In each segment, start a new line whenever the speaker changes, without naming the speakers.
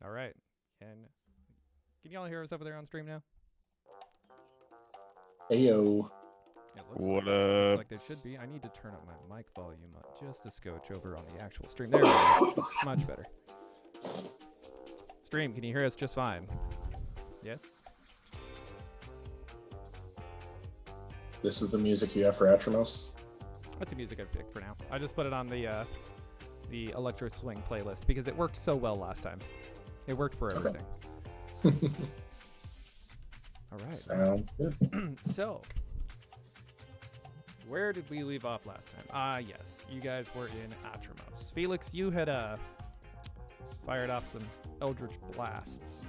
All right. Can y'all hear us over there on stream now?
Ayo.
It
What
looks
up?
like they should be. I need to turn up my mic volume just a scotch over on the actual stream. There we go. Much better. Stream, can you hear us just fine? Yes?
This is the music you have for Atramos?
That's the music I've picked for now. I just put it on the Electro Swing playlist because it worked so well last time. It worked for everything. All right.
Sounds good.
So, where did we leave off last time? Yes. You guys were in Atramos. Felix, you had fired off some Eldritch Blasts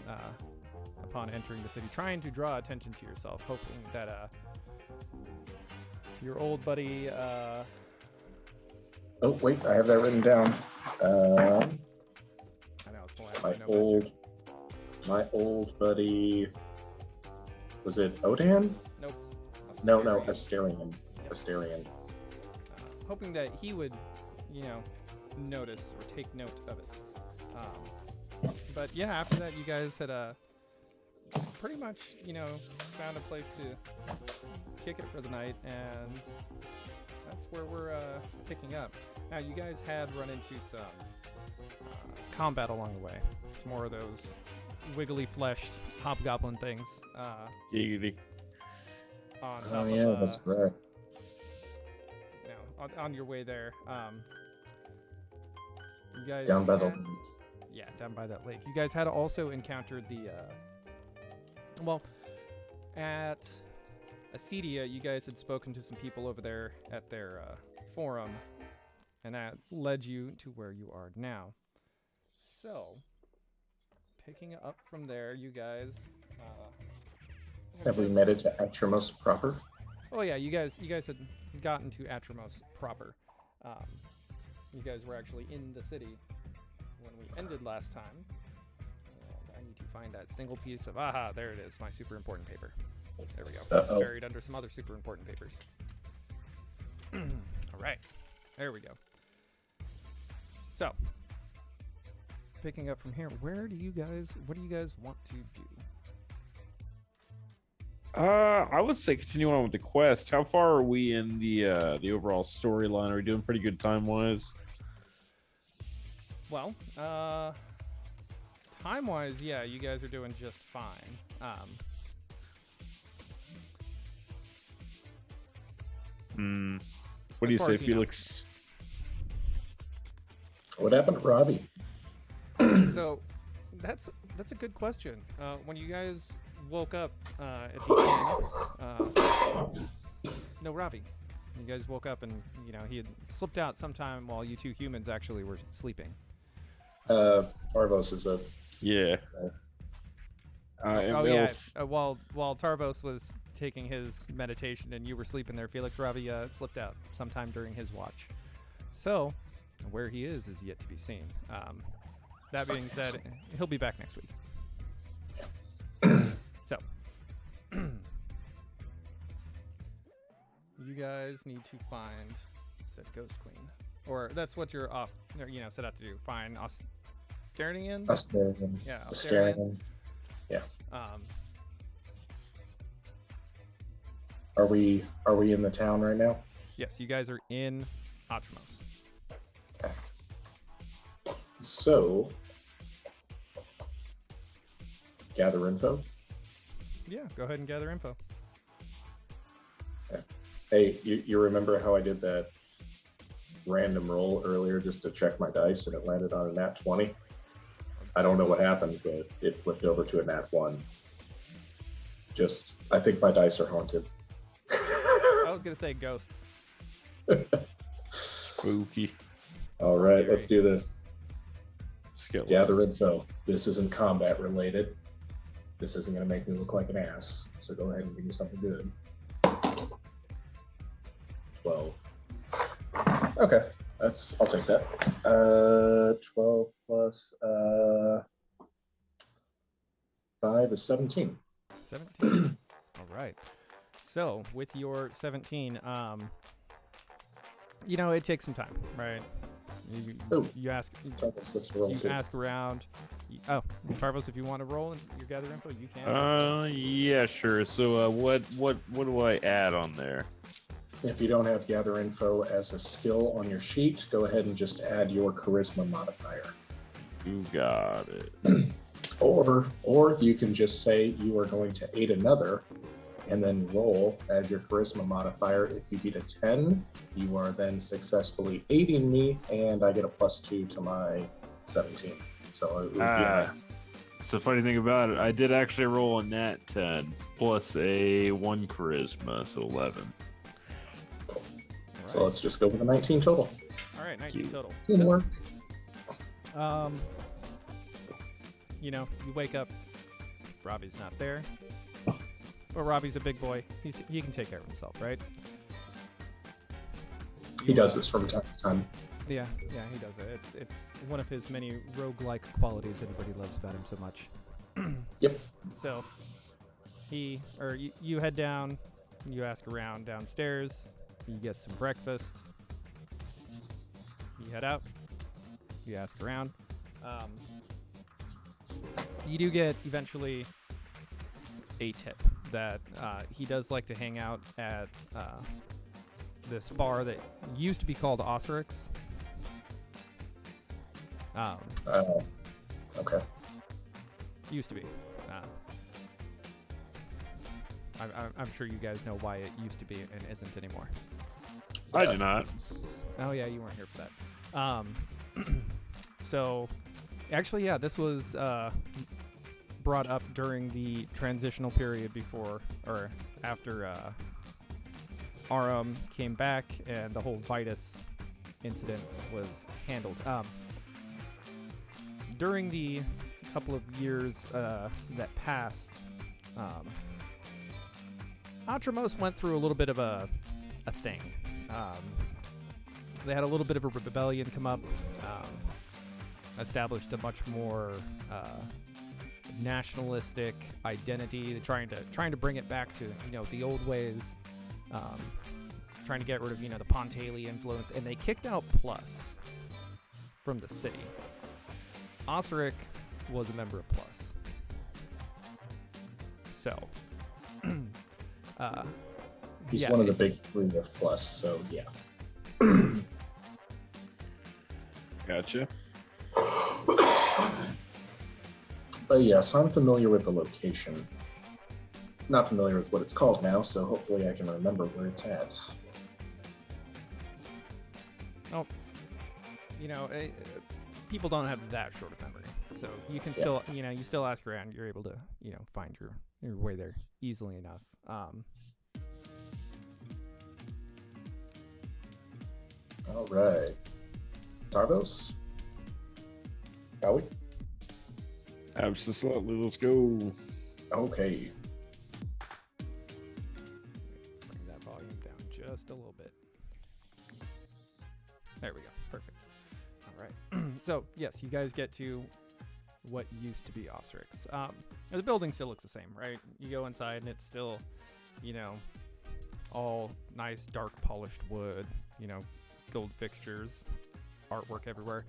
upon entering the city, trying to draw attention to yourself, hoping that your old buddy...
Oh, wait, I have that written down.
I know, it's pulling out
My old buddy... Was it Odan?
Nope.
No,
Asterion.
Asterion.
Yep.
Asterion.
Hoping that he would, notice or take note of it. But yeah, after that, you guys had pretty much, found a place to kick it for the night, and that's where we're picking up. Now, you guys had run into some combat along the way. Some more of those wiggly-fleshed hobgoblin things.
Giggity.
On top
Oh,
of,
yeah, that's right.
on your way there. You guys
Down by the...
had- Yeah, down by that lake. You guys had also encountered the, at Acedia, you guys had spoken to some people over there at their forum, and that led you to where you are now. So, picking up from there, you guys...
Have we made it to Atramos proper?
Oh yeah, you guys had gotten to Atramos proper. You guys were actually in the city when we ended last time. And I need to find that single piece of there it is, my super important paper. There we go. It's buried under some other super important papers. All right, there we go. So, picking up from here, what do you guys want to do?
I would say continue on with the quest. How far are we in the overall storyline? Are we doing pretty good time-wise?
Well, time-wise, yeah, you guys are doing just fine.
What do you
far
say,
as you know.
Felix?
What happened to Robbie?
So, that's a good question. When you guys woke up at the end, no, Ravi. You guys woke up and, he had slipped out sometime while you two humans actually were sleeping.
Tarvos is a...
Yeah.
While Tarvos was taking his meditation and you were sleeping there, Felix Ravi slipped out sometime during his watch. So, where he is yet to be seen. That being said, he'll be back next week. So, you guys need to find said Ghost Queen. Or that's what you're set out to do. Find Asterion?
Asterion.
Yeah,
Asterion. Yeah. Are we in the town right now?
Yes, you guys are in Atramos.
So, gather info.
Yeah, go ahead and gather info.
Hey, you remember how I did that random roll earlier just to check my dice and it landed on a nat 20? I don't know what happened, but it flipped over to a nat 1. I think my dice are haunted.
I was going to say ghosts.
Spooky.
All right, let's do this.
Skeleton.
Gather info. This isn't combat related. This isn't going to make me look like an ass. So go ahead and give me something good. 12. Okay, I'll take that. 12 plus 5 is 17.
17. All right. So, with your 17, it takes some time, right? You ask around. Oh, Tarvos, if you want to roll and your gather info, you can.
Yeah, sure. So, what do I add on there?
If you don't have gather info as a skill on your sheet, go ahead and just add your charisma modifier.
You got it.
Or you can just say you are going to aid another and then roll, add your charisma modifier. If you beat a 10, you are then successfully aiding me, and I get a +2 to my 17. So it would be
So funny thing about it, I did actually roll a nat 10 plus a 1 charisma, so 11.
So let's just go with a 19 total.
All right, 19 total.
Teamwork.
You know, you wake up, Robbie's not there. Well, Robbie's a big boy. He can take care of himself, right?
He does this from time to time.
Yeah, he does it. It's one of his many roguelike qualities everybody loves about him so much.
Yep.
So you head down, you ask around downstairs, you get some breakfast, you head out, you ask around. You do get eventually a tip that he does like to hang out at this bar that used to be called Osrix.
Okay.
Used to be. I'm sure you guys know why it used to be and isn't anymore.
I do not.
Oh yeah, you weren't here for that. So, actually, yeah, this was brought up during the transitional period before or after Aram came back and the whole Vitus incident was handled. During the couple of years that passed, Atramos went through a little bit of a thing. They had a little bit of a rebellion come up, established a much more nationalistic identity, trying to bring it back to the old ways, trying to get rid of the Pontali influence, and they kicked out Plus from the city. Osric was a member of Plus, so
he's one of the big three of Plus. So yeah.
Gotcha.
But yes, I'm familiar with the location. Not familiar with what it's called now, so hopefully I can remember where it's at.
Oh, people don't have that short of memory, so you can still, you still ask around. You're able to, find your way there easily enough.
All right, Tarvos, shall we?
Absolutely, let's go.
Okay.
Bring that volume down just a little bit. There we go. Perfect. All right. So, yes, you guys get to what used to be Osrix. The building still looks the same, right? You go inside and it's still, all nice, dark, polished wood, gold fixtures, artwork everywhere.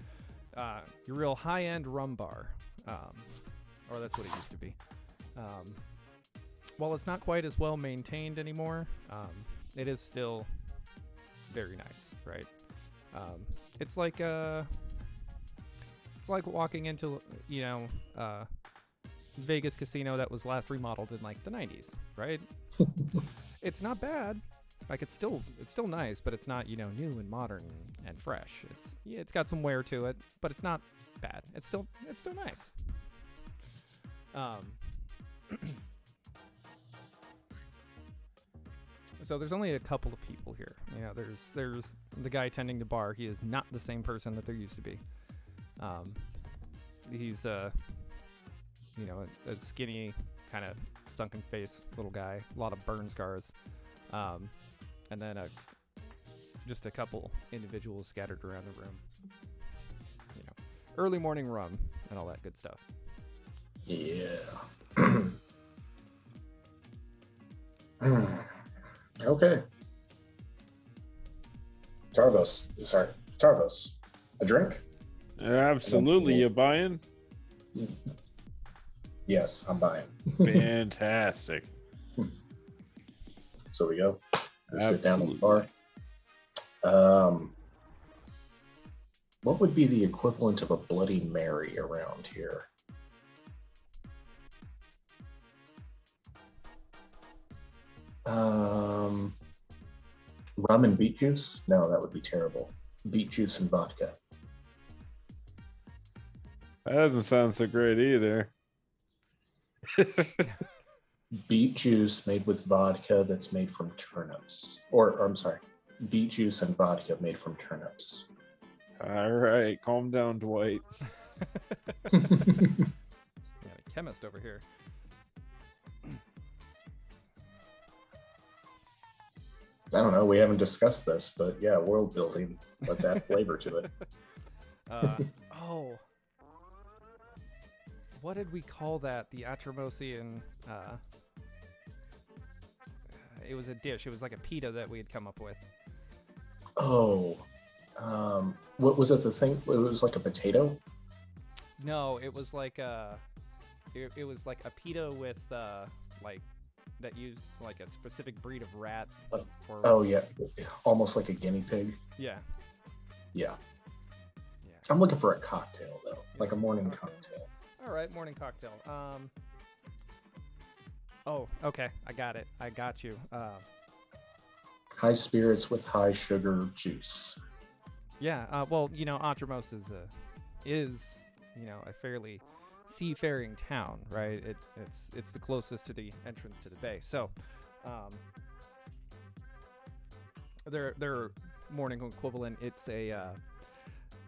Your real high-end rum bar, or that's what it used to be. While it's not quite as well maintained anymore, it is still very nice, right? It's like walking into Vegas casino that was last remodeled in like the 90s, right? It's not bad. Like it's still nice, but it's not new and modern and fresh. It's got some wear to it, but it's not bad. It's still nice. So there's only a couple of people here. There's the guy tending the bar. He is not the same person that there used to be. He's a skinny, kind of sunken face little guy, a lot of burn scars, and then just a couple individuals scattered around the room. Early morning rum and all that good stuff.
Yeah. Okay. Tarvos, a drink?
Absolutely, you buying?
Yes, I'm buying.
Fantastic.
So we go. We sit down at the
Absolutely.
bar. What would be the equivalent of a Bloody Mary around here? Rum and beet juice? No, that would be terrible. Beet juice and vodka.
That doesn't sound so great either.
Beet juice made with vodka that's made from turnips. Or I'm sorry, beet juice and vodka made from turnips.
All right, calm down, Dwight.
We got a chemist over here.
I don't know. We haven't discussed this, but yeah, world building. Let's add flavor to it.
Oh. What did we call that? The Atramosian. It was a dish. It was like a pita that we had come up with.
Oh, what was it? The thing? It was like a potato.
No, it was like it was like a pita with like that used like a specific breed of rat. Or,
Oh yeah, almost like a guinea pig.
yeah.
Yeah.
Yeah.
I'm looking for a cocktail though, like a morning cocktail.
All right, morning cocktail. Oh, okay. I got it. I got you.
High spirits with high sugar juice.
Yeah. Well, Atramos is a fairly seafaring town, right? It's the closest to the entrance to the bay. So, their morning equivalent. It's a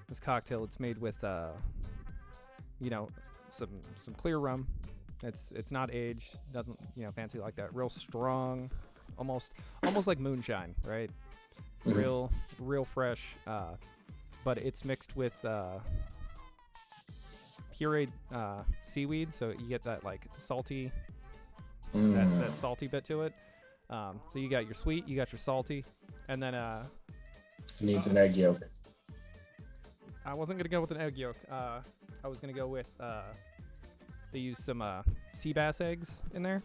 this cocktail. It's made with some clear rum. It's not aged, nothing fancy like that. Real strong, almost like moonshine, right? Real fresh. But it's mixed with pureed seaweed, so you get that like salty, that salty bit to it. So you got your sweet, you got your salty, and then
It needs an egg yolk.
I wasn't gonna go with an egg yolk. I was gonna go with they use some sea bass eggs in there.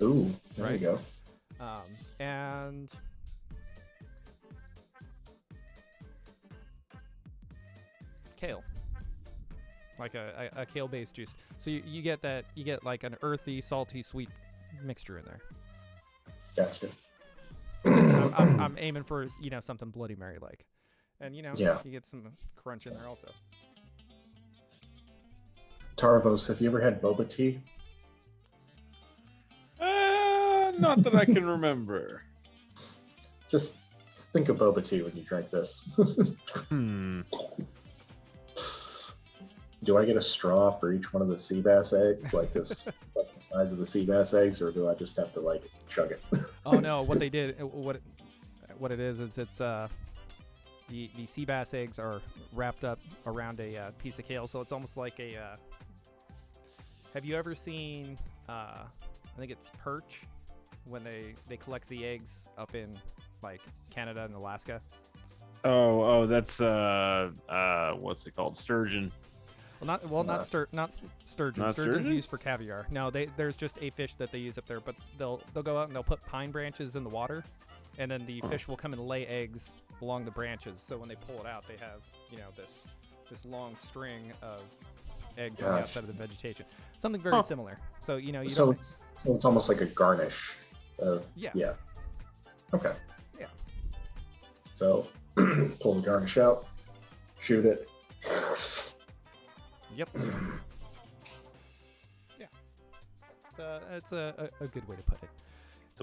Ooh, there
Right.
you go.
And kale, like a kale based juice. So you get that, you get like an earthy, salty, sweet mixture in there.
Gotcha.
I'm aiming for something Bloody Mary like, and
Yeah.
you get some crunch in there also.
Tarvos, have you ever had boba tea?
Not that I can remember.
Just think of boba tea when you drink this. Do I get a straw for each one of the sea bass eggs, like this, like the size of the sea bass eggs, or do I just have to like chug it?
Oh no! What they did, what it is it's the sea bass eggs are wrapped up around a piece of kale, so it's almost like a. Have you ever seen? I think it's perch, when they collect the eggs up in like Canada and Alaska.
Oh, that's what's it called? Sturgeon.
Not sturgeon.
Not
Sturgeon's
sturgeon?
used for caviar. No, there's just a fish that they use up there, but they'll go out and they'll put pine branches in the water, and then the fish will come and lay eggs along the branches. So when they pull it out, they have this long string of eggs on the outside of the vegetation. Something very similar. So you
So
don't.
it's almost like a garnish.
Yeah.
Okay.
Yeah.
So pull the garnish out, shoot it.
Yep. Yeah. It's a good way to put it.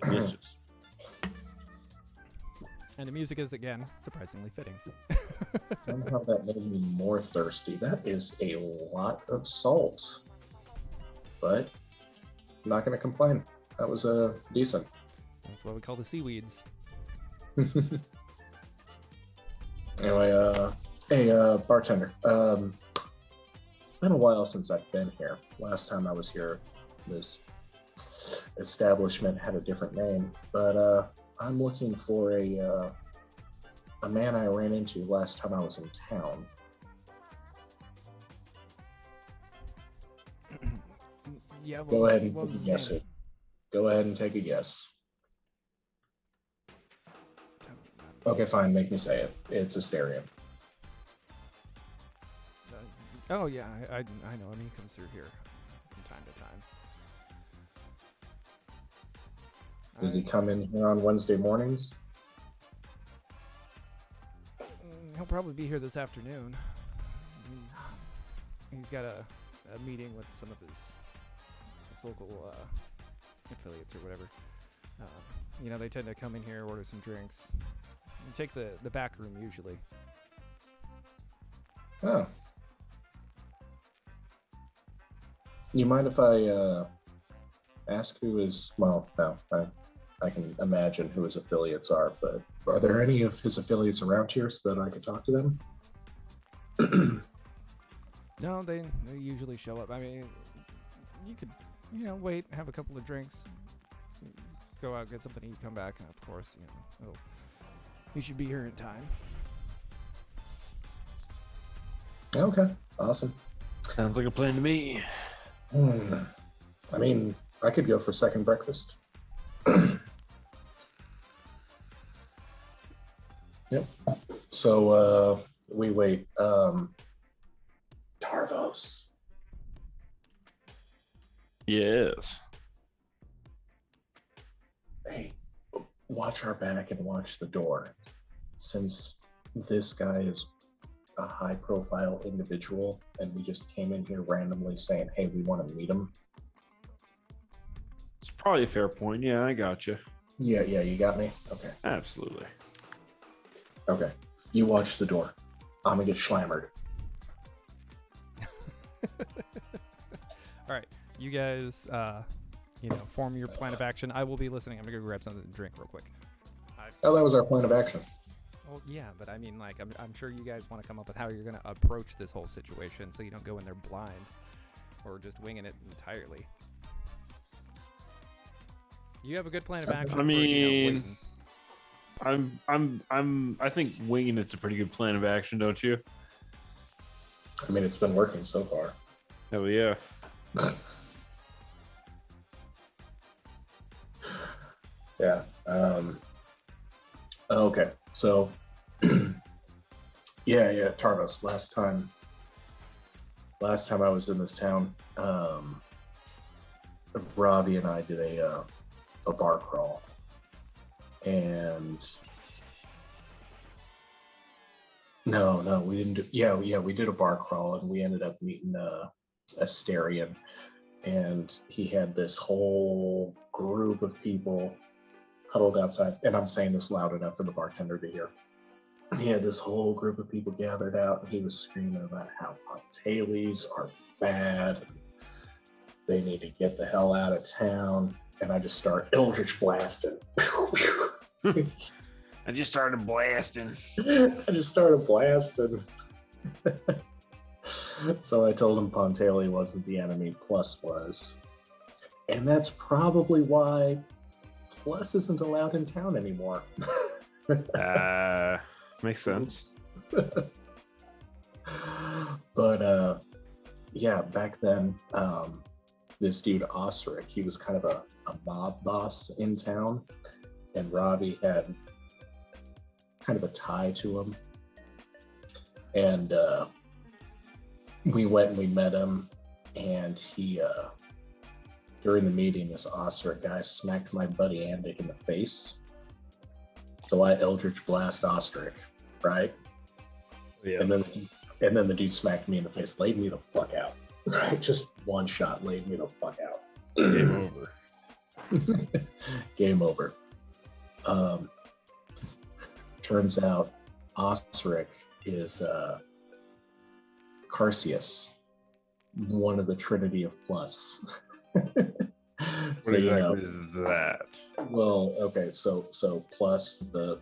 Delicious.
And the music is again surprisingly fitting.
Somehow that made me more thirsty. That is a lot of salt. But I'm not going to complain. That was decent.
That's what we call the seaweeds.
Anyway, hey, bartender. Been a while since I've been here. Last time I was here, this establishment had a different name, but I'm looking for a man I ran into last time I was in town.
Yeah. Well,
Go ahead and
what
take
was
a
his
guess.
name?
Go ahead and take a guess. Okay, fine. Make me say it. It's Asterion.
Oh yeah, I know him. He comes through here from time to time.
Does he come in here on Wednesday mornings?
He'll probably be here this afternoon. He's got a meeting with some of his local affiliates or whatever. You know, they tend to come in here, order some drinks, and take the back room usually.
Oh. You mind if I ask who his, well, no, I can imagine who his affiliates are, but are there any of his affiliates around here so that I could talk to them?
No, they usually show up. I mean, you could, you know, wait, have a couple of drinks, go out, get something to eat, come back, and of course, you know, you should be here in time.
Okay, awesome.
Sounds like a plan to me.
I mean, I could go for second breakfast. Yep. So we wait. Tarvos.
Yes.
Hey, watch our back and watch the door. Since this guy is a high-profile individual, and we just came in here randomly saying, "Hey, we want to meet him."
It's probably a fair point. Yeah, I got you.
Yeah, you got me. Okay.
Absolutely.
Okay. You watch the door. I'm gonna get slammered.
All right, you guys, you know, form your plan of action. I will be listening. I'm gonna go grab something to drink real quick.
Oh, that was our plan of action.
Well, yeah, but I mean, like, I'm sure you guys want to come up with how you're gonna approach this whole situation, so you don't go in there blind or just winging it entirely. You have a good plan of action.
I mean,
for, you know,
I think winging it's a pretty good plan of action, don't you?
I mean, it's been working so far.
Oh yeah.
Yeah. Okay. So, yeah. Tarvos. Last time I was in this town, Robbie and I did a bar crawl, and no, we didn't do. Yeah, we did a bar crawl, and we ended up meeting Asterion, and he had this whole group of people huddled outside, and I'm saying this loud enough for the bartender to hear. He had this whole group of people gathered out, and he was screaming about how Pontales are bad, and they need to get the hell out of town. And I just start Eldritch blasting.
I just started blasting.
So I told him Pontale wasn't the enemy, Plus was. And that's probably why Plus isn't allowed in town anymore.
Makes sense.
But yeah, back then, this dude Osric, he was kind of a mob boss in town, and Robbie had kind of a tie to him. And we went and we met him, and he during the meeting, this Osric guy smacked my buddy Andic in the face. So I Eldritch Blast Osric, right?
Yeah.
And then the dude smacked me in the face, laid me the fuck out. Right? Just one shot, laid me the fuck out.
Game over.
Game over. Turns out Osric is Carcius, one of the Trinity of Plus.
What exactly is that?
Well, okay, so Plus, the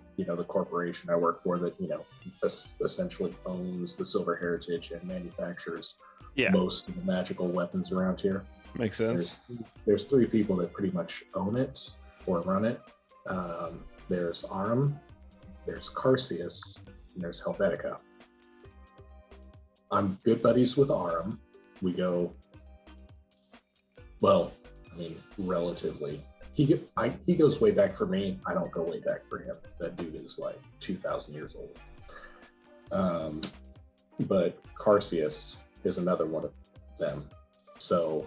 corporation I work for that essentially owns the Silver Heritage and manufactures most of the magical weapons around here.
Makes sense.
There's three people that pretty much own it or run it. There's Aram, there's Carcius, and there's Helvetica. I'm good buddies with Aram. We go Well, I mean, relatively. He goes way back for me. I don't go way back for him. That dude is like 2,000 years old. But Carcius is another one of them. So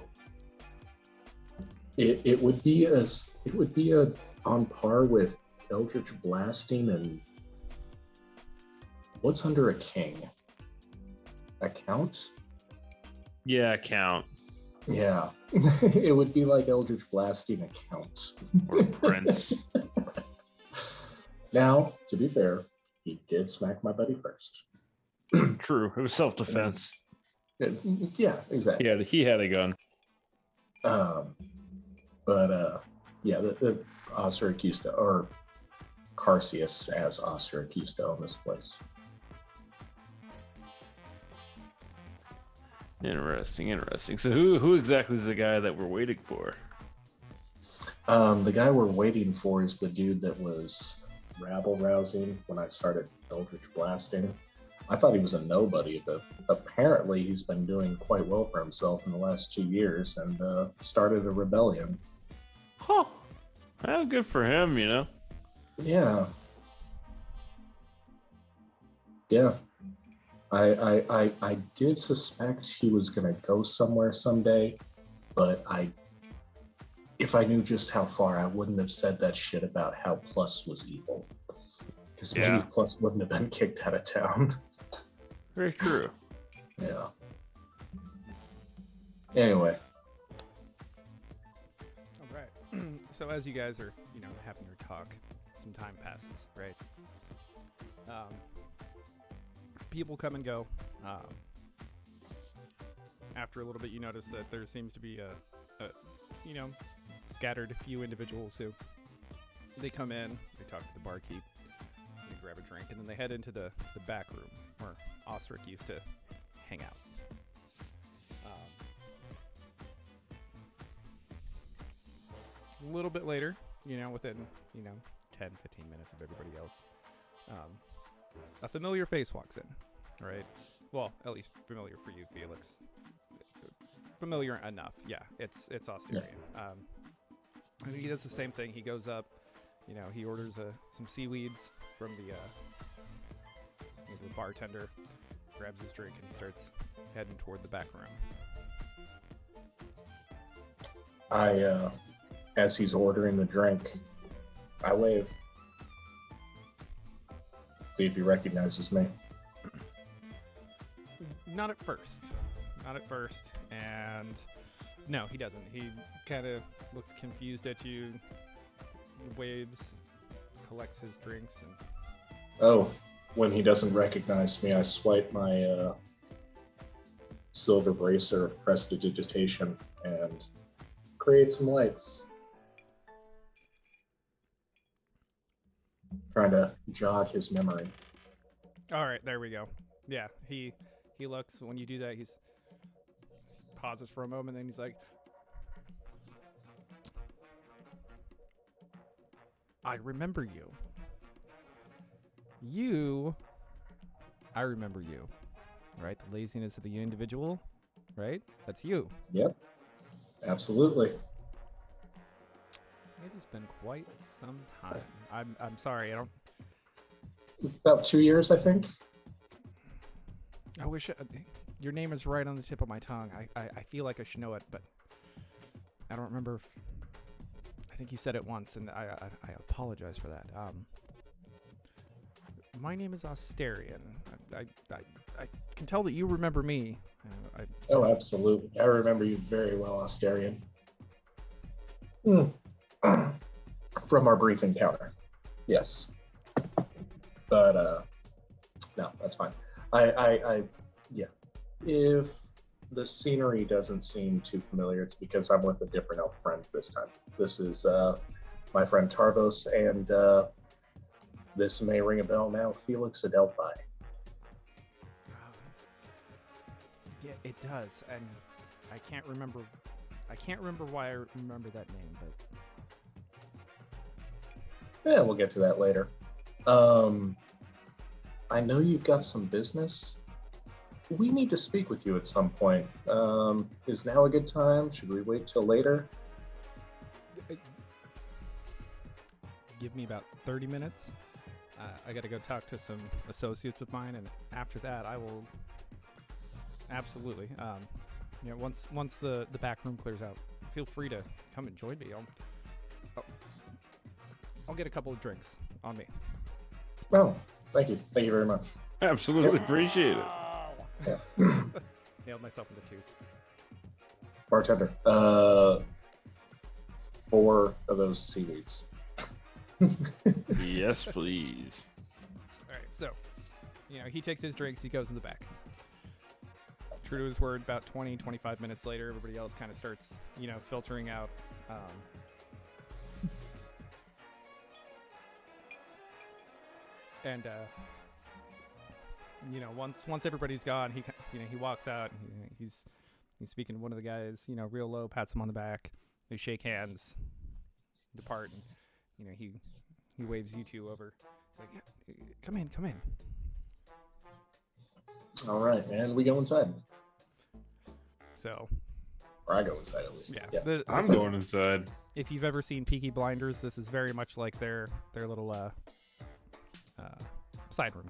it would be a on par with Eldritch Blasting and what's under a king? A count?
Yeah, count.
Yeah. It would be like Eldritch Blasting a count.
Or prince.
Now, to be fair, he did smack my buddy first.
True. It was self-defense.
Yeah, exactly.
He had a gun.
Yeah, the Osiracusto, or Carcius as Osiracusto in this place.
Interesting. So who exactly is the guy that we're waiting for?
The guy we're waiting for is the dude that was rabble rousing when I started Eldritch Blasting. I thought he was a nobody, but apparently he's been doing quite well for himself in the last 2 years and started a rebellion.
Huh. Well, good for him, you know.
Yeah. Yeah. I did suspect he was gonna go somewhere someday, but if I knew just how far, I wouldn't have said that shit about how Plus was evil. Because maybe Plus wouldn't have been kicked out of town.
Very true.
Yeah. Anyway.
All right. So as you guys are, having your talk, some time passes, right? People come and go. After a little bit, you notice that there seems to be a scattered few individuals who they come in, they talk to the barkeep, they grab a drink, and then they head into the back room where Osric used to hang out. A little bit later, within 10, 15 minutes of everybody else, a familiar face walks in, right? Well, at least familiar for you, Felix. Familiar enough, yeah. It's Austerian. And he does the same thing. He goes up, he orders some seaweeds from the bartender, grabs his drink, and he starts heading toward the back room.
As he's ordering the drink, I wave. See if he recognizes me.
Not at first, and no, he doesn't. He kind of looks confused at you, waves, collects his drinks, and...
Oh, when he doesn't recognize me, I swipe my silver bracer of prestidigitation and create some lights. Trying to jog his memory.
All right, there we go. Yeah, he looks, when you do that, he's pauses for a moment, and he's like, I remember you. I remember you. Right? The laziness of the individual, right? That's you.
Yep. Absolutely.
It has been quite some time. I'm sorry, I don't...
About 2 years, I think.
I wish... your name is right on the tip of my tongue. I feel like I should know it, but I don't remember if... I think you said it once, and I apologize for that. My name is Austerian. I can tell that you remember me.
Oh, absolutely. I remember you very well, Austerian. From our brief encounter. Yes. But, no, that's fine. Yeah. If the scenery doesn't seem too familiar, it's because I'm with a different elf friend this time. This is my friend Tarvos, and this may ring a bell now, Felix Adelphi.
Yeah, it does, and I can't remember why I remember that name, but...
Yeah, we'll get to that later. I know you've got some business. we need to speak with you at some point. Is now a good time? Should we wait till later?
Give me about 30 minutes. I got to go talk to some associates of mine, and after that, I will absolutely. Once the back room clears out, feel free to come and join me. I'll get a couple of drinks on me.
Oh, thank you. Thank you very much.
Absolutely appreciate it.
Yeah.
Nailed myself in the tooth.
Bartender, 4 of those seaweeds.
Yes, please.
All right, so, he takes his drinks, he goes in the back. True to his word, about 20, 25 minutes later, everybody else kind of starts, filtering out. And once everybody's gone, he walks out. He's speaking to one of the guys, real low, pats him on the back. They shake hands, depart, and he waves you two over. He's like, yeah, come in.
All right, and we go inside.
So,
or I go inside at least.
Yeah.
I'm going inside.
If you've ever seen Peaky Blinders, this is very much like their little side room.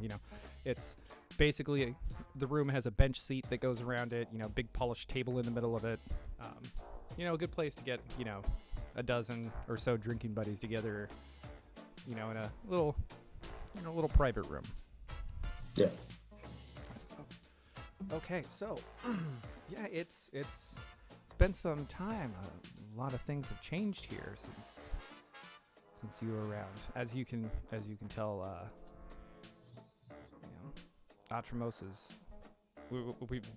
It's basically the room has a bench seat that goes around it. Big polished table in the middle of it. A good place to get a dozen or so drinking buddies together. In a little private room.
Yeah.
Okay, so yeah, it's been some time. A lot of things have changed here since you were around. As you can tell, Atramos is we've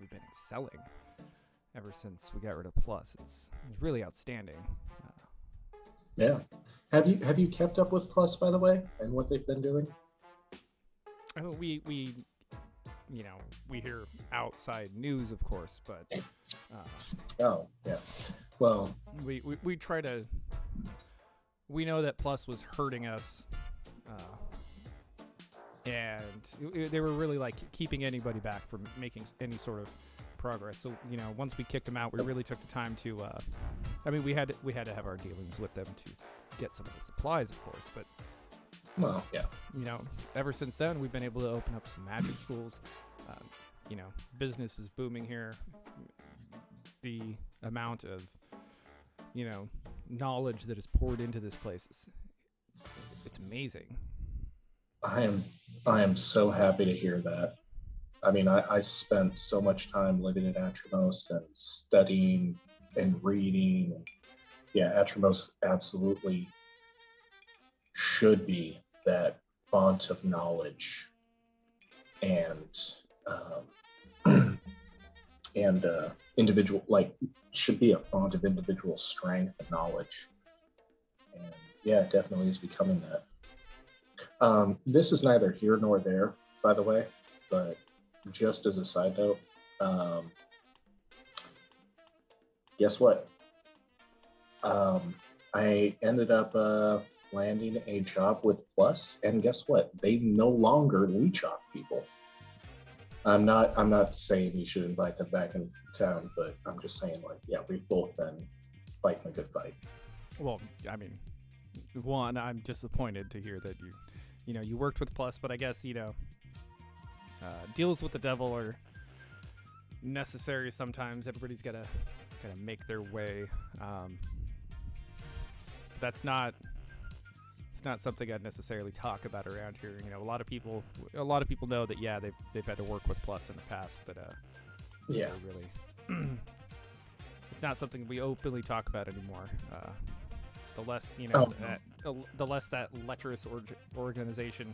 been excelling ever since we got rid of Plus. It's really outstanding.
Yeah. Have you kept up with Plus, by the way, and what they've been doing?
Oh, we hear outside news, of course, but
oh yeah. Well,
we try to. We know that Plus was hurting us, and they were really keeping anybody back from making any sort of progress. So once we kicked them out, we really took the time to. We had to have our dealings with them to get some of the supplies, of course. But
well, yeah.
Ever since then, we've been able to open up some magic schools. Business is booming here. The amount of knowledge that is poured into this place it's amazing.
I am so happy to hear that. I spent so much time living in Atramos and studying and reading. And yeah, Atramos absolutely should be that font of knowledge and individual, should be a font of individual strength and knowledge. And yeah, it definitely is becoming that. This is neither here nor there, by the way, but just as a side note, guess what? I ended up landing a job with Plus, and guess what? They no longer leech off people. I'm not saying you should invite them back in town, but I'm just saying, we've both been fighting a good fight.
Well, one, I'm disappointed to hear that you worked with Plus, but I guess deals with the devil are necessary sometimes. Everybody's gotta make their way. It's not something I'd necessarily talk about around here. A lot of people know that they've had to work with Plus in the past, but
yeah,
really, it's not something we openly talk about anymore. The less the less that lecherous organization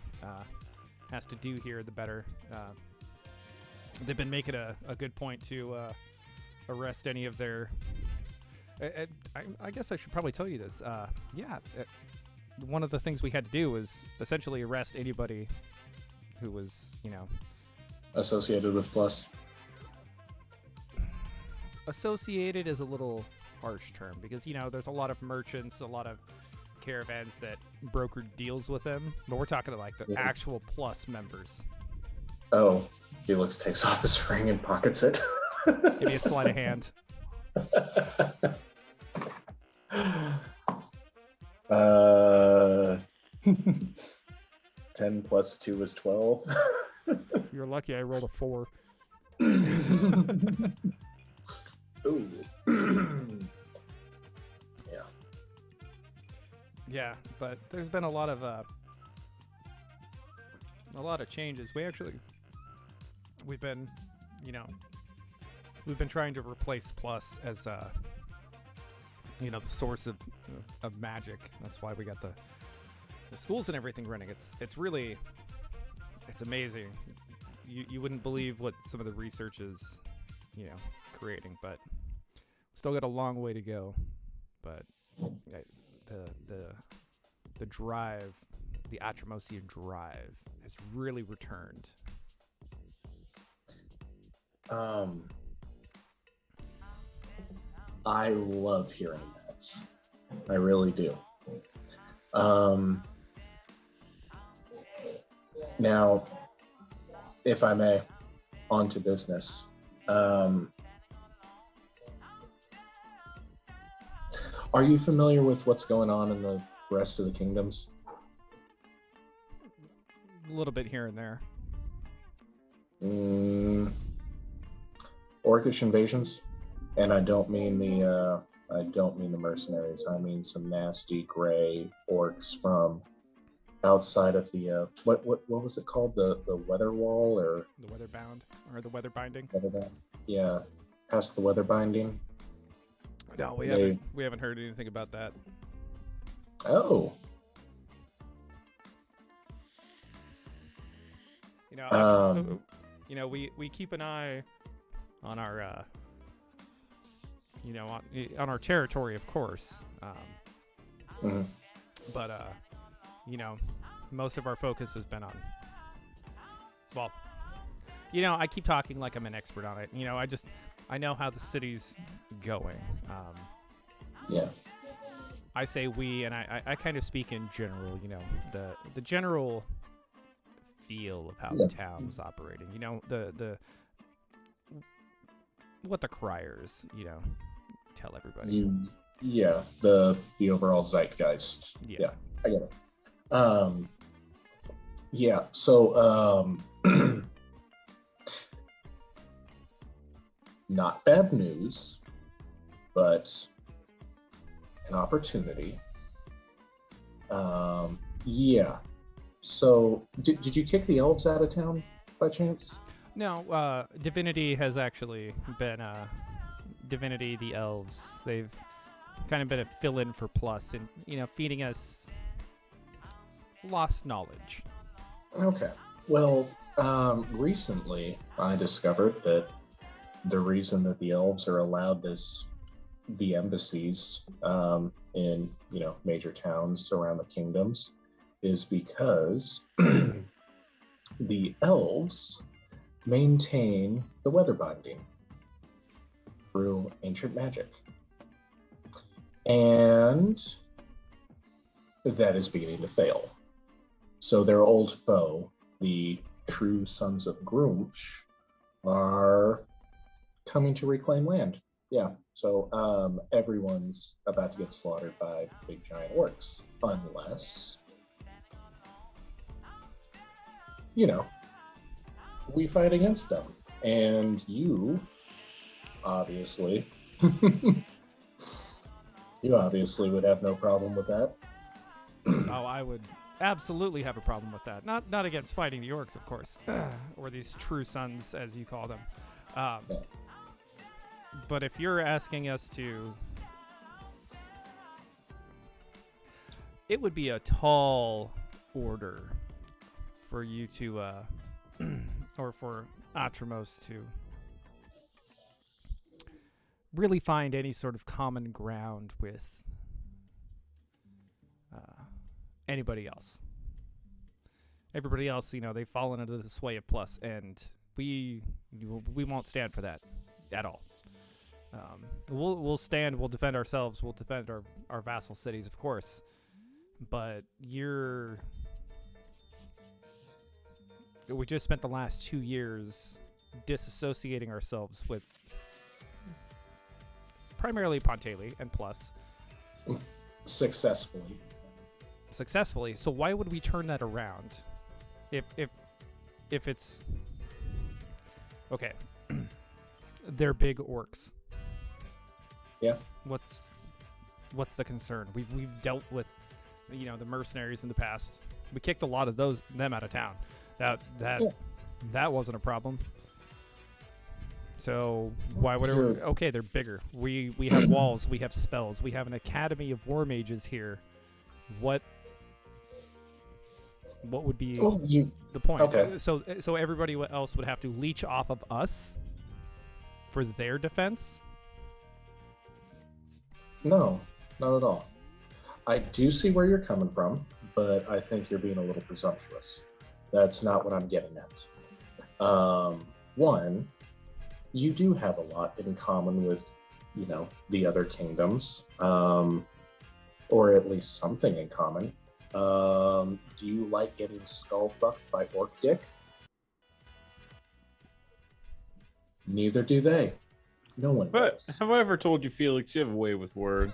has to do here, the better. They've been making a good point to arrest any of their. I guess I should probably tell you this. One of the things we had to do was essentially arrest anybody who was,
associated with Plus.
Associated is a little harsh term because, there's a lot of merchants, a lot of caravans that brokered deals with them, but we're talking like the actual Plus members.
Oh, Felix takes off his ring and pockets it.
Give me a sleight of hand.
uh, 10 plus 2 is 12.
You're lucky I rolled a 4.
Ooh. Yeah.
Yeah, but there's been a lot of changes. We've been trying to replace Plus as the source of magic. That's why we got the schools and everything running. It's amazing. You wouldn't believe what some of the research is, creating, but still got a long way to go. But the drive, the Atramosian drive, has really returned.
I love hearing that. I really do. Now, if I may, on to business. Are you familiar with what's going on in the rest of the kingdoms?
A little bit here and there.
Orcish invasions, and I don't mean the mercenaries. I mean some nasty gray orcs from outside of the what was it called? The weather wall or
the weather bound or the weather binding?
Yeah, past the weather binding.
No, we haven't heard anything about that.
Oh.
We keep an eye on our on our territory, of course. But most of our focus has been on. Well, I keep talking like I'm an expert on it. I know how the city's going.
Yeah.
I say we, and I kind of speak in general. The general feel of how the town's operating. The what the criers, tell everybody.
The overall zeitgeist. Yeah, I get it. So not bad news, but an opportunity. So did you kick the elves out of town by chance?
No, Divinity has actually been Divinity, the elves. They've kind of been a fill-in for Plus and, feeding us lost knowledge.
Okay. Well, recently I discovered that the reason that the elves are allowed the embassies in, major towns around the kingdoms is because the elves maintain the weather binding through ancient magic. And that is beginning to fail. So their old foe, the true sons of Groomsh, are coming to reclaim land. Yeah, so everyone's about to get slaughtered by big giant orcs, unless, we fight against them. And you, obviously, would have no problem with that.
Oh, I would absolutely have a problem with that. Not against fighting the orcs, of course, or these true sons, as you call them. But if you're asking us to, it would be a tall order for you to, or for Atramos to really find any sort of common ground with anybody else. Everybody else, they've fallen into the sway of Plus, and we won't stand for that at all. We'll stand, we'll defend ourselves, we'll defend our vassal cities, of course, but we just spent the last 2 years disassociating ourselves with primarily Ponteli and Plus
Successfully.
So why would we turn that around? If it's okay, they're big orcs.
Yeah.
What's the concern? We've dealt with, the mercenaries in the past. We kicked a lot of them out of town. That wasn't a problem. So why would it? Okay, they're bigger. We have walls. We have spells. We have an academy of war mages here. What would be the point?
Okay.
So everybody else would have to leech off of us for their defense? No,
not at all. I do see where you're coming from, but I think you're being a little presumptuous. That's not what I'm getting at. One, you do have a lot in common with, the other kingdoms, or at least something in common. Do you like getting skull fucked by Orc Dick? Neither do they. No one does.
Have I ever told you, Felix, you have a way with words?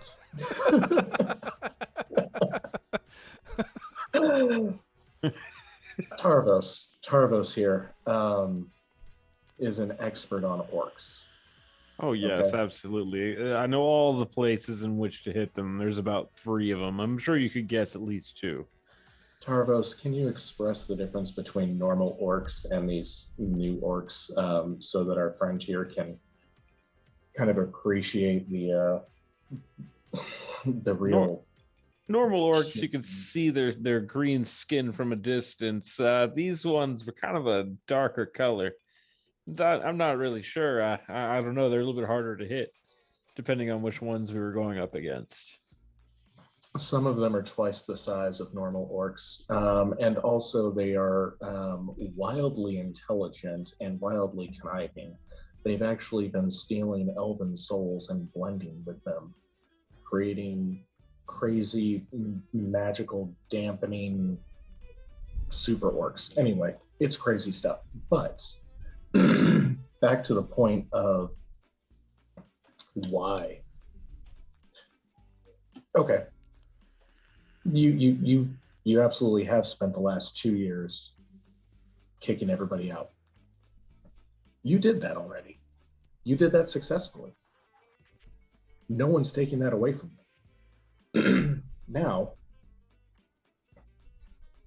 Tarvos here is an expert on orcs.
Oh, yes,
Okay.
Absolutely. I know all the places in which to hit them. There's about 3 of them. I'm sure you could guess at least 2.
Tarvos, can you express the difference between normal orcs and these new orcs, so that our friend here can kind of appreciate the real...
Normal orcs, you can see their green skin from a distance. These ones were kind of a darker color. I'm not really sure. I don't know. They're a little bit harder to hit, depending on which ones we were going up against.
Some of them are twice the size of normal orcs, and also they are wildly intelligent and wildly conniving. They've actually been stealing elven souls and blending with them, creating crazy magical dampening super orcs. Anyway, it's crazy stuff. But back to the point of why. Okay. You absolutely have spent the last 2 years kicking everybody out. You did that already. You did that successfully. No one's taking that away from you. Now,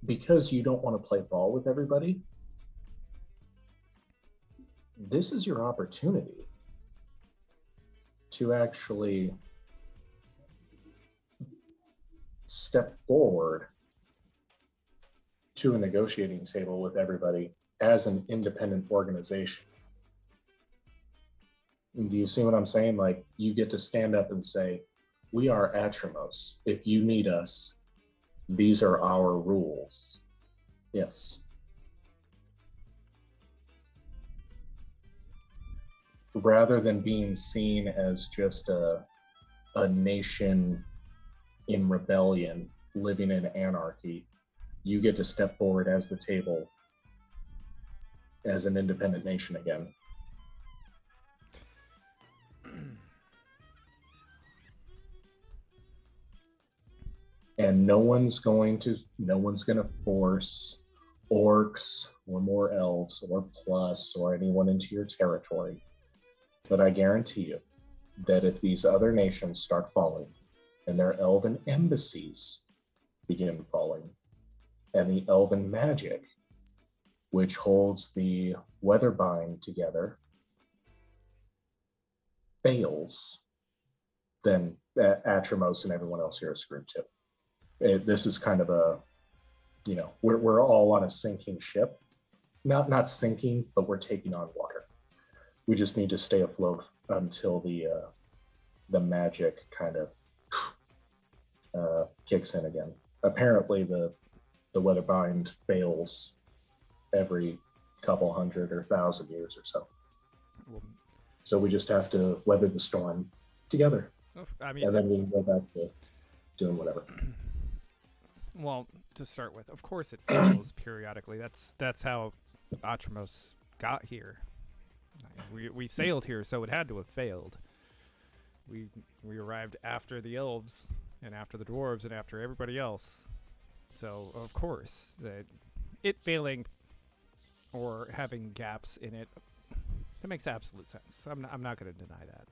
because you don't want to play ball with everybody, this is your opportunity to actually step forward to a negotiating table with everybody as an independent organization. Do you see what I'm saying? Like, you get to stand up and say, we are Atramos. If you need us, these are our rules. Yes. Rather than being seen as just a nation in rebellion, living in anarchy, you get to step forward as the table as an independent nation again. And no one's going to force orcs or more elves or plus or anyone into your territory. But I guarantee you that if these other nations start falling and their elven embassies begin falling and the elven magic, which holds the Weatherbind together, fails, then Atramos and everyone else here is screwed too. This is kind of a, we're all on a sinking ship. Not sinking, but we're taking on water. We just need to stay afloat until the magic kind of kicks in again. Apparently the Weatherbind fails every couple hundred or 1,000 years or so. So we just have to weather the storm together.
I mean,
and then we can go back to doing whatever.
Well, to start with, of course it fails periodically. That's how Atramos got here. We sailed here, so it had to have failed. We arrived after the elves and after the dwarves and after everybody else. So of course it failing or having gaps in it, that makes absolute sense. I'm not going to deny that.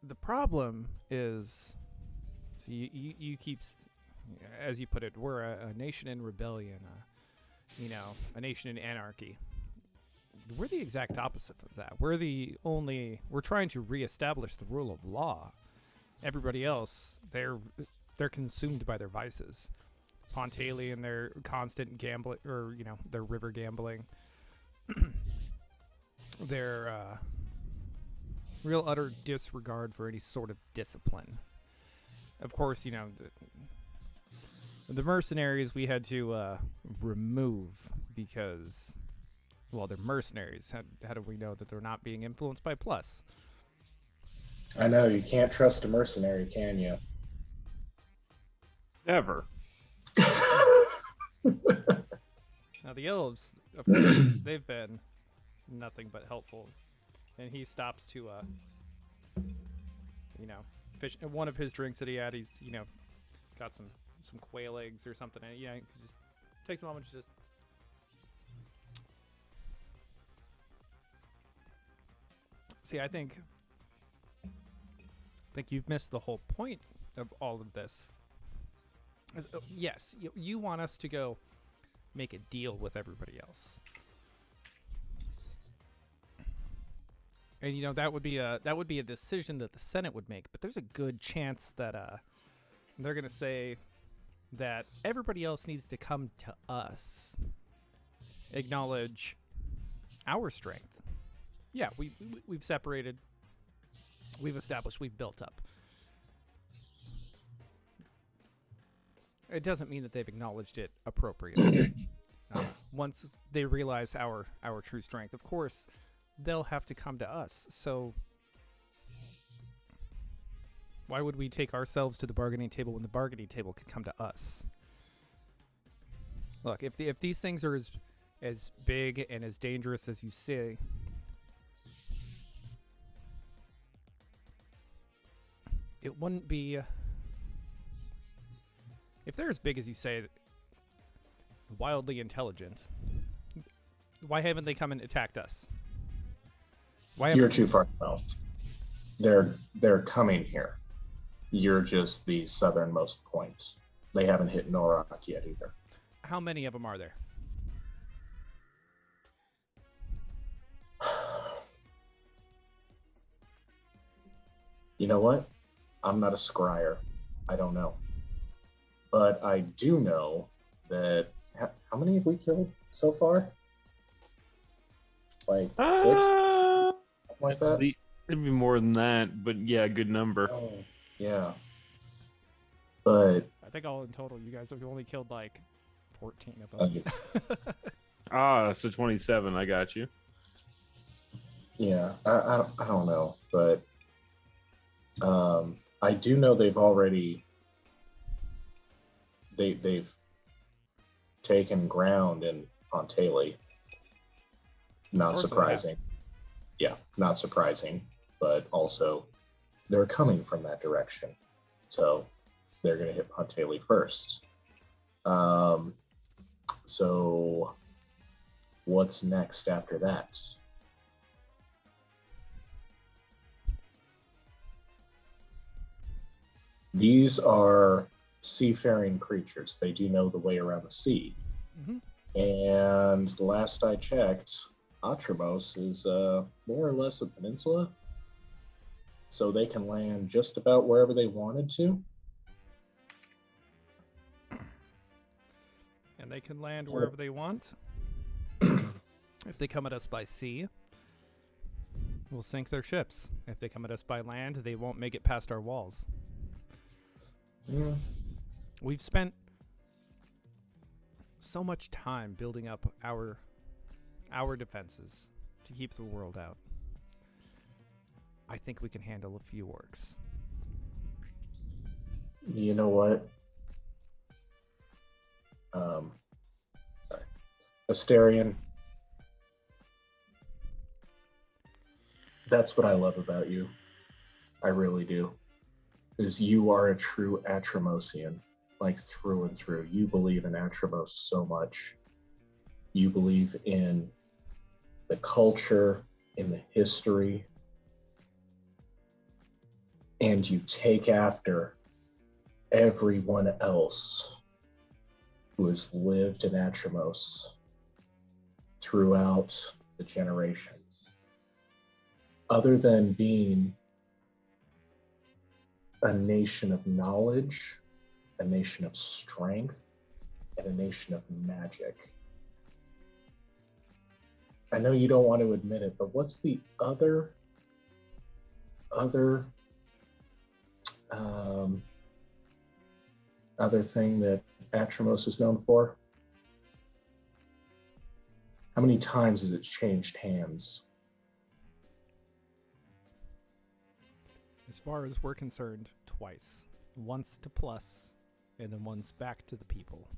The problem is, so you keep, as you put it, we're a nation in rebellion, a nation in anarchy. We're the exact opposite of that. We're trying to reestablish the rule of law. Everybody else, they're consumed by their vices. Pontaili and their constant gambling, or their river gambling. Their real utter disregard for any sort of discipline. Of course, the mercenaries we had to remove because, well, they're mercenaries. How do we know that they're not being influenced by Plus?
I know, you can't trust a mercenary, can you?
Never.
Now, the elves, of course, they've been nothing but helpful. And he stops to, fish. One of his drinks that he had, he's, got some quail eggs or something. And, just takes a moment to just. See, I think you've missed the whole point of all of this. Yes, you want us to go make a deal with everybody else. And that would be a decision that the Senate would make, but there's a good chance that they're going to say that everybody else needs to come to us, acknowledge our strength. Yeah, we've separated, we've established, we've built up. It doesn't mean that they've acknowledged it appropriately. Once they realize our true strength, of course, they'll have to come to us. So why would we take ourselves to the bargaining table when the bargaining table could come to us? Look, if these things are as big and as dangerous as you say, it wouldn't be. If they're as big as you say, wildly intelligent, why haven't they come and attacked us?
You're too far south. They're coming here. You're just the southernmost point. They haven't hit Norak yet either.
How many of them are there?
You know what? I'm not a scryer. I don't know. But I do know that how many have we killed so far? Like 6? Something like that?
It'd be more than that, but yeah, a good number.
Oh, yeah. But
I think all in total, you guys have only killed like 14 of them.
So 27, I got you.
Yeah, I don't know, but I do know they've already they've taken ground in Pontaili. Not surprising. Yeah, not surprising, but also they're coming from that direction, so they're going to hit Pontaili first. So what's next after that? These are seafaring creatures. They do know the way around the sea. Mm-hmm. And last I checked, Atramos is more or less a peninsula. So they can land just about wherever they wanted to.
And they can land wherever they want. If they come at us by sea, we'll sink their ships. If they come at us by land, they won't make it past our walls.
Yeah.
We've spent so much time building up our defenses to keep the world out. I think we can handle a few orcs.
You know what? Asterion, that's what I love about you. I really do. Is you are a true Atramosian, like through and through. You believe in Atramos so much. You believe in the culture, in the history, and you take after everyone else who has lived in Atramos throughout the generations. Other than being a nation of knowledge, a nation of strength, and a nation of magic. I know you don't want to admit it, but what's the other thing that Atramos is known for? How many times has it changed hands?
As far as we're concerned, twice. Once to Plus, and then once back to the people.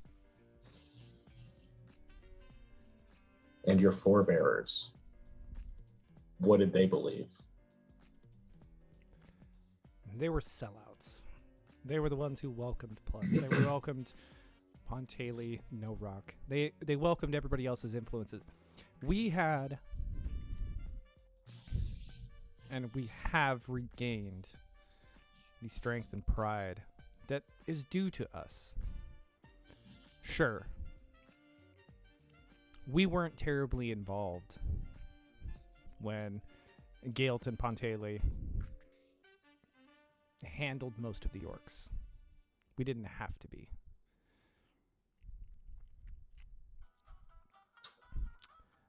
And your forebearers, what did they believe?
They were sellouts. They were the ones who welcomed Plus. They welcomed Pontaley, No Rock. They welcomed everybody else's influences. We had, and we have regained the strength and pride that is due to us. Sure, we weren't terribly involved when Galt and Pontaley handled most of the orcs. We didn't have to be.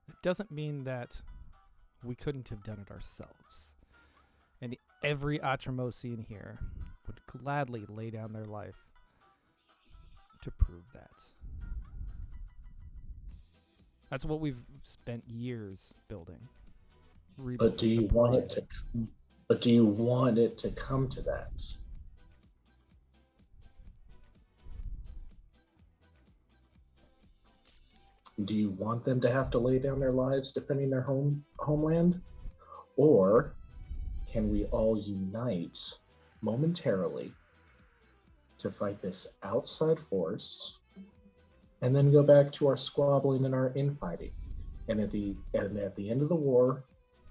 It doesn't mean that we couldn't have done it ourselves. And every Atramosian here would gladly lay down their life to prove that. That's what we've spent years building.
But do you want it to? But do you want it to come to that? Do you want them to have to lay down their lives defending their homeland? Or can we all unite momentarily to fight this outside force and then go back to our squabbling and our infighting? And at the end of the war,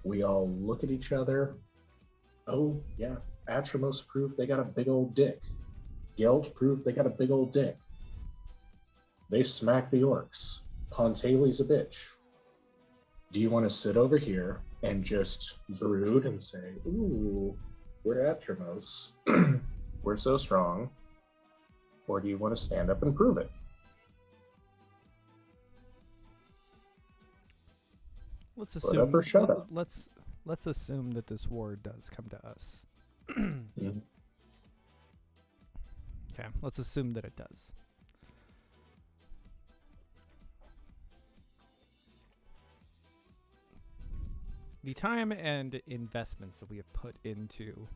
we all look at each other. Oh, yeah, Atramos proved they got a big old dick. Geld proved they got a big old dick. They smacked the orcs. Pontaley's a bitch. Do you want to sit over here and just brood and say, ooh, we're Atramos. We're so strong. Or do you want to stand up and prove it?
Let's
Put
assume.
up or shut up.
Let's assume that this war does come to us.
Mm-hmm.
Okay, let's assume that it does. The time and investments that we have put into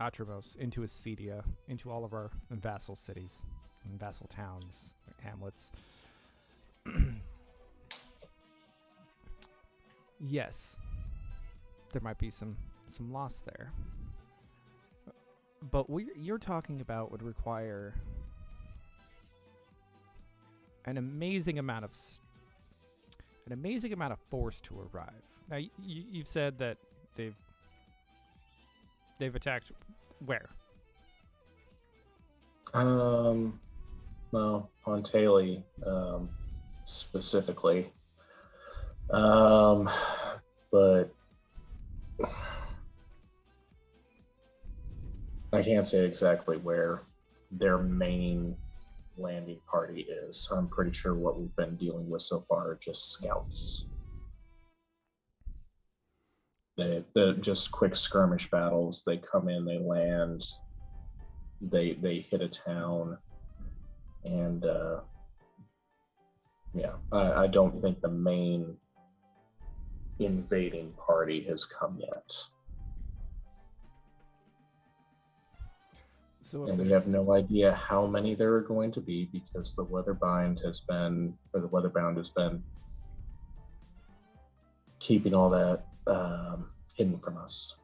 Atramos, into Acedia, into all of our vassal cities, and vassal towns, hamlets. Yes, there might be some loss there. But what you're talking about would require an amazing amount of force to arrive. Now, you've said that they've attacked where?
Well, Pontaley, specifically. But I can't say exactly where their main landing party is. I'm pretty sure what we've been dealing with so far are just scouts. They're just quick skirmish battles. They come in, they land, they hit a town, and I don't think the main invading party has come yet.
So if
And we
there,
have no idea how many there are going to be because the weatherbound has been keeping all that hidden from us.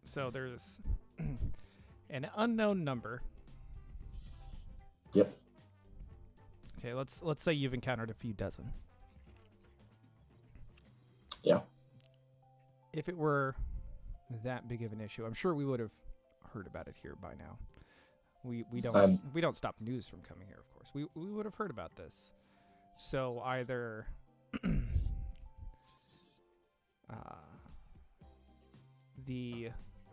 so there's an unknown number.
Yep.
Okay, let's say you've encountered a few dozen.
Yeah.
If it were that big of an issue, I'm sure we would have heard about it here by now. We don't stop news from coming here, of course. We would have heard about this. So either the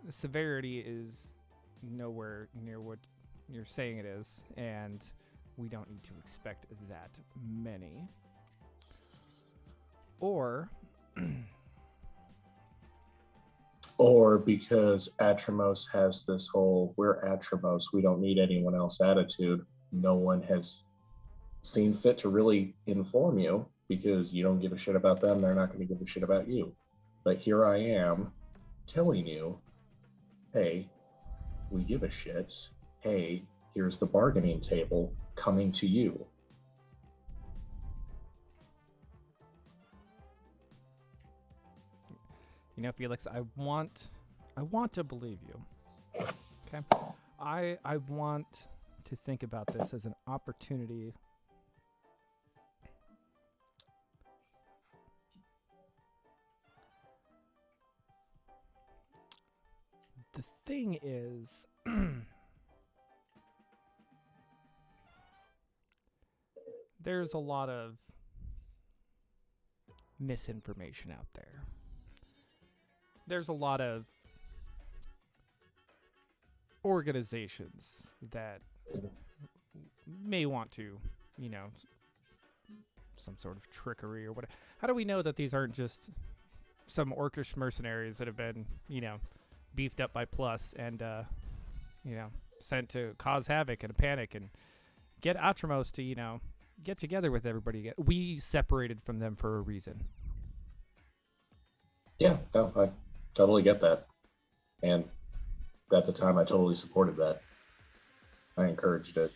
severity is nowhere near what you're saying it is, and we don't need to expect that many. Or
Or because Atramos has this whole "we're Atramos, we don't need anyone else" attitude. No one has seen fit to really inform you because you don't give a shit about them. They're not going to give a shit about you. But here I am telling you, hey, we give a shit. Hey, here's the bargaining table coming to you.
You know, Felix, I want to believe you. Okay? I want to think about this as an opportunity the thing is there's a lot of misinformation out there. There's a lot of organizations that may want to, you know, some sort of trickery or whatever. How do we know that these aren't just some orcish mercenaries that have been, you know, beefed up by Plus and, you know, sent to cause havoc and a panic and get Atramos to, you know, get together with everybody again? We separated from them for a reason.
Yeah, no, I totally get that. And at the time, I totally supported that. I encouraged it.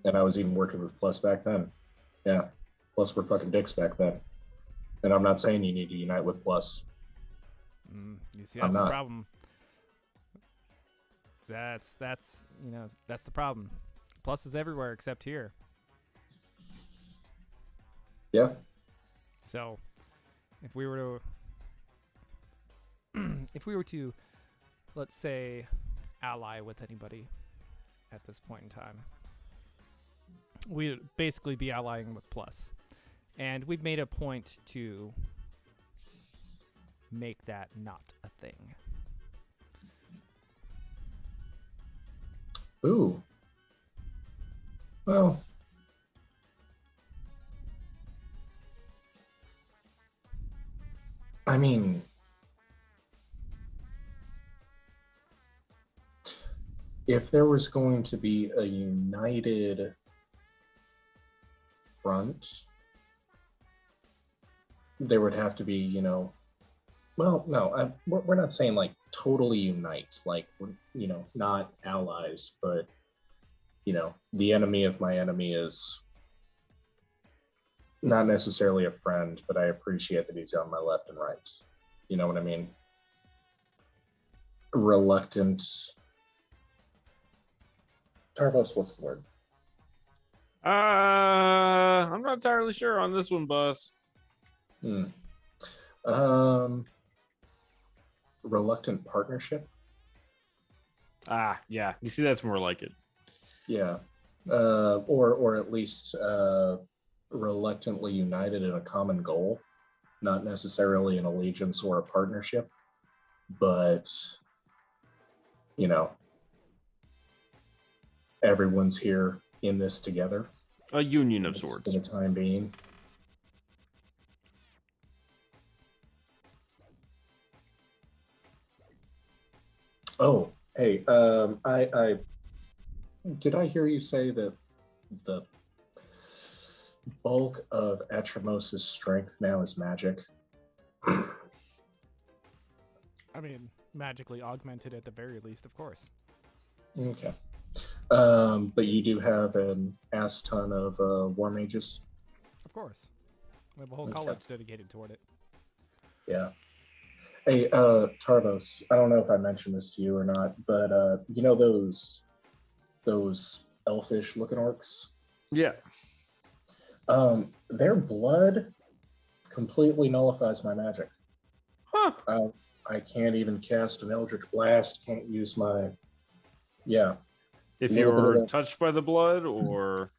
And I was even working with Plus back then. Yeah, Plus were fucking dicks back then. And I'm not saying you need to unite with Plus.
You see,
I'm
that's the
not.
problem. That's you know, that's the problem. Plus is everywhere except here.
Yeah.
So, if we were to, let's say, ally with anybody at this point in time, we'd basically be allying with Plus, and we've made a point to make that not a thing.
Ooh. Well, I mean, if there was going to be a united front, there would have to be, you know, well, no, we're not saying like totally unite, like, you know, not allies, but, you know, the enemy of my enemy is not necessarily a friend, but I appreciate that he's on my left and right. You know what I mean? Reluctant. Tarvos, what's the word?
I'm not entirely sure on this one, boss.
Reluctant partnership.
Yeah. You see, that's more like it.
Yeah. Or at least reluctantly united in a common goal, not necessarily an allegiance or a partnership, but, you know, everyone's here in this together.
A union of sorts.
For the time being. Oh, hey, I did I hear you say that the bulk of Atramos' strength now is magic.
I mean, magically augmented at the very least, of course.
Okay. But you do have an ass ton of war mages.
Of course. We have a whole
Okay.
college dedicated toward it.
Yeah. Hey, Tarvos, I don't know if I mentioned this to you or not, but you know those elfish looking orcs?
Yeah.
Their blood completely nullifies my magic.
Huh.
I can't even cast an Eldritch Blast, can't use my
If
little bit of
you're
that.
touched by the blood, or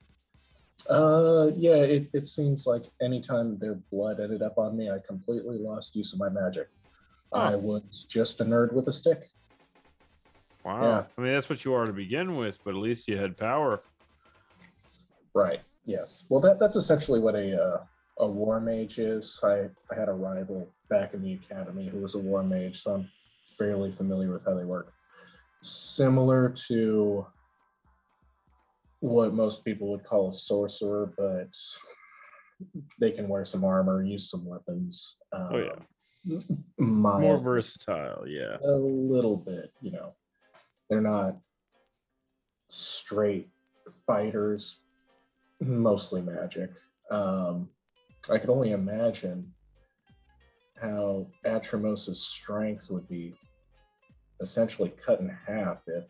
Yeah, it seems like anytime their blood ended up on me, I completely lost use of my magic. I was just a nerd with a stick.
wow.
Yeah.
I mean, that's what you are to begin with, but at least you had power.
Right. Yes. Well, that's essentially what a war mage is. I had a rival back in the academy who was a war mage, so I'm fairly familiar with how they work. Similar to what most people would call a sorcerer, but they can wear some armor, use some weapons.
Oh yeah.
More
More versatile, yeah.
a little bit, you know. They're not straight fighters, mostly magic. I could only imagine how Atramos' strength would be essentially cut in half if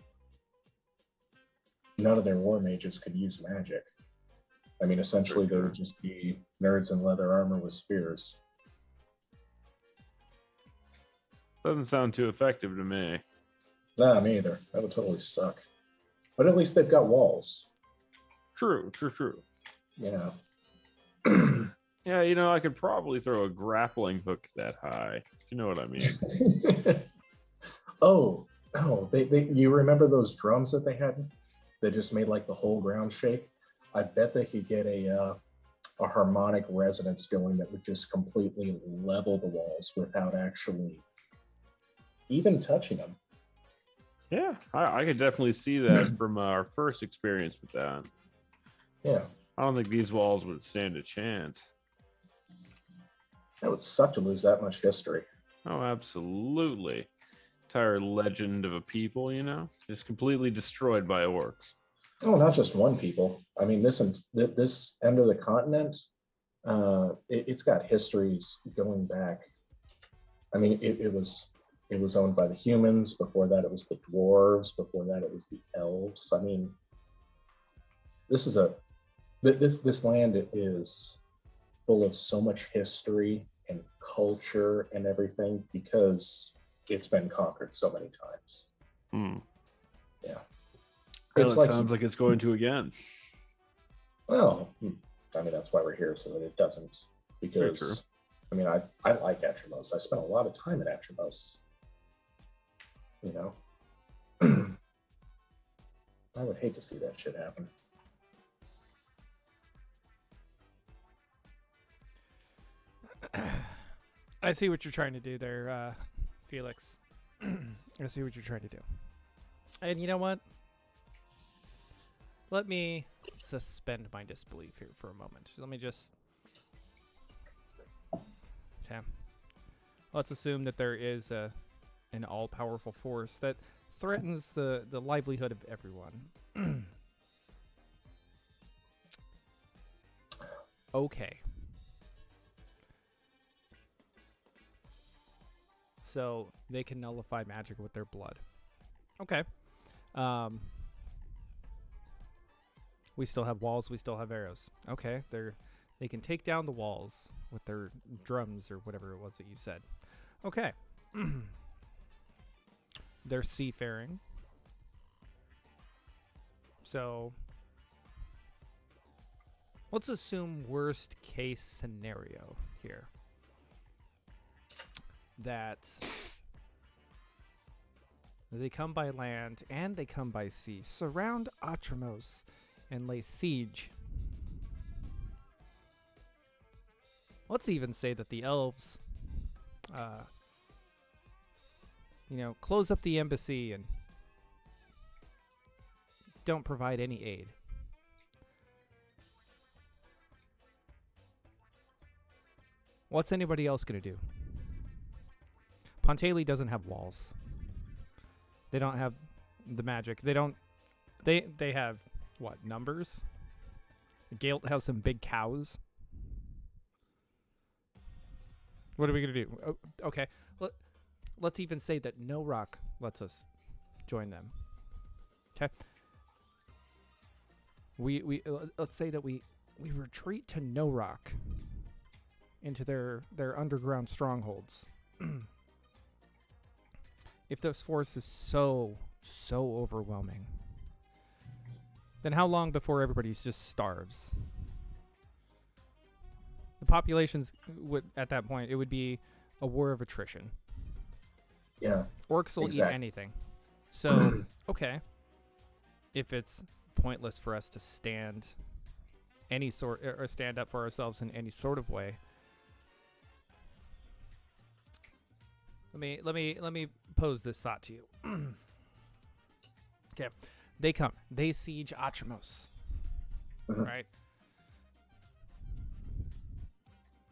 none of their war mages could use magic. I mean, essentially, they would just be nerds in leather armor with spears.
Doesn't sound too effective to me.
Nah, me either. That would totally suck. But at least they've got walls.
True.
Yeah.
Yeah, you know, I could probably throw a grappling hook that high. You know what I mean?
Oh, no. You remember those drums that they had that just made like the whole ground shake? I bet they could get a harmonic resonance going that would just completely level the walls without actually even touching them.
Yeah, I could definitely see that from our first experience with that.
Yeah.
I don't think these walls would stand a chance.
That would suck to lose that much history.
Oh, absolutely. Entire legend of a people, you know, just completely destroyed by orcs.
Oh, not just one people. I mean, this end of the continent, it's got histories going back. I mean, it was owned by the humans. Before that, it was the dwarves. Before that, it was the elves. I mean, this land is full of so much history and culture and everything because it's been conquered so many times. Yeah.
Well,
It's
it
like,
sounds like it's going to again.
well, I mean, that's why we're here, so that it doesn't.
Very true.
Because, I mean, I like Atramos. I spent a lot of time at Atramos. You know? I would hate to see that shit happen.
I see what you're trying to do there, Felix. I see what you're trying to do. And you know what? Let me suspend my disbelief here for a moment. Let me just... Okay. Let's assume that there is an all-powerful force that threatens the livelihood of everyone. Okay. So they can nullify magic with their blood. Okay. We still have walls. We still have arrows. Okay. They can take down the walls with their drums or whatever it was that you said. Okay. They're seafaring. So let's assume worst case scenario here. That they come by land and they come by sea, surround Atramos, and lay siege. Let's even say that the elves, close up the embassy and don't provide any aid. What's anybody else gonna do? Pontaili doesn't have walls. They don't have the magic. They don't. They have what, numbers? Galt has some big cows. What are we gonna do? Oh, okay, let's even say that No Rock lets us join them. Okay. We let's say that we retreat to No Rock into their underground strongholds. If this force is so overwhelming, then how long before everybody just starves? The populations would, at that point, it would be a war of attrition.
Yeah.
Orcs will eat anything. So, okay. If it's pointless for us to stand any sort or stand up for ourselves in any sort of way, let me pose this thought to you. Okay. They come. They siege Atramos. Right?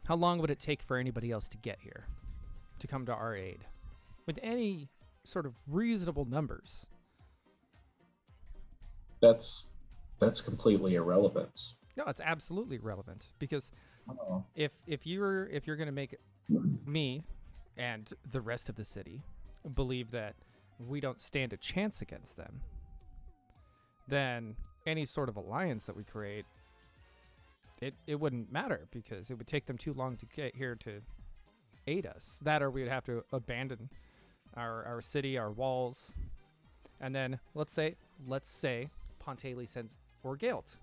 How long would it take for anybody else to get here? To come to our aid? With any sort of reasonable numbers.
That's completely irrelevant.
No, it's absolutely relevant. Because if you're gonna make me and the rest of the city believe that we don't stand a chance against them, then any sort of alliance that we create, it wouldn't matter, because it would take them too long to get here to aid us. That, or we'd have to abandon our city, our walls. And then let's say Pontaili sends, or Galt.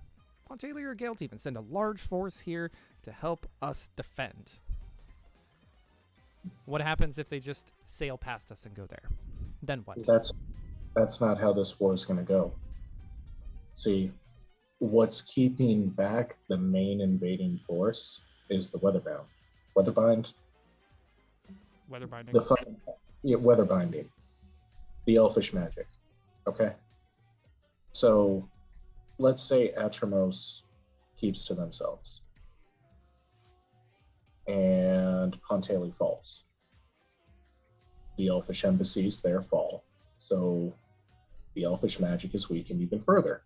Pontaili or Galt even send a large force here to help us defend. What happens if they just sail past us and go there? Then what?
That's not how this war is going to go. See, what's keeping back the main invading force is the weatherbind. Weatherbinding. Weatherbinding. The elfish magic. Okay? So, let's say Atramos keeps to themselves. And Pontaili falls. The elfish embassies there fall. So, the elfish magic is weakened even further.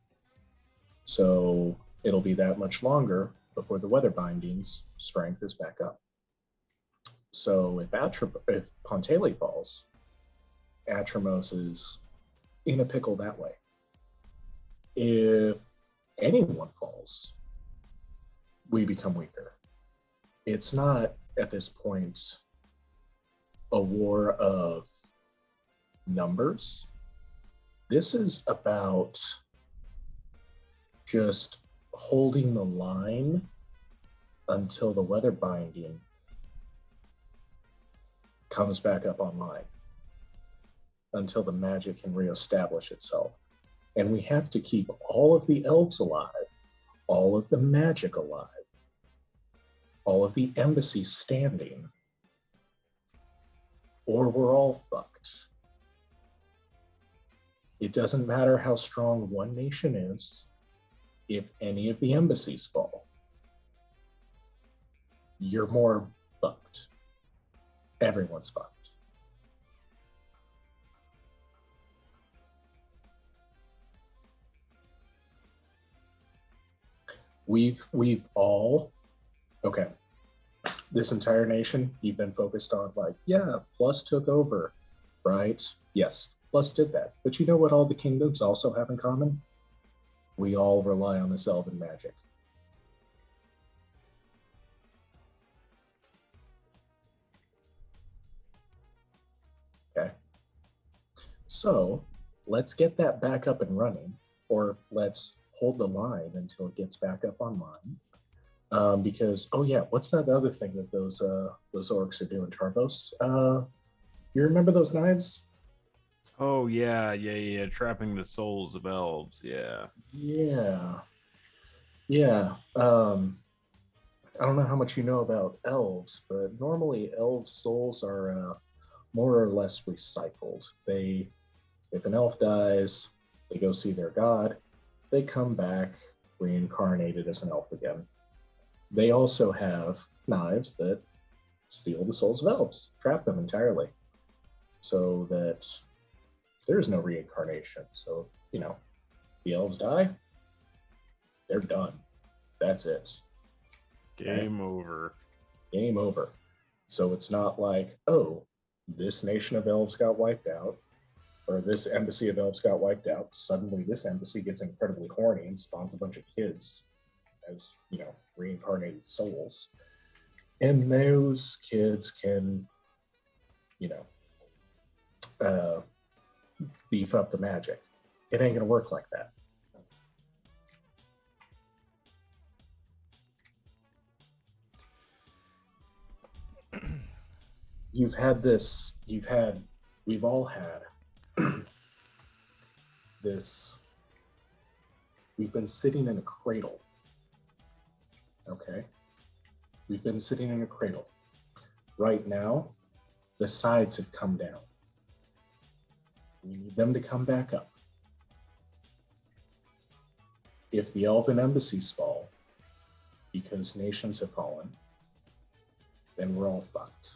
So it'll be that much longer before the weather binding's strength is back up. So if Pontaili falls, Atramos is in a pickle that way. If anyone falls, we become weaker. It's not, at this point, a war of numbers. This is about just holding the line until the weather binding comes back up online, until the magic can reestablish itself. And we have to keep all of the elves alive, all of the magic alive, all of the embassies standing, or we're all fucked. It doesn't matter how strong one nation is. If any of the embassies fall, you're more fucked. Everyone's fucked. We've all, okay, this entire nation, you've been focused on like, yeah, Plus took over, right? Yes, Plus did that. But you know what all the kingdoms also have in common? We all rely on this elven magic. Okay. So let's get that back up and running, or let's hold the line until it gets back up online. Because, oh yeah, what's that other thing that those orcs are doing, Tarvos? You remember those knives?
Oh yeah, trapping the souls of elves, yeah.
Yeah. I don't know how much you know about elves, but normally elves' souls are more or less recycled. If an elf dies, they go see their god, they come back reincarnated as an elf again. They also have knives that steal the souls of elves, trap them entirely, so that there's no reincarnation. So, the elves die, they're done. That's it.
Game over.
Game over. So it's not like, oh, this nation of elves got wiped out, or this embassy of elves got wiped out. Suddenly this embassy gets incredibly horny and spawns a bunch of kids as, reincarnated souls. And those kids can, beef up the magic. It ain't going to work like that. We've all had this, we've been sitting in a cradle. Okay? We've been sitting in a cradle. Right now, the sides have come down. We need them to come back up. If the elven embassies fall, because nations have fallen, then we're all fucked.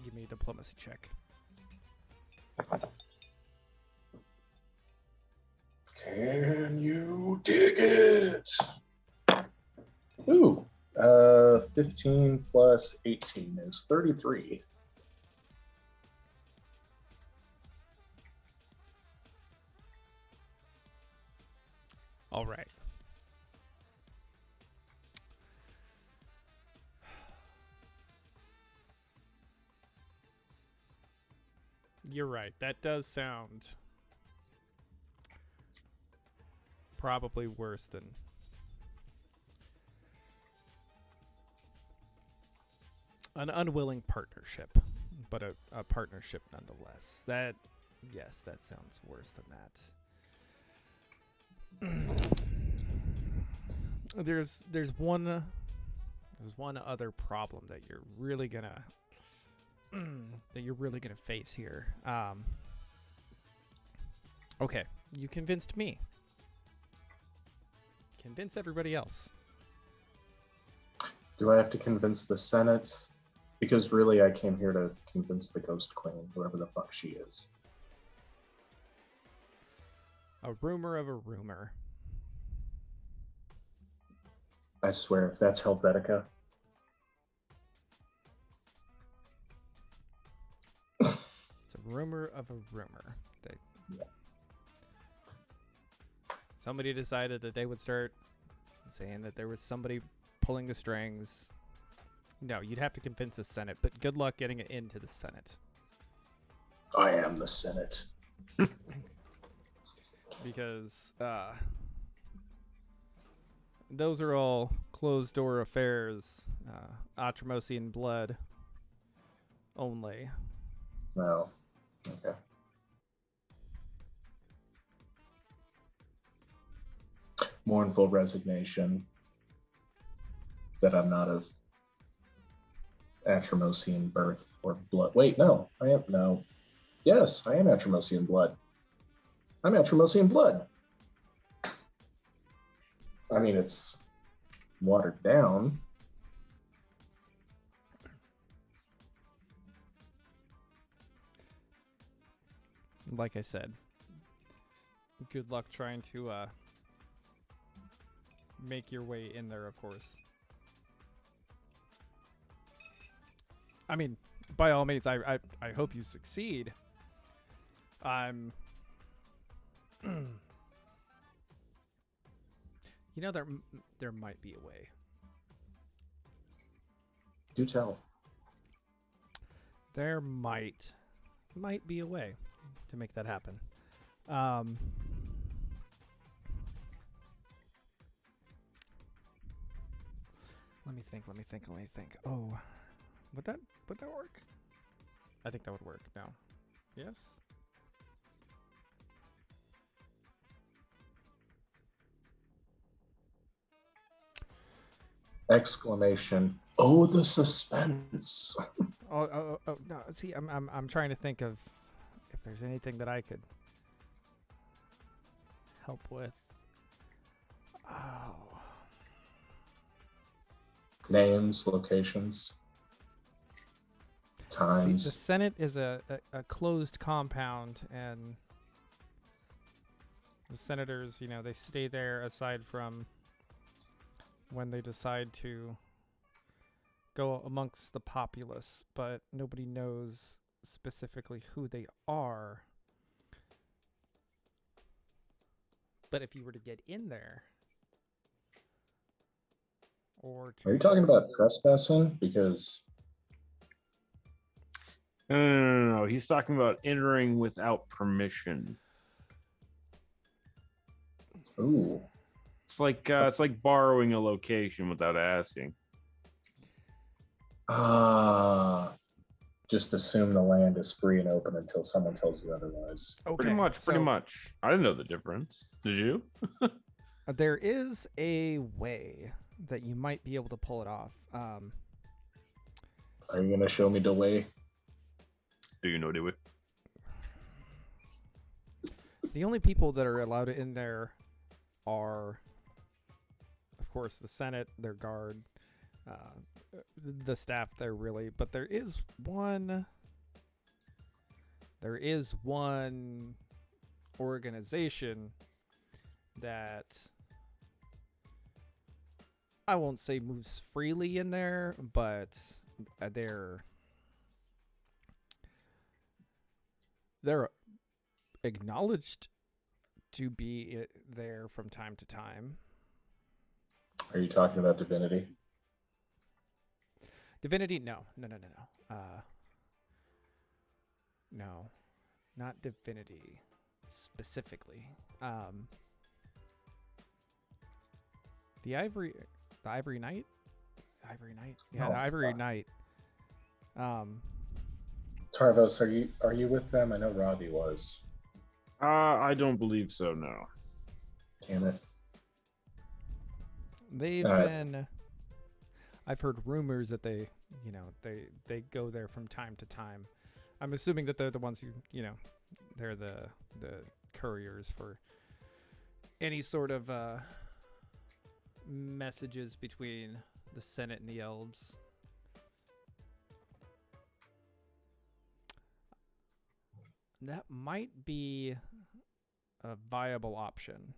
Give me a diplomacy check.
Can you dig it? Ooh, 15 plus 18 is 33.
All right. You're right. That does sound probably worse than an unwilling partnership, but a partnership nonetheless. Yes, that sounds worse than that. There's one other problem that you're really gonna face here. Okay, you convinced me. Convince everybody else.
Do I have to convince the Senate? Because really, I came here to convince the Ghost Queen, whoever the fuck she is.
A rumor of a rumor.
I swear, if that's Helvetica.
It's a rumor of a rumor. Somebody decided that they would start saying that there was somebody pulling the strings. No, you'd have to convince the Senate, but good luck getting it into the Senate.
I am the Senate.
Because those are all closed-door affairs, Atramosian blood only.
No. Okay. Mournful resignation that I'm not of Atramosian birth or blood. Wait, no. I am. No. Yes, I am Atramosian blood. I'm Atramosian blood. I mean, it's watered down.
Like I said, good luck trying to make your way in there, of course. I mean, by all means, I hope you succeed. I'm... there might be a way.
Do tell.
There might be a way to make that happen. Let me think. Oh, would that work? I think that would work. No. Yes?
Exclamation. Oh, the suspense.
Oh, no. See, I'm trying to think of if there's anything that I could help with? Oh.
Names, locations,
See,
times.
the Senate is a closed compound, and the senators, they stay there aside from when they decide to go amongst the populace, but nobody knows specifically who they are. But if you were to get in there, or to...
Are you talking about trespassing? Because
No. He's talking about entering without permission.
ooh,
It's like borrowing a location without asking.
just assume the land is free and open until someone tells you otherwise.
Okay,
Pretty much. I didn't know the difference. Did you?
There is a way that you might be able to pull it off.
Are you gonna show me the way?
Do you know the way?
The only people that are allowed in there are, of course, the Senate, their guard, the staff there, really. But there is one organization that I won't say moves freely in there, but they're acknowledged to be there from time to time.
Are you talking about divinity?
Divinity? No. No, not divinity specifically. The Ivory Knight? Yeah,
Oh,
the Ivory
fuck.
Knight.
Tarvos, are you with them? I know Robbie was.
I don't believe so. No.
Damn it.
They've been... I've heard rumors that they go there from time to time. I'm assuming that they're the ones who, they're the couriers for any sort of messages between the Senate and the elves. That might be a viable option.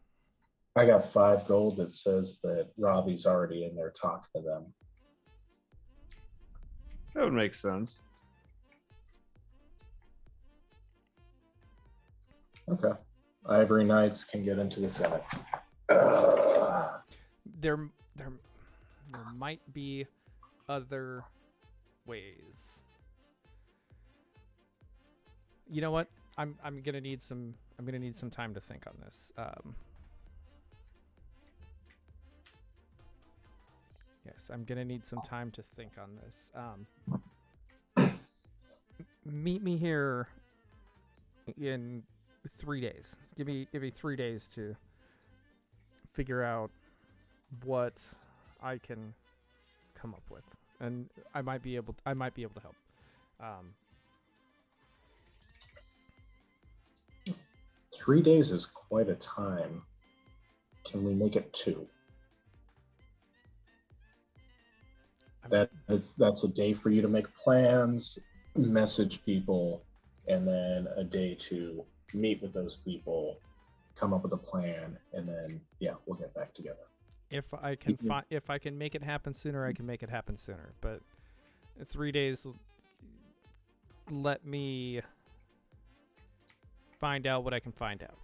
I got 5 gold that says that Robbie's already in there talking to them.
That would make sense.
Okay. Ivory Knights can get into the Senate.
There might be other ways. You know what? I'm gonna need some time to think on this. Yes, I'm gonna need some time to think on this. Meet me here in 3 days. Give me 3 days to figure out what I can come up with, and I might be able to help.
3 days is quite a time. Can we make it 2? That's a day for you to make plans, message people, and then a day to meet with those people, come up with a plan, and then we'll get back together.
If I can make it happen sooner, I can make it happen sooner. But 3 days, let me find out what I can find out.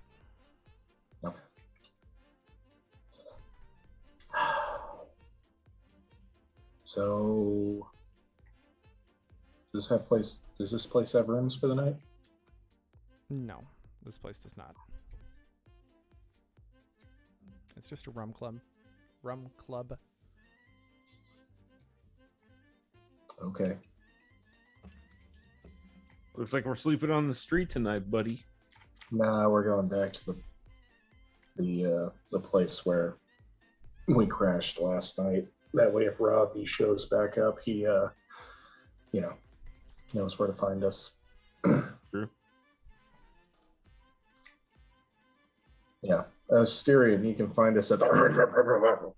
Okay. So, does this place have rooms for the night?
No, this place does not. It's just a rum club.
Okay.
Looks like we're sleeping on the street tonight, buddy.
Nah, we're going back to the place where we crashed last night. That way, if Robbie shows back up, he knows where to find us.
True.
Yeah, Styrian, you can find us at the...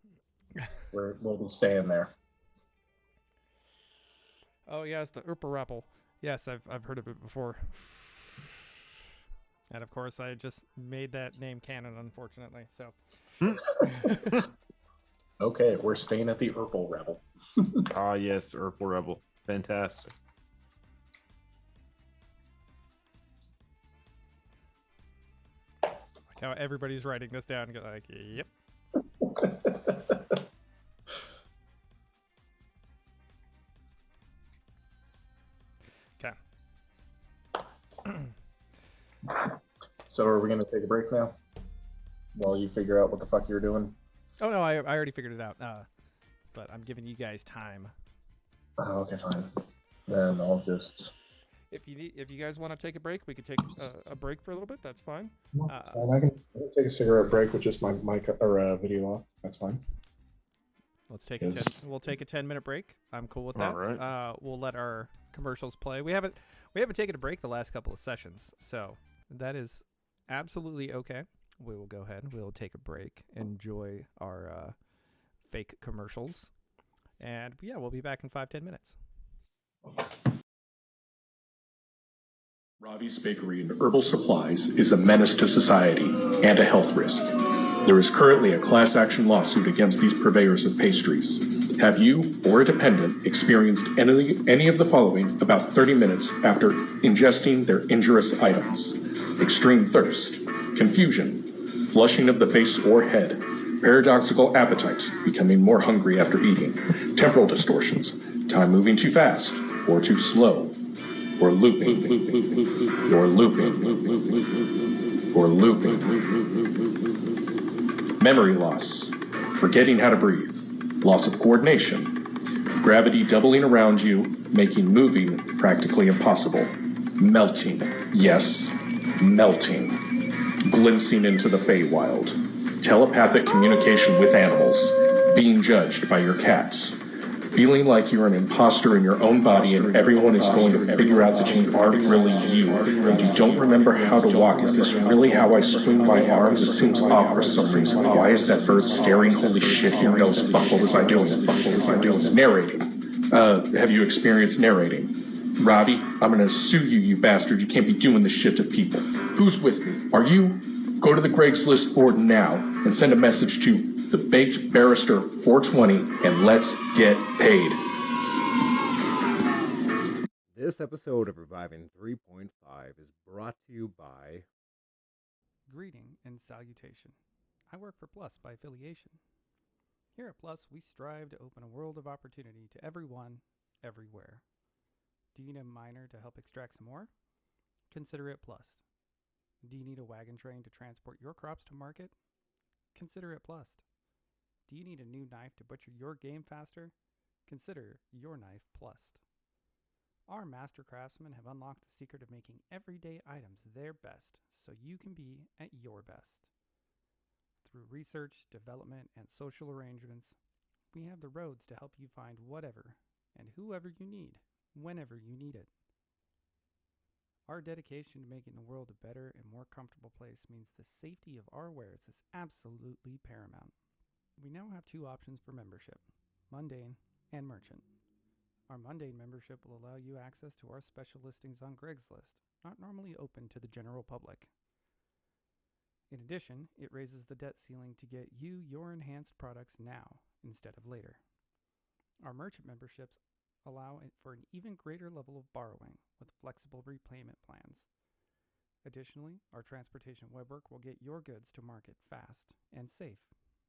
We'll be staying there.
Oh yes, the Urparapple. Yes, I've heard of it before. And of course, I just made that name canon, unfortunately. So.
Okay, we're staying at the Urple Rebel.
Ah, yes, Urple Rebel. Fantastic.
Like how everybody's writing this down and go like, yep. Okay.
So are we going to take a break now? While you figure out what the fuck you're doing?
Oh no, I already figured it out. But I'm giving you guys time.
Oh, okay, fine. Then I'll just...
If you guys want to take a break, we could take a break for a little bit. That's fine.
I can take a cigarette break with just my mic or video off. That's fine.
Let's take we'll take a 10-minute break. I'm cool with that.
All right.
We'll let our commercials play. We haven't taken a break the last couple of sessions, so that is absolutely okay. We will go ahead. We'll take a break. Enjoy our fake commercials, and yeah, we'll be back in 5-10 minutes.
Robbie's Bakery and Herbal Supplies is a menace to society and a health risk. There is currently a class action lawsuit against these purveyors of pastries. Have you or a dependent experienced any of the following about 30 minutes after ingesting their injurious items? Extreme thirst, confusion, flushing of the face or head, paradoxical appetite, becoming more hungry after eating, temporal distortions, time moving too fast or too slow, or looping, or looping, or looping. Memory loss, forgetting how to breathe, loss of coordination, gravity doubling around you, making moving practically impossible, melting, yes, melting, glimpsing into the Feywild, telepathic communication with animals, being judged by your cats, feeling like you're an imposter in your own body and everyone is going to figure out that you aren't really you and you don't remember how to walk. Is this really how I swing my arms? It seems off for some reason. Why is that bird staring? Holy shit, here goes. Fuck, what was I doing? Fuck, what was I doing? Narrating. Have you experienced narrating? Robbie, I'm gonna sue you, you bastard. You can't be doing this shit to people. Who's with me? Are you? Go to the Craigslist board now and send a message to the Baked Barrister 420 and let's get paid.
This episode of Reviving 3.5 is brought to you by...
Greeting and salutation. I work for Plus by affiliation. Here at Plus, we strive to open a world of opportunity to everyone, everywhere. Do you need a miner to help extract some ore? Consider it Plus. Do you need a wagon train to transport your crops to market? Consider it Plus. Do you need a new knife to butcher your game faster? Consider your knife Plus. Our master craftsmen have unlocked the secret of making everyday items their best, so you can be at your best. Through research, development, and social arrangements, we have the roads to help you find whatever and whoever you need, whenever you need it. Our dedication to making the world a better and more comfortable place means the safety of our wares is absolutely paramount. We now have 2 options for membership, Mundane and Merchant. Our Mundane membership will allow you access to our special listings on Craigslist, not normally open to the general public. In addition, it raises the debt ceiling to get you your enhanced products now instead of later. Our Merchant memberships allow for an even greater level of borrowing with flexible repayment plans. Additionally, our transportation webwork will get your goods to market fast and safe.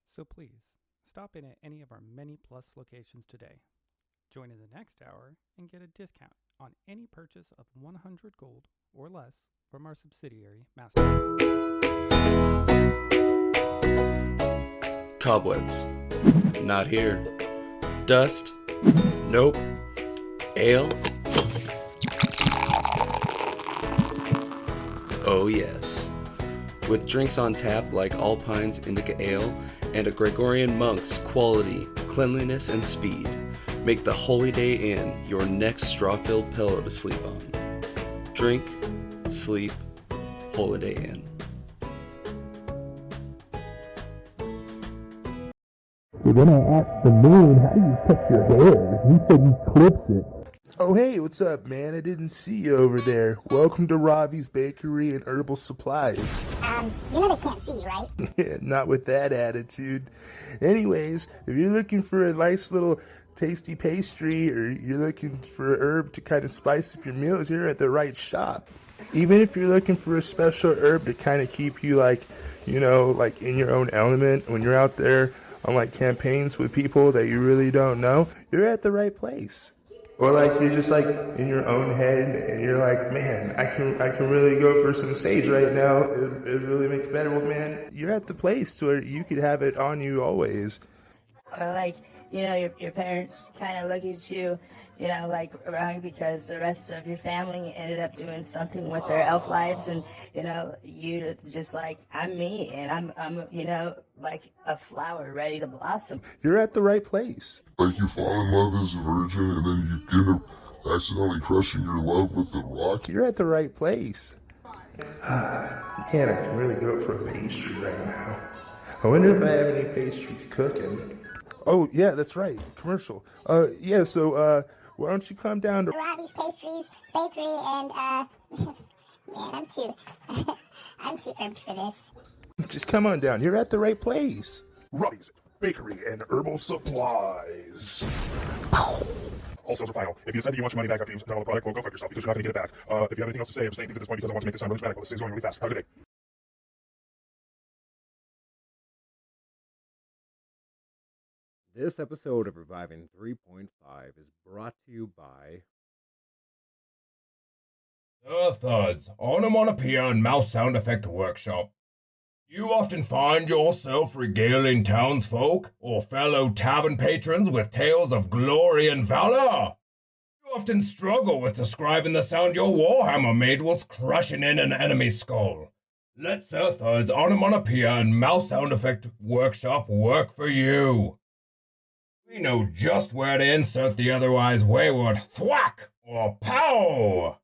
So please, stop in at any of our many Plus locations today. Join in the next hour and get a discount on any purchase of 100 gold or less from our subsidiary, Master.
Cobwebs. Not here. Dust. Nope. Ale? Oh yes. With drinks on tap like Alpine's Indica Ale and a Gregorian Monk's quality, cleanliness, and speed, make the Holiday Inn your next straw-filled pillow to sleep on. Drink, sleep, Holiday Inn.
So then I asked the moon, how do you cut your hair? He said he clips it.
Oh, hey, what's up, man? I didn't see you over there. Welcome to Ravi's Bakery and Herbal Supplies.
You know they can't see you, right?
Yeah, not with that attitude. Anyways, if you're looking for a nice little tasty pastry or you're looking for a herb to kind of spice up your meals, you're at the right shop. Even if you're looking for a special herb to kind of keep you like in your own element when you're out there on like campaigns with people that you really don't know, you're at the right place. Or like you're just like in your own head and you're like, man, I can really go for some sage right now. It really make it better. Well, man, you're at the place where you could have it on you always.
Or like, your parents kind of look at you, like wrong because the rest of your family ended up doing something with their elf lives, and you just like, I'm me, and I'm like a flower ready to blossom.
You're at the right place.
Like you fall in love as a virgin and then you end up accidentally crushing your love with the rock.
You're at the right place. Man, I can really go for a pastry right now. I wonder if I have any pastries cooking. Oh, yeah, that's right. Commercial. So why don't you come down to
Ravi's Pastries, Bakery, and, man, I'm too herbed for this.
Just come on down. You're at the right place. Ravi's Bakery and Herbal Supplies. All sales are final. If you decide that you want your money back after you've done all the product, well, go fuck yourself because you're not going to get it back. If you have anything else to say, I'm saying things at this point because I want to make this sound really dramatic. This is going really fast. Have a good day.
This episode of Reviving 3.5 is brought to you by
Thuds, Onomatopoeia and Mouse Sound Effect Workshop. You often find yourself regaling townsfolk or fellow tavern patrons with tales of glory and valor. You often struggle with describing the sound your warhammer made whilst crushing in an enemy's skull. Let Sir Thud's Onomatopoeia and Mouse Sound Effect Workshop work for you. We know just where to insert the otherwise wayward thwack or pow.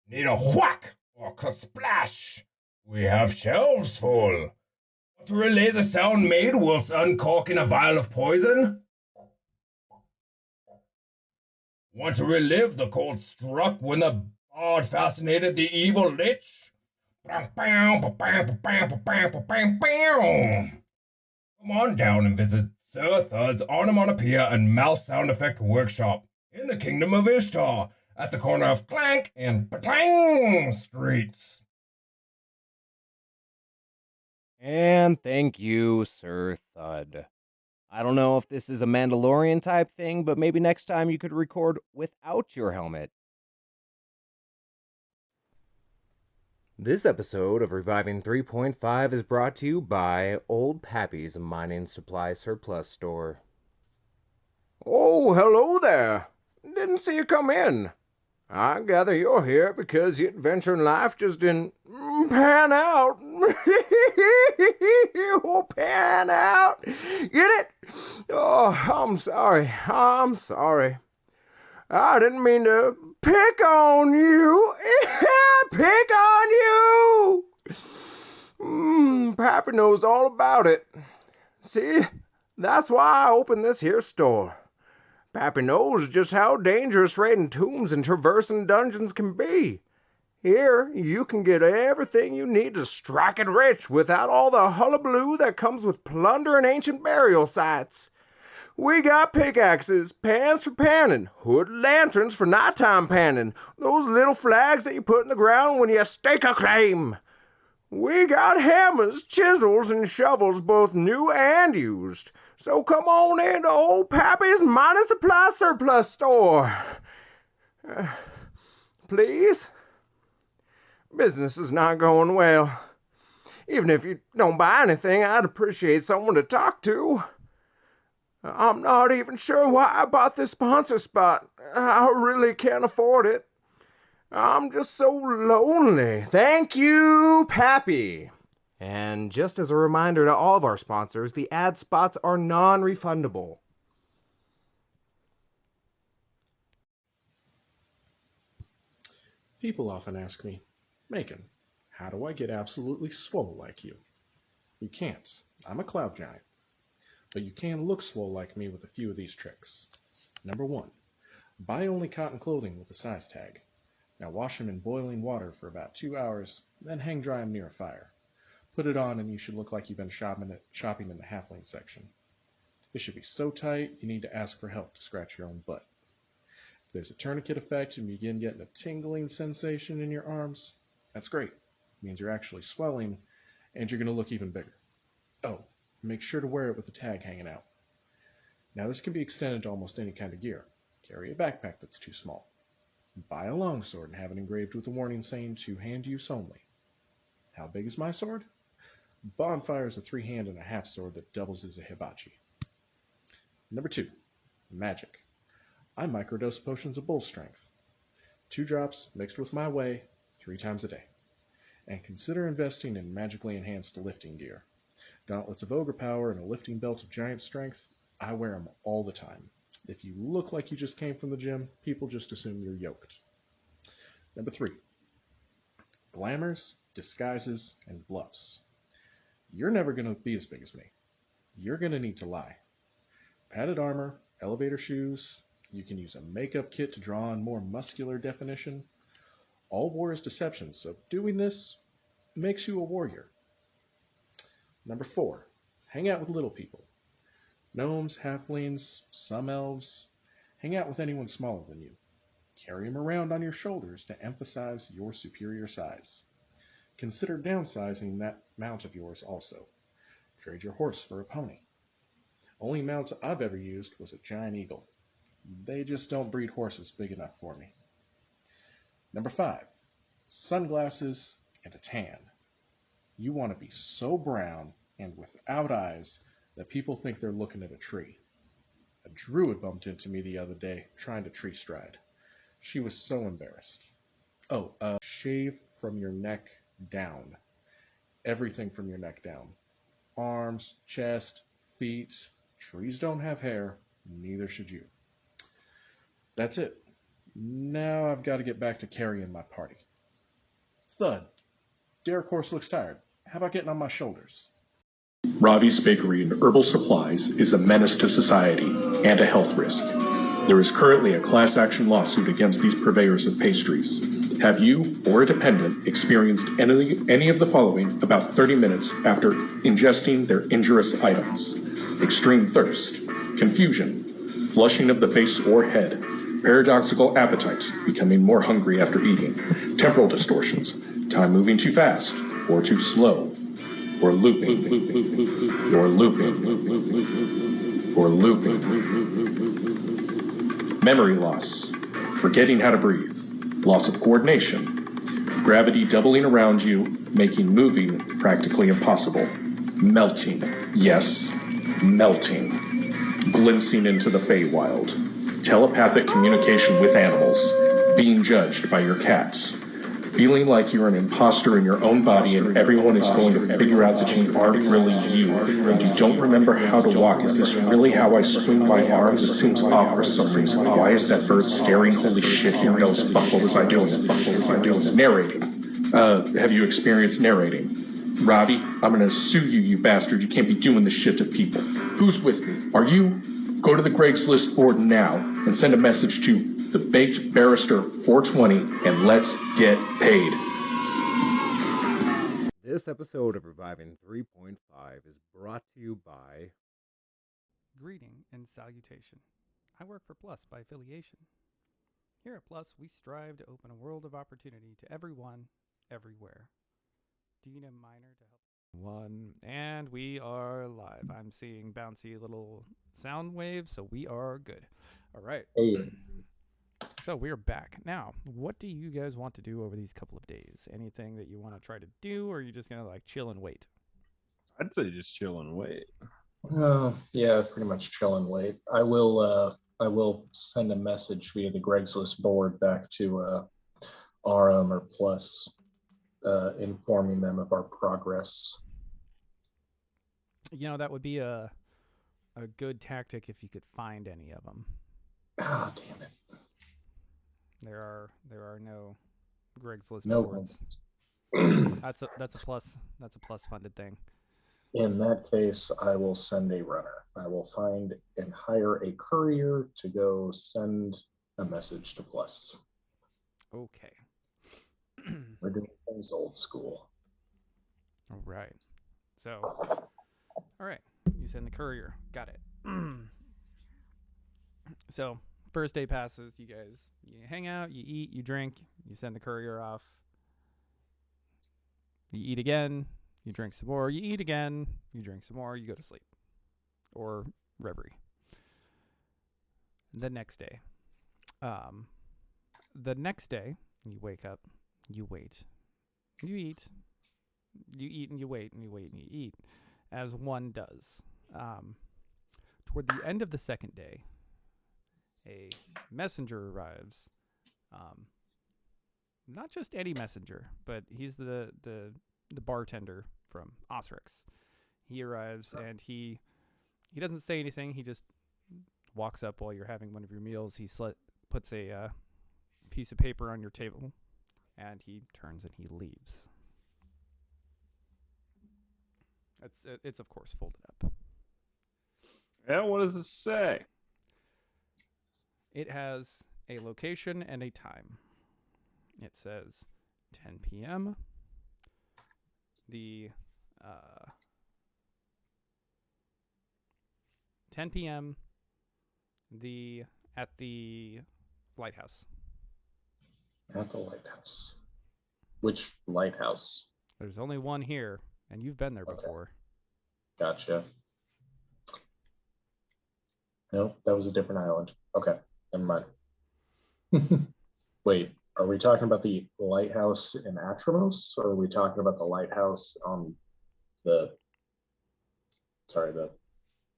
Need a whack or splash? We have shelves full. Want to relay the sound made whilst uncorking a vial of poison? Want to relive the chord struck when the bard fascinated the evil lich? Come on down and visit Sir Thud's Onomatopoeia and Mouse Sound Effect Workshop in the Kingdom of Ishtar at the corner of Clank and Patang Streets.
And thank you, Sir Thud. I don't know if this is a Mandalorian type thing, but maybe next time you could record without your helmet. This episode of Reviving 3.5 is brought to you by Old Pappy's Mining Supply Surplus Store. Oh, hello there. Didn't see you come in. I gather you're here because your adventure in life just didn't pan out. Pan out. Get it? Oh, I'm sorry. I didn't mean to pick on you. Pick on you. Pappy knows all about it. See, that's why I opened this here store. Pappy knows just how dangerous raiding tombs and traversing dungeons can be. Here, you can get everything you need to strike it rich without all the hullabaloo that comes with plundering ancient burial sites. We got pickaxes, pans for panning, hood lanterns for nighttime panning, those little flags that you put in the ground when you stake a claim. We got hammers, chisels, and shovels, both new and used. So come on into Old Pappy's Mining Supply Surplus Store. Please? Business is not going well. Even if you don't buy anything, I'd appreciate someone to talk to. I'm not even sure why I bought this sponsor spot. I really can't afford it. I'm just so lonely. Thank you, Pappy. And just as a reminder to all of our sponsors, the ad spots are non-refundable.
People often ask me, Macon, how do I get absolutely swole like you? You can't. I'm a cloud giant.
but you can look swole like me with a few of these tricks. Number 1, buy only cotton clothing with a size tag. Now wash them in boiling water for about 2 hours, then hang dry them near a fire. Put it on and you should look like you've been shopping in the halfling section. It should be so tight you need to ask for help to scratch your own butt. If there's a tourniquet effect and you begin getting a tingling sensation in your arms, that's great. It means you're actually swelling and you're going to look even bigger. Oh, make sure to wear it with the tag hanging out. Now this can be extended to almost any kind of gear. Carry a backpack that's too small. Buy a longsword and have it engraved with a warning saying to hand use only. How big is my sword? Bonfire is a 3-hand and a half sword that doubles as a hibachi. Number 2, magic. I microdose potions of bull strength. 2 drops mixed with my whey 3 times a day. And consider investing in magically enhanced lifting gear. Gauntlets of ogre power and a lifting belt of giant strength, I wear them all the time. If you look like you just came from the gym, people just assume you're yoked. Number 3, glamours, disguises, and bluffs. You're never going to be as big as me. You're going to need to lie. Padded armor, elevator shoes, you can use a makeup kit to draw on more muscular definition. All war is deception, so doing this makes you a warrior. Number 4, hang out with little people. Gnomes, halflings, some elves. Hang out with anyone smaller than you. Carry them around on your shoulders to emphasize your superior size. Consider downsizing that mount of yours also. Trade your horse for a pony. Only mount I've ever used was a giant eagle. They just don't breed horses big enough for me. Number 5, sunglasses and a tan. You want to be so brown and without eyes that people think they're looking at a tree. A druid bumped into me the other day trying to tree stride. She was so embarrassed. Oh, shave from your neck down. Everything from your neck down. Arms, chest, feet. Trees don't have hair, neither should you. That's it. Now I've got to get back to carrying my party. Thud, Derek Horse looks tired. How about getting on my shoulders?
Robbie's Bakery and Herbal Supplies is a menace to society and a health risk. There is currently a class action lawsuit against these purveyors of pastries. Have you or a dependent experienced any of the following about 30 minutes after ingesting their injurious items? Extreme thirst, confusion, flushing of the face or head, paradoxical appetite, becoming more hungry after eating, temporal distortions, time moving too fast or too slow, or looping, or looping, or looping. Memory loss, forgetting how to breathe, loss of coordination, gravity doubling around you, making moving practically impossible, melting, yes, melting, glimpsing into the Feywild, telepathic communication with animals, being judged by your cats, feeling like you're an imposter in your own body and everyone is going to figure out that you aren't really you and you don't remember how to walk. Is this really how I swing my arms? This seems off for some reason. Why is that bird staring? Holy shit, he knows. Fuck, what was I doing? Fuck, what was I doing? Narrating. Have you experienced narrating? Robbie, I'm gonna sue you, you bastard. You can't be doing this shit to people. Who's with me? Are you? Go to the Greg's List board now and send a message to the Baked Barrister 420 and let's get paid.
This episode of Reviving 3.5 is brought to you by
Greeting and salutation. I work for Plus by affiliation. Here at Plus, we strive to open a world of opportunity to everyone, everywhere. Do you need a miner to help? One, and we are live. I'm seeing bouncy little sound waves, so we are good. All right.
Hey.
So we're back. Now, what do you guys want to do over these couple of days? Anything that you want to try to do, or are you just going to like chill and wait?
I'd say just chill and wait.
Yeah, pretty much chill and wait. I will send a message via the Greg's List board back to RM or Plus, informing them of our progress.
You know, that would be a good tactic if you could find any of them.
Ah, damn it.
There are no Greg's List
No
boards. That's a plus funded thing.
In that case, I will send a runner. I will find and hire a courier to go send a message to Plus.
Okay.
We're doing things old school.
All right. So, all right. You send the courier. Got it. So, first day passes. You guys, you hang out, you eat, you drink, you send the courier off. You eat again, you drink some more, you eat again, you drink some more, you go to sleep. Or reverie. The next day. You wake up, you wait, you eat and you wait and you wait and you eat, as one does. Toward the end of the second day, a messenger arrives. Not just any messenger, but he's the bartender from Osrix. He arrives and he doesn't say anything. He just walks up while you're having one of your meals. He puts a piece of paper on your table, and he turns and he leaves. It's of course folded up.
Yeah, what does it say?
It has a location and a time. It says 10 p.m. The 10 p.m. At the lighthouse.
At the lighthouse. Which lighthouse?
There's only one here, and you've been there before.
Gotcha. No, that was a different island. Okay, never mind. Wait, are we talking about the lighthouse in Atramos, or are we talking about the lighthouse on the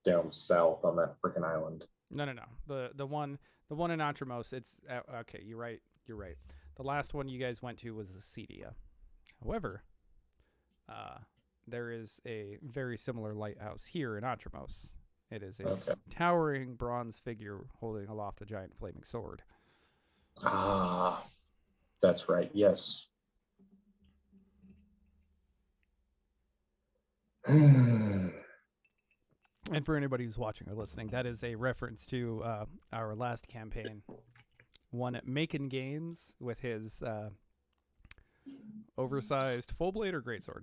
down south on that freaking island?
No. The one in Atramos. It's okay. You're right. The last one you guys went to was the Cedia. However, there is a very similar lighthouse here in Atramos. It is a towering bronze figure holding aloft a giant flaming sword.
Ah, that's right. Yes.
And for anybody who's watching or listening, that is a reference to our last campaign. One at Macon Gaines with his oversized full blade or greatsword.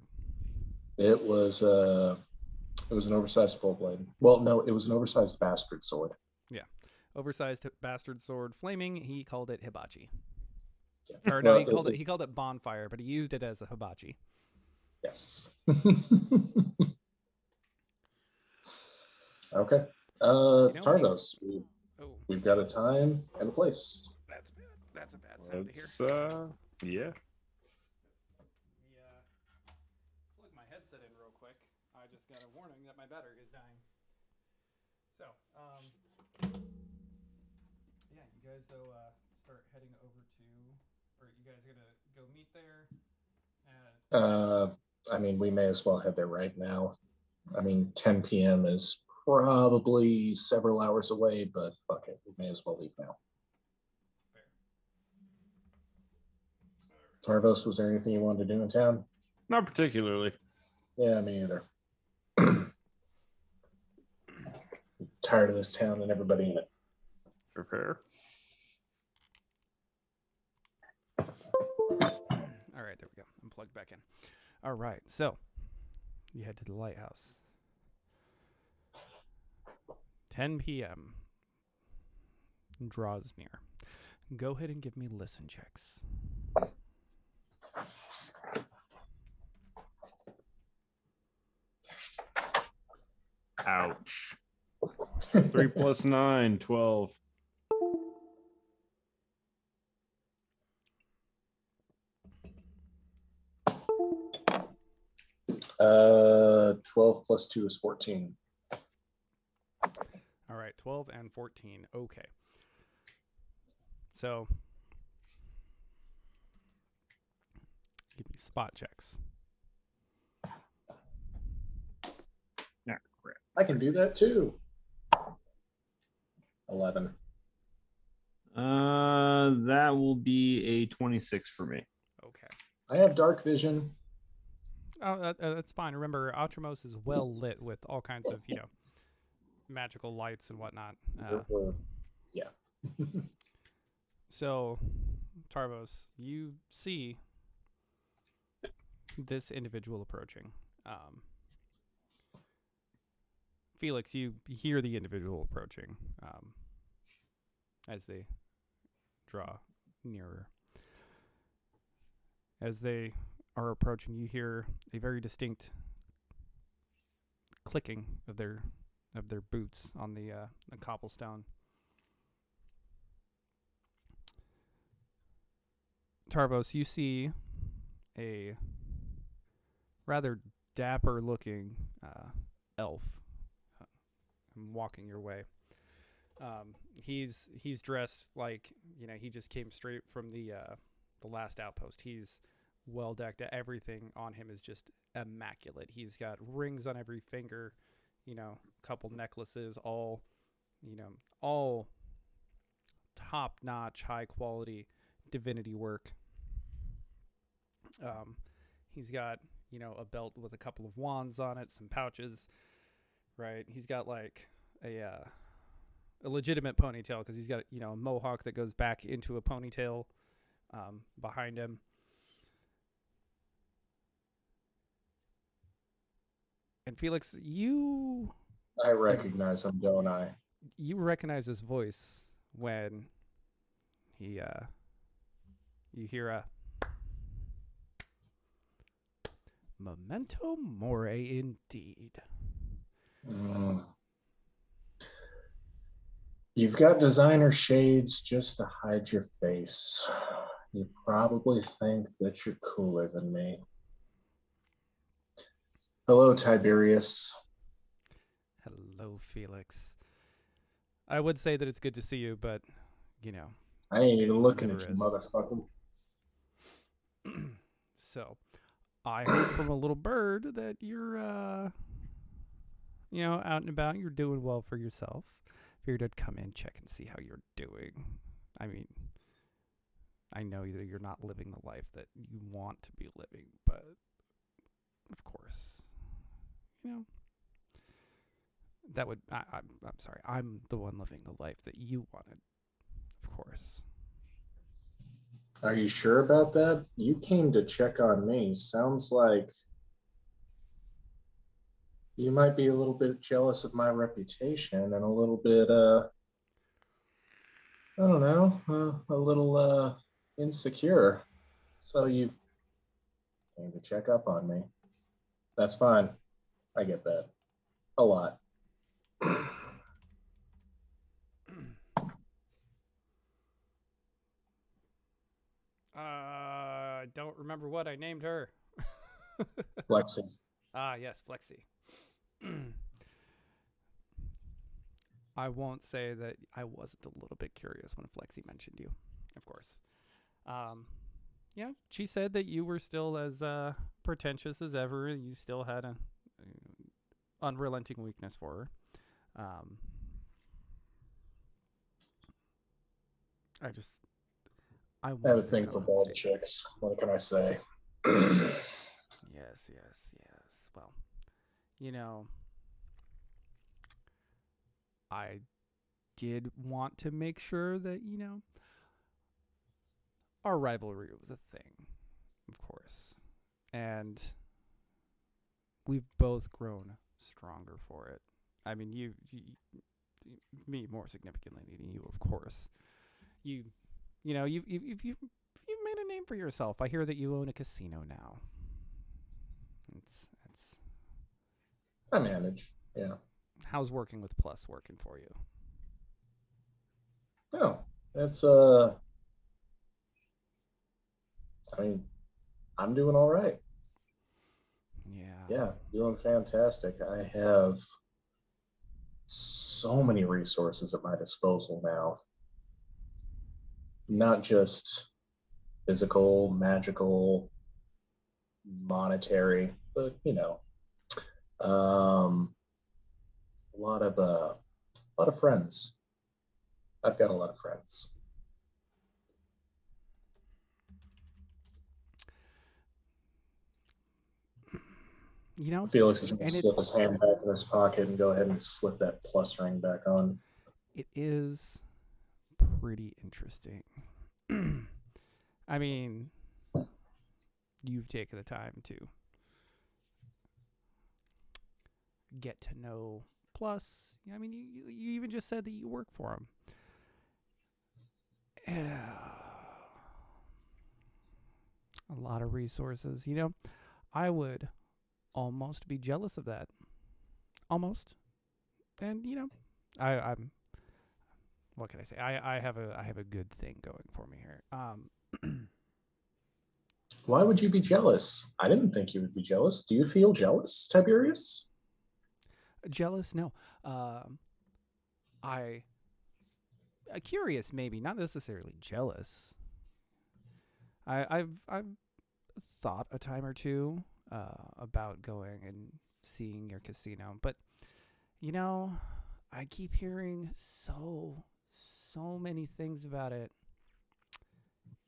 It was an oversized full blade. Well, no, it was an oversized bastard sword.
Yeah, oversized bastard sword, flaming. He called it hibachi.
Yeah.
Or no, he called it bonfire, but he used it as a hibachi.
Yes. Okay. Tardos, we've got a time and a place.
That's a bad sound to hear.
Yeah.
Plug my headset in real quick. I just got a warning that my battery is dying. So, yeah, you guys though start heading over to, or you guys gonna go meet there?
I mean, we may as well head there right now. I mean, 10 p.m. is probably several hours away, but fuck it, we may as well leave now. Tardos, was there anything you wanted to do in town?
Not particularly.
Yeah, me either. Tired of this town and everybody in it.
Prepare.
All right, there we go. I'm plugged back in. All right, so you head to the lighthouse. 10 p.m. draws near. Go ahead and give me listen checks.
Ouch. 3 plus 9, 12.
12 plus 2 is 14.
All right, 12 and 14. Okay. So, give me spot checks.
Yeah, crap.
I can do that too. 11.
That will be a 26 for me.
Okay.
I have dark vision.
Oh, that's fine. Remember, Atramos is well lit with all kinds of, magical lights and whatnot.
Yeah.
So, Tarvos, you see this individual approaching. Felix, you hear the individual approaching as they draw nearer. As they are approaching, you hear a very distinct clicking of their boots on the cobblestone. Tarvos, you see a rather dapper-looking elf walking your way. He's dressed like he just came straight from the last outpost. He's well decked. Everything on him is just immaculate. He's got rings on every finger, a couple necklaces, all top-notch, high-quality divinity work. He's got a belt with a couple of wands on it, some pouches, right? He's got like a legitimate ponytail because he's got a mohawk that goes back into a ponytail behind him. And Felix,
I recognize him, don't I?
You recognize his voice when he you hear a memento mori indeed.
You've got designer shades just to hide your face. You probably think that you're cooler than me. Hello, Tiberius.
Hello, Felix. I would say that it's good to see you, but
I ain't even looking at you, motherfucker.
So, I heard from a little bird that you're, out and about. You're doing well for yourself. Figured I'd come in, check, and see how you're doing. I mean, I know that you're not living the life that you want to be living, but of course, that would. I'm sorry. I'm the one living the life that you wanted, of course.
Are you sure about that? You came to check on me. Sounds like you might be a little bit jealous of my reputation and a little bit, I don't know, a little insecure. So you came to check up on me. That's fine. I get that. A lot.
I don't remember what I named her.
Flexi.
Ah, yes, Flexi. I won't say that I wasn't a little bit curious when Flexi mentioned you, of course. She said that you were still as pretentious as ever. You still had an unrelenting weakness for her. I
have a thing for bald chicks. What can I say?
Yes. Well, I did want to make sure that, our rivalry was a thing, of course. And we've both grown stronger for it. I mean, you me more significantly than you, of course. You've made a name for yourself. I hear that you own a casino now. It's
I manage, yeah.
How's working with Plus working for you?
No, it's I mean, I'm doing all right. Yeah, doing fantastic. I have so many resources at my disposal now. Not just physical, magical, monetary, but a lot of friends. I've got a lot of friends.
You know,
Felix is going to
and
slip his hand back in his pocket and go ahead and slip that plus ring back on.
it is pretty interesting. I mean, you've taken the time to get to know Plus. I mean, you even just said that you work for him. A lot of resources. You know, I would almost be jealous of that. Almost. And you know, I'm. What can I say? I have a good thing going for me here.
Why would you be jealous? I didn't think you would be jealous. Do you feel jealous, Tiberius?
Jealous? No. I curious, maybe not necessarily jealous. I've thought a time or two about going and seeing your casino, but you know, I keep hearing so many things about it.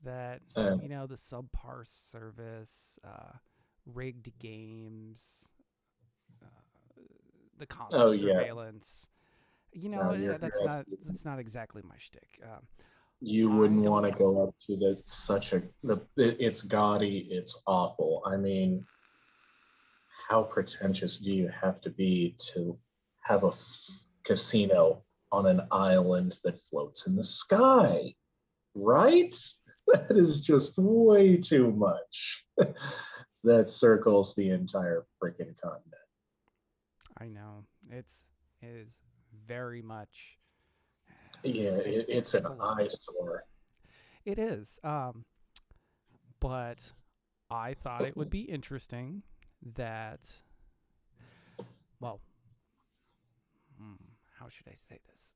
That you know, the subpar service, rigged games, the constant surveillance. You know,
No,
that's not exactly my shtick.
You wouldn't want to go up to it's gaudy, it's awful. I mean, how pretentious do you have to be to have a casino on an island that floats in the sky? Right? That is just way too much. That circles the entire freaking continent.
I know. It is very much.
Yeah, it's an eyesore.
It is. But I thought it would be interesting that. Well, how should I say this?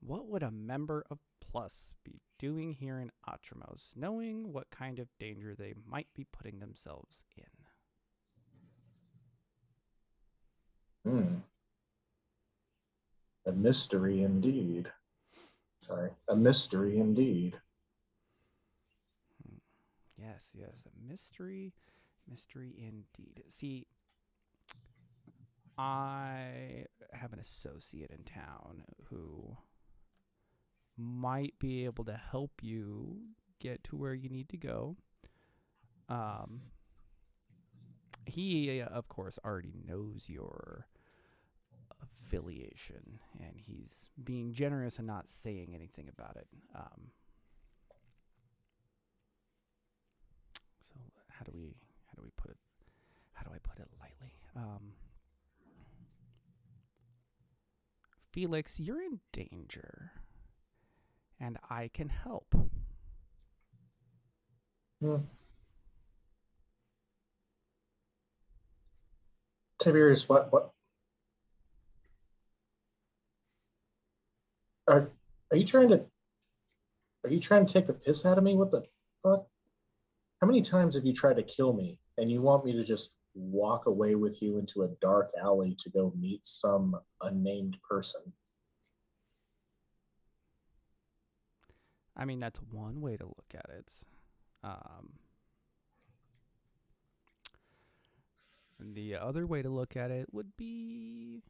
What would a member of Plus be doing here in Atramos, knowing what kind of danger they might be putting themselves in?
A mystery indeed. Sorry, a mystery indeed.
Yes, a mystery indeed. See, I have an associate in town who might be able to help you get to where you need to go. He, of course, already knows your affiliation, and he's being generous and not saying anything about it. So how do we put it? How do I put it lightly? Felix, you're in danger, and I can help.
Tiberius, what? Are you trying to take the piss out of me? What the fuck? How many times have you tried to kill me and you want me to just walk away with you into a dark alley to go meet some unnamed person?
I mean, that's one way to look at it. And the other way to look at it would be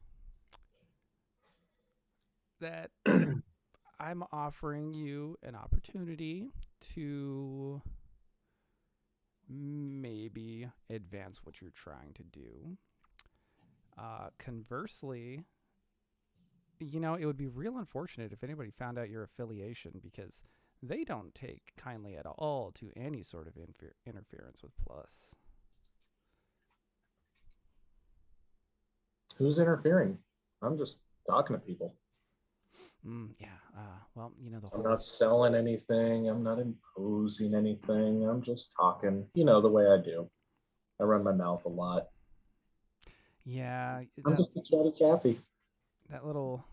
that I'm offering you an opportunity to maybe advance what you're trying to do. Conversely, you know, it would be real unfortunate if anybody found out your affiliation, because they don't take kindly at all to any sort of interference with Plus.
Who's interfering? I'm just talking to people.
Yeah. Well, you know,
I'm not selling anything. I'm not imposing anything. I'm just talking, you know, the way I do. I run my mouth a lot.
Yeah.
I'm just a chatty Cathy.
That little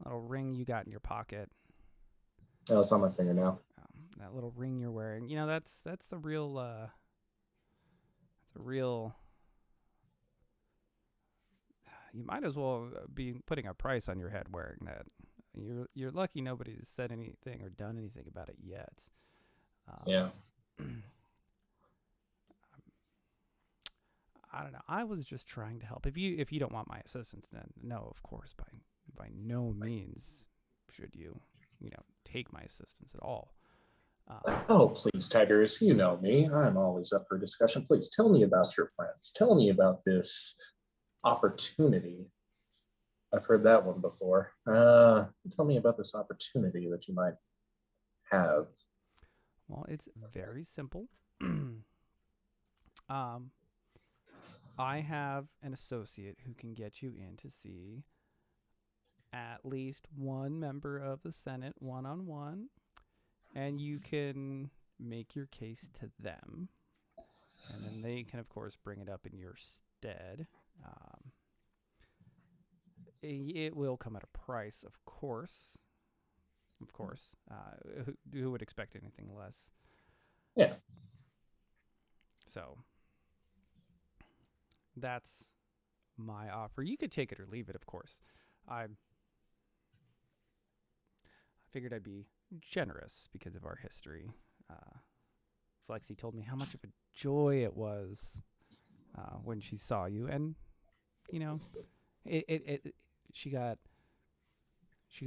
ring you got in your pocket.
Oh, it's on my finger now.
That little ring you're wearing. You know, that's the real. That's a real. You might as well be putting a price on your head wearing that. You're lucky nobody's said anything or done anything about it yet.
Yeah.
I don't know. I was just trying to help. If you don't want my assistance, then no, of course, by no means should you take my assistance at all.
Oh, please, Tiberius, you know me. I'm always up for discussion. Please tell me about your friends. Tell me about this opportunity. I've heard that one before. Tell me about this opportunity that you might have.
Well, it's very simple. I have an associate who can get you in to see at least one member of the Senate one-on-one, and you can make your case to them, and then they can, of course, bring it up in your stead. It will come at a price, of course. Of course. Who would expect anything less?
Yeah.
So that's my offer. You could take it or leave it, of course. I figured I'd be generous because of our history. Flexi told me how much of a joy it was when she saw you, and she got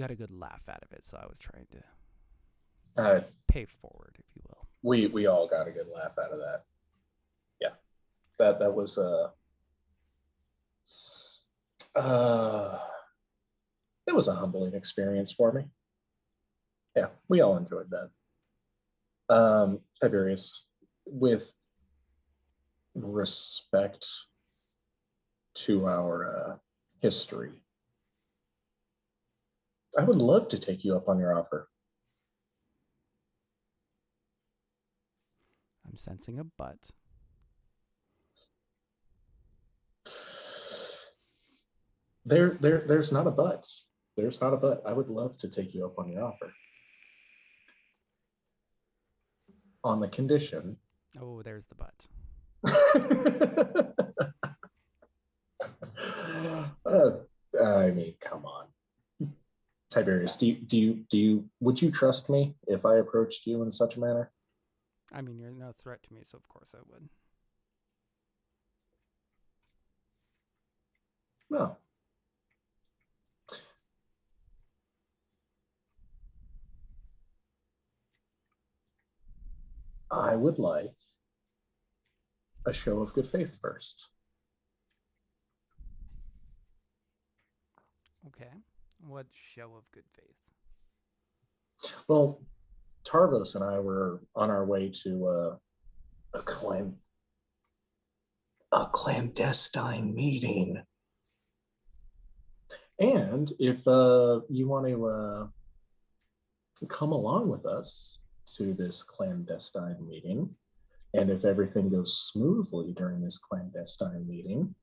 a good laugh out of it. So I was trying to pay forward, if you will.
We all got a good laugh out of that. Yeah, that was it was a humbling experience for me. Yeah, we all enjoyed that. Tiberius, with respect to our history, I would love to take you up on your offer.
I'm sensing a but.
There's not a but. There's not a but. I would love to take you up on your offer. On the condition.
Oh, there's the but.
I mean, come on. Tiberius, would you trust me if I approached you in such a manner?
I mean, you're no threat to me, so of course I would.
No. I would like a show of good faith first.
Okay. What show of good faith?
Well, Tarvos and I were on our way to a clandestine meeting. And if you want to come along with us to this clandestine meeting, and if everything goes smoothly during this clandestine meeting,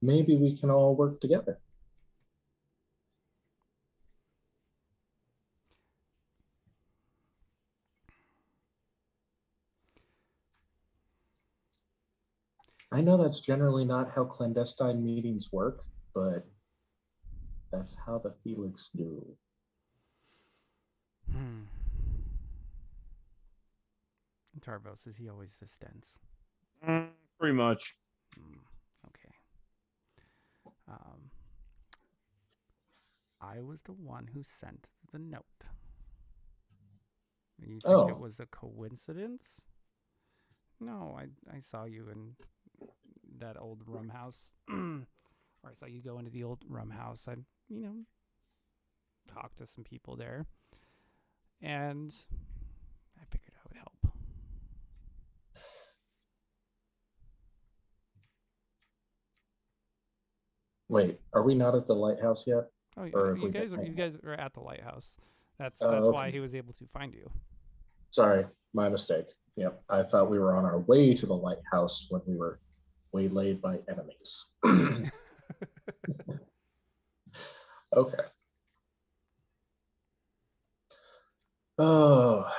maybe we can all work together. I know that's generally not how clandestine meetings work, but that's how the Felix do.
Tarvos, is he always this dense?
Pretty much.
Okay. I was the one who sent the note. You think it was a coincidence? No, I saw you in that old rum house. Or I saw you go into the old rum house. I, talked to some people there. And I figured I would help.
Wait, are we not at the lighthouse yet?
Oh, you guys are at the lighthouse. That's why he was able to find you.
Sorry, my mistake. Yep, I thought we were on our way to the lighthouse when we were waylaid by enemies. Okay. Oh.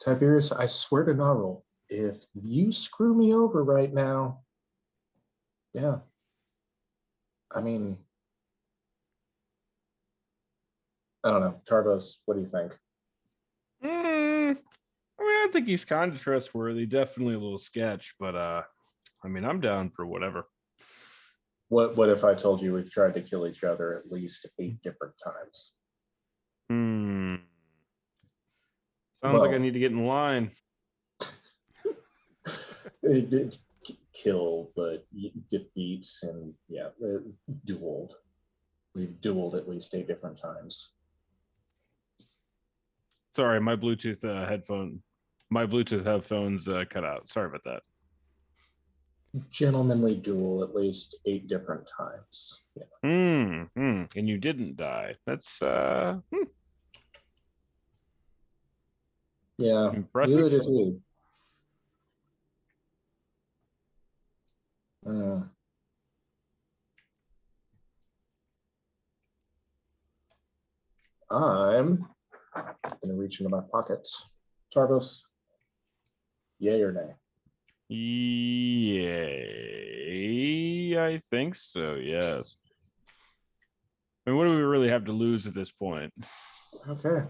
Tiberius, I swear to Narl, if you screw me over right now, yeah, I mean, I don't know. Tarvos, what do you think?
I mean, I think he's kind of trustworthy. Definitely a little sketch, but I mean, I'm down for whatever.
What if I told you we've tried to kill each other at least 8 different times?
Sounds like I need to get in line.
It kill, but defeats and dueled. We've dueled at least 8 different times.
Sorry, my Bluetooth headphones cut out. Sorry about that.
Gentlemanly duel at least 8 different times. Yeah.
And you didn't die. That's
Yeah.
Impressive.
Neither did he. I'm gonna reach into my pockets. Tarvos, yay or nay?
Yay, I think so, yes. I mean, what do we really have to lose at this point?
Okay.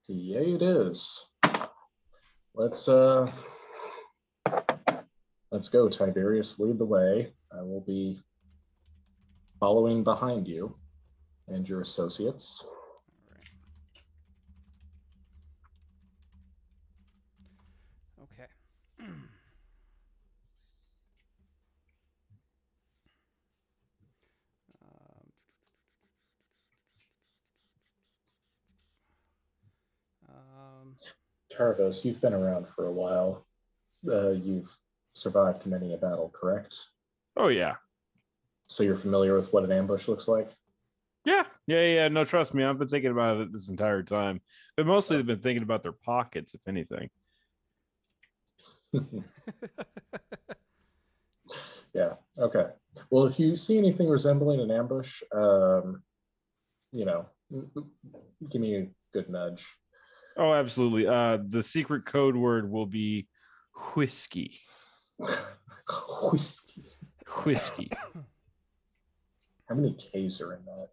Yay it is. Let's go, Tiberius. Lead the way. I will be following behind you and your associates.
Okay.
Tarvos, you've been around for a while. You've survived many a battle, correct?
Oh, yeah.
So you're familiar with what an ambush looks like?
Yeah. No, trust me, I've been thinking about it this entire time. But mostly they've been thinking about their pockets, if anything.
Yeah, okay. Well, if you see anything resembling an ambush, give me a good nudge.
Oh, absolutely. The secret code word will be whiskey. Whiskey.
How many K's are in that?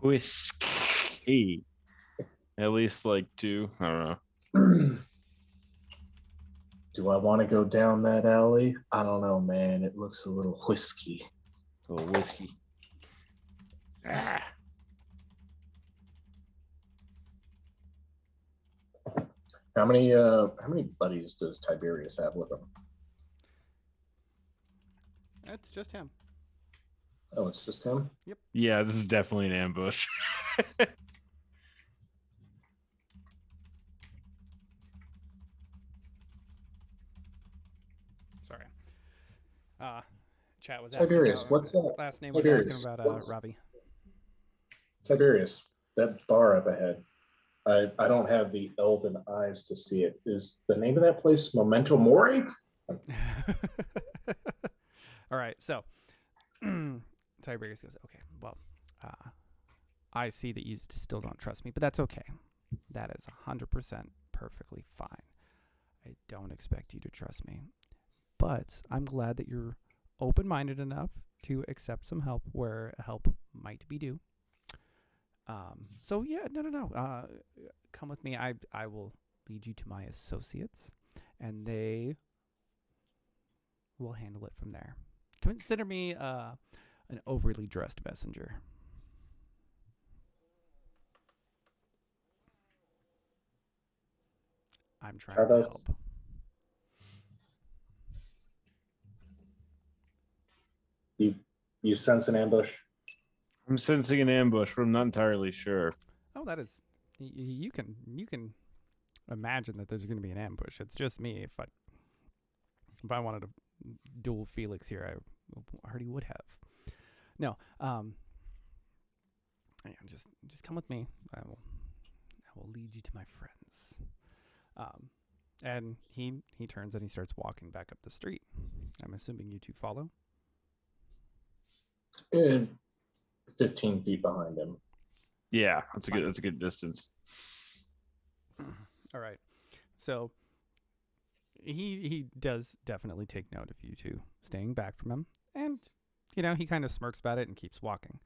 Whiskey. At least like 2. I don't know.
Do I want to go down that alley? I don't know, man. It looks a little whiskey.
A little whiskey. Ah.
How many buddies does Tiberius have with him?
It's just him.
Oh, it's just him?
Yep.
Yeah, this is definitely an ambush.
Sorry. Chat was asking
Tiberius,
about,
what's that?
last name was
Tiberius,
asking about Robbie.
Tiberius, that bar up ahead. I don't have the elven eyes to see it. Is the name of that place Memento Mori?
All right, so Tiberius goes, okay, well, I see that you still don't trust me, but that's okay. That is 100% perfectly fine. I don't expect you to trust me, but I'm glad that you're open-minded enough to accept some help where help might be due. So yeah, no. Come with me. I will lead you to my associates, and they will handle it from there. Consider me an overly dressed messenger. I'm trying to help.
You sense an ambush?
I'm sensing an ambush, but I'm not entirely sure.
Oh, that is. You can imagine that there's going to be an ambush. It's just me. If I wanted to duel Felix here, I already would have. No. Just come with me. I will lead you to my friends. And he turns and he starts walking back up the street. I'm assuming you two follow.
15 feet behind him.
Yeah, that's a good distance.
All right. So he does definitely take note of you two staying back from him, and he kind of smirks about it and keeps walking.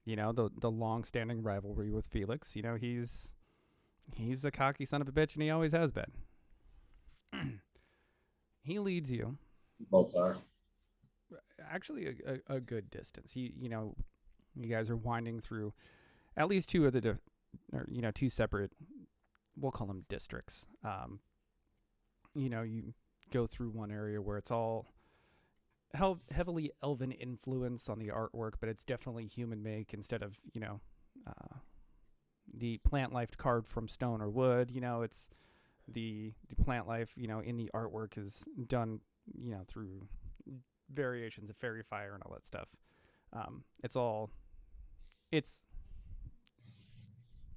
The long-standing rivalry with Felix, he's a cocky son of a bitch, and he always has been. He leads you.
Both are.
Actually, a good distance. You guys are winding through at least two of the, two separate, we'll call them districts. You go through one area where it's all heavily elven influence on the artwork, but it's definitely human make instead of, the plant life carved from stone or wood. It's the plant life, in the artwork is done, through variations of fairy fire and all that stuff. It's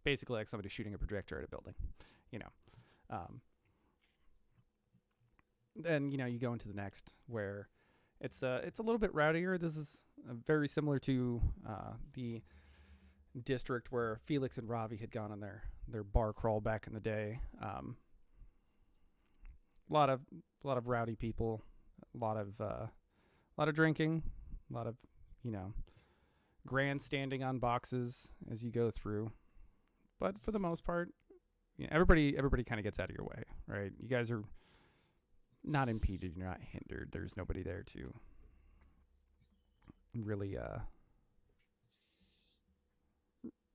basically like somebody shooting a projector at a building, Then, you go into the next where it's a little bit rowdier. This is very similar to the district where Felix and Ravi had gone on their bar crawl back in the day. A lot of rowdy people, a lot of drinking, a lot of grandstanding on boxes as you go through. But for the most part, everybody kind of gets out of your way, right? You guys are not impeded, you're not hindered. There's nobody there to really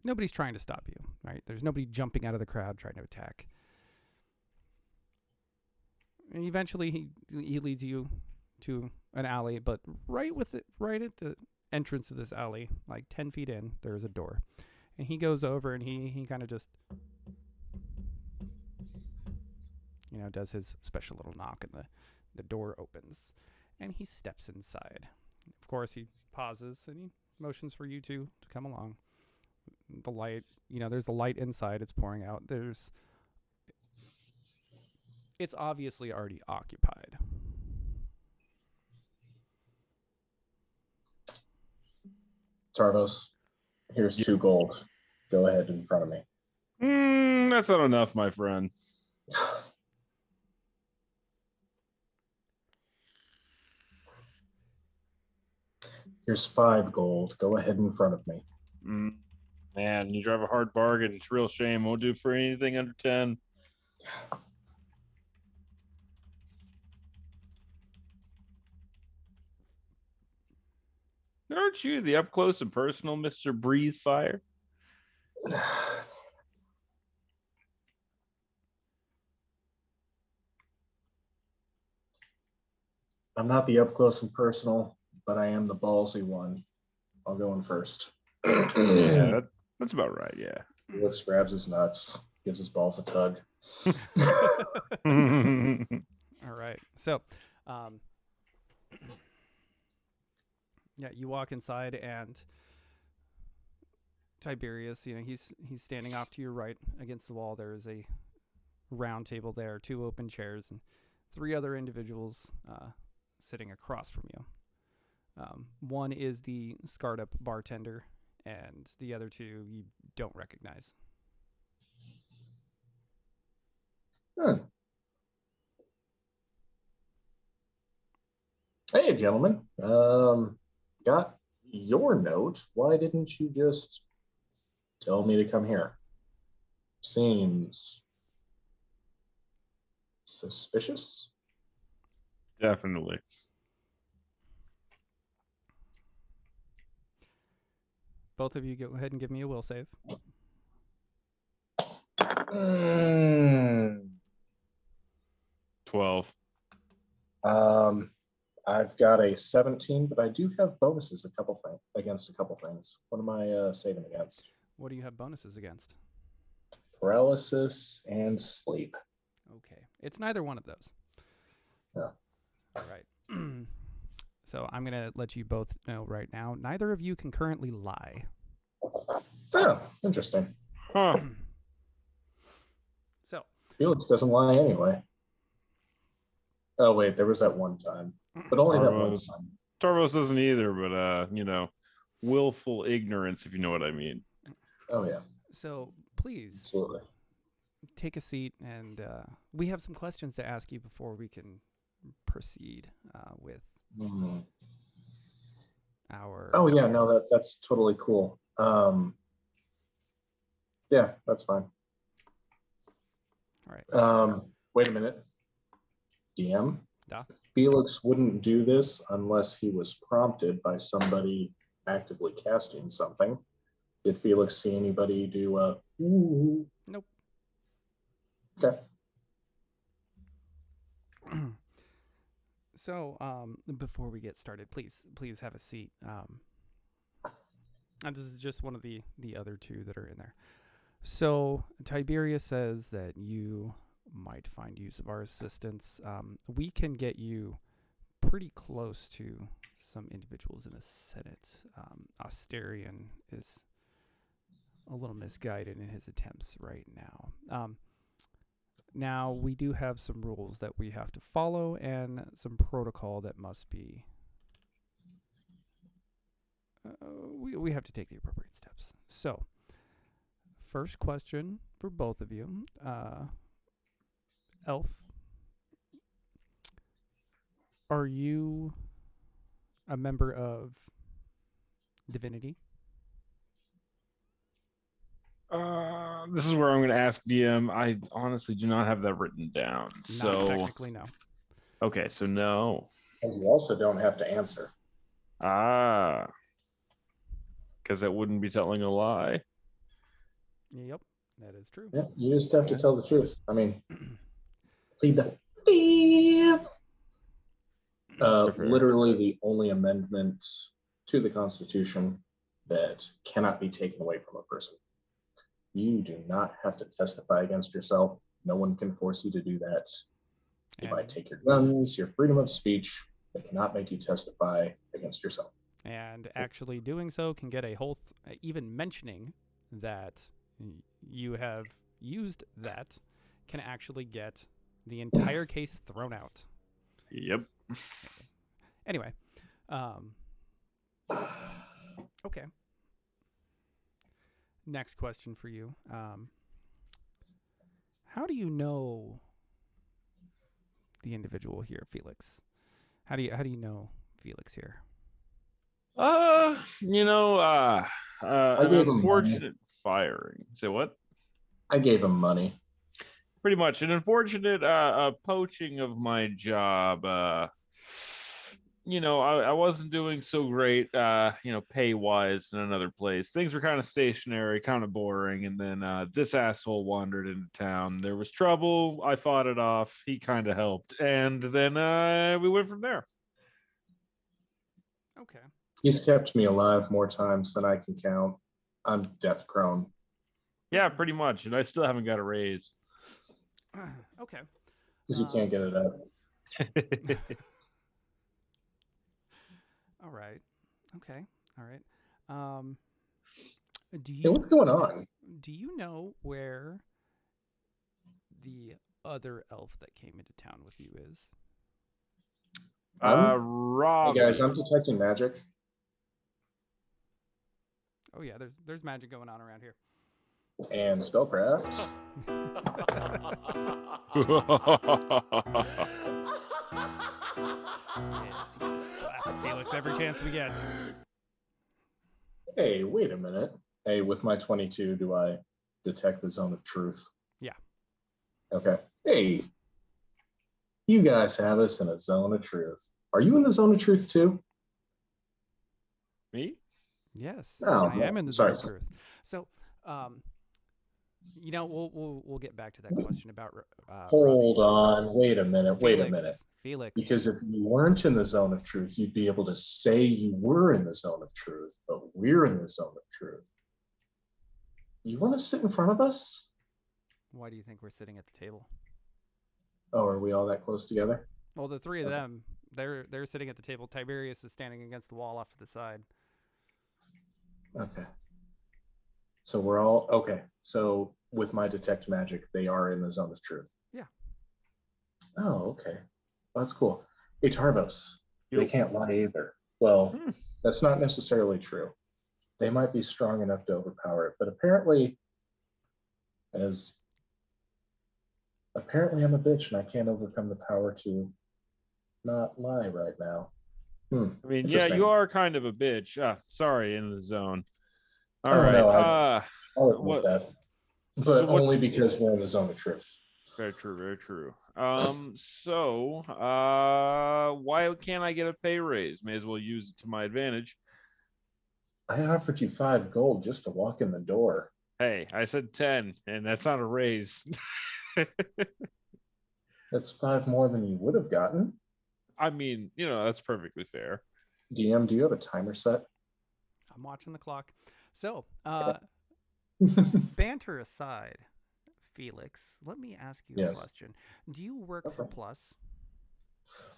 nobody's trying to stop you, right? There's nobody jumping out of the crowd trying to attack. And eventually he leads you to an alley, but right at the entrance of this alley, like 10 feet in, there's a door. And he goes over and he kind of just does his special little knock, and the door opens and he steps inside. Of course, he pauses and he motions for you to come along. The light, there's a light inside. It's pouring out. It's obviously already occupied.
Tarvos, here's 2 gold. Go ahead in front of me.
That's not enough, my friend.
Here's 5 gold. Go ahead in front of me.
Man, you drive a hard bargain. It's a real shame. Won't do for anything under 10. Aren't you the up close and personal Mr. Breathe Fire?
I'm not the up close and personal, but I am the ballsy one. I'll go in first.
Yeah, that's about right. Yeah.
Felix grabs his nuts, gives his balls a tug.
All right. So, yeah, you walk inside, and Tiberius, he's standing off to your right against the wall. There is a round table there, 2 open chairs, and 3 other individuals sitting across from you. One is the scarred up bartender, and the other 2 you don't recognize.
Hey, gentlemen. Got your note. Why didn't you just tell me to come here? Seems suspicious.
Definitely.
Both of you go ahead and give me a will save.
12.
I've got a 17, but I do have bonuses against a couple things. What am I saving against?
What do you have bonuses against?
Paralysis and sleep.
Okay. It's neither one of those.
Yeah.
All right. So I'm going to let you both know right now, neither of you can currently lie.
Oh, interesting.
Huh.
So
Felix doesn't lie anyway. Oh, wait, there was that one time. But only that one time.
Tarvos doesn't either, but, willful ignorance, if you know what I mean.
Oh, yeah.
So please
Absolutely.
take a seat, and we have some questions to ask you before we can proceed with
Hmm.
Our
Oh yeah, no, that's totally cool. Yeah, that's fine.
all right.
Wait a minute. DM?
Da.
Felix wouldn't do this unless he was prompted by somebody actively casting something. Did Felix see anybody do a ooh?
Nope.
Okay.
So, before we get started, please have a seat. And this is just one of the other two that are in there. So Tiberius says that you might find use of our assistance. We can get you pretty close to some individuals in the Senate. Asterion is a little misguided in his attempts right now. Now, we do have some rules that we have to follow and some protocol that must be... we have to take the appropriate steps. So, first question for both of you. Elf, are you a member of Divinity?
This is where I'm going to ask DM. I honestly do not have that written down.
Not
So
technically, no.
Okay, so no.
And you also don't have to answer.
Ah. Because that wouldn't be telling a lie.
Yep, that is true.
Yeah, you just have to tell the truth. I mean, plead the fifth. Literally the only amendment to the Constitution that cannot be taken away from a person. You do not have to testify against yourself. No one can force you to do that. You might take your guns, your freedom of speech. They cannot make you testify against yourself.
And actually doing so can get a whole... even mentioning that you have used that can actually get the entire case thrown out.
Yep.
Anyway. Okay. Next question for you. How do you know the individual here, Felix? How do you know Felix here?
An
gave him
unfortunate firing. Say what?
I gave him money.
Pretty much an unfortunate poaching of my job. I wasn't doing so great, pay wise in another place. Things were kind of stationary, kind of boring. And then this asshole wandered into town. There was trouble. I fought it off. He kind of helped. And then we went from there.
Okay.
He's kept me alive more times than I can count. I'm death prone.
Yeah, pretty much. And I still haven't got a raise.
Okay.
Because you can't get it up.
All right. Okay. All right.
Hey, what's going on?
Do you know where the other elf that came into town with you is?
Rob.
Hey guys, I'm detecting magic.
Oh yeah, there's magic going on around here.
And spellcraft.
Yes, slap at Felix every chance we get.
Hey, wait a minute. Hey, with my 22, do I detect the zone of truth?
Yeah.
Okay. Hey, you guys have us in a zone of truth. Are you in the zone of truth too?
Me?
Yes,
Oh,
I am in the zone of truth. So, we'll get back to that question about.
Hold on. Wait a minute.
Felix.
Because if you weren't in the zone of truth, you'd be able to say you were in the zone of truth, but we're in the zone of truth. You want to sit in front of us?
Why do you think we're sitting at the table?
Oh, are we all that close together?
Well, the three of them, they're sitting at the table. Tiberius is standing against the wall off to the side.
Okay. So we're all okay. So with my detect magic, they are in the zone of truth.
Yeah.
Oh, okay. Well, that's cool. Hey, Tarvos, they can't lie either. Well, that's not necessarily true. They might be strong enough to overpower it, but apparently I'm a bitch and I can't overcome the power to not lie right now.
I mean, yeah, you are kind of a bitch. Sorry, in the zone. All
Oh,
right.
no, I'll admit
what?
that. But
So what?
only because we're in the zone of truth.
Very true. Very true. So, why can't I get a pay raise? May as well use it to my advantage.
I offered you 5 gold just to walk in the door.
Hey, I said 10, and that's not a raise.
That's 5 more than you would have gotten.
I mean, that's perfectly fair.
DM, do you have a timer set?
I'm watching the clock. So, banter aside, Felix, let me ask you a question. Do you work for Plus?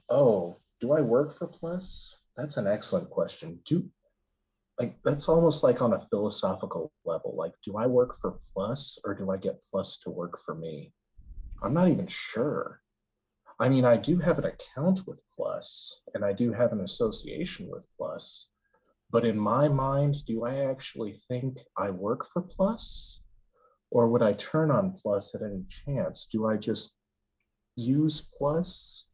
Oh, do I work for Plus? That's an excellent question. That's almost like on a philosophical level. Like, do I work for Plus or do I get Plus to work for me? I'm not even sure. I mean, I do have an account with Plus and I do have an association with Plus, but in my mind, do I actually think I work for Plus? Or would I turn on Plus at any chance? Do I just use Plus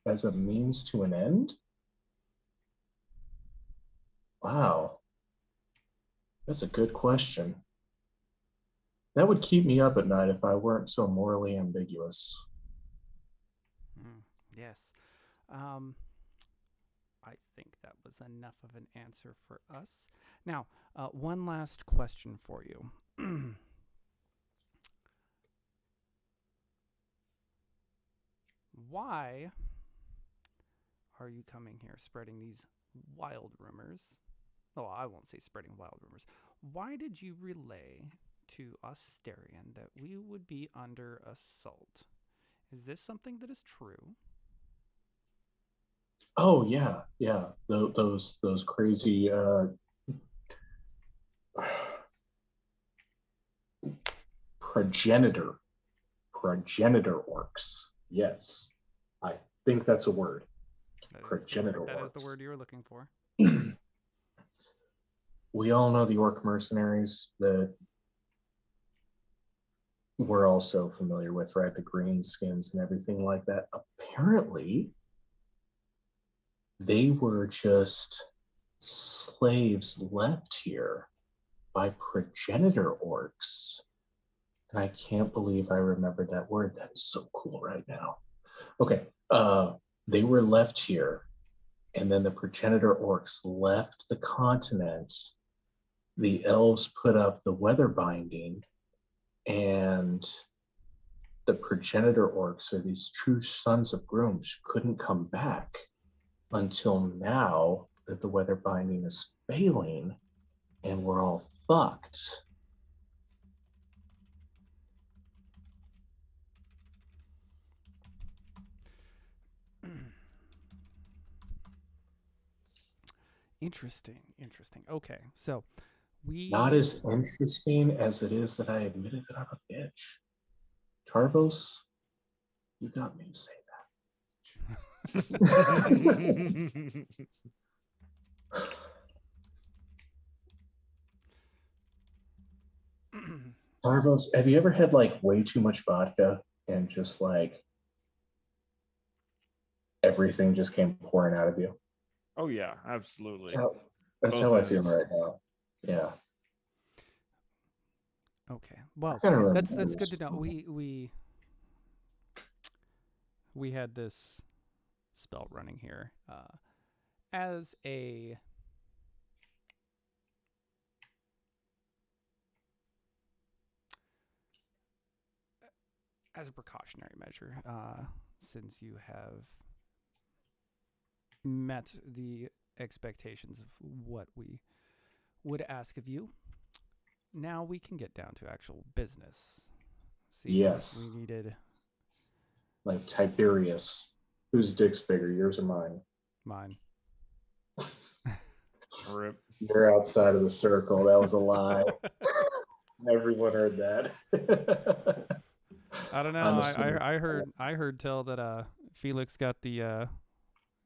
as a means to an end? Wow, that's a good question. That would keep me up at night if I weren't so morally ambiguous.
Yes. I think that was enough of an answer for us. Now, one last question for you. Why are you coming here spreading these wild rumors? Oh, I won't say spreading wild rumors. Why did you relay to Asterion that we would be under assault? Is this something that is true?
Oh yeah. Those crazy progenitor orcs. Yes, I think that's a word. Progenitor orcs.
That is the word you were looking for.
We all know the orc mercenaries that we're also familiar with, right? The green skins and everything like that. Apparently, they were just slaves left here by progenitor orcs. And I can't believe I remembered that word. That is so cool right now. Okay, they were left here, and then the progenitor orcs left the continent. The elves put up the weather binding, and the progenitor orcs, or these true sons of Grooms, couldn't come back until now that the weather binding is failing, and we're all fucked.
Interesting. Okay, so
Not as interesting as it is that I admitted that I'm a bitch. Tarvos, you got me to say that. Tarvos, have you ever had like way too much vodka and just like everything just came pouring out of you?
Oh yeah, absolutely.
That's how I feel right now. Yeah.
Okay. Well, that's good to know. We had this spell running here as a precautionary measure, since you have met the expectations of what we would ask of you. Now we can get down to actual business. See,
yes.
We needed...
Like Tiberius. Whose dick's bigger, yours or mine?
Mine.
Rip.
You're outside of the circle. That was a lie. Everyone heard that.
I don't know. I heard tell that Felix got the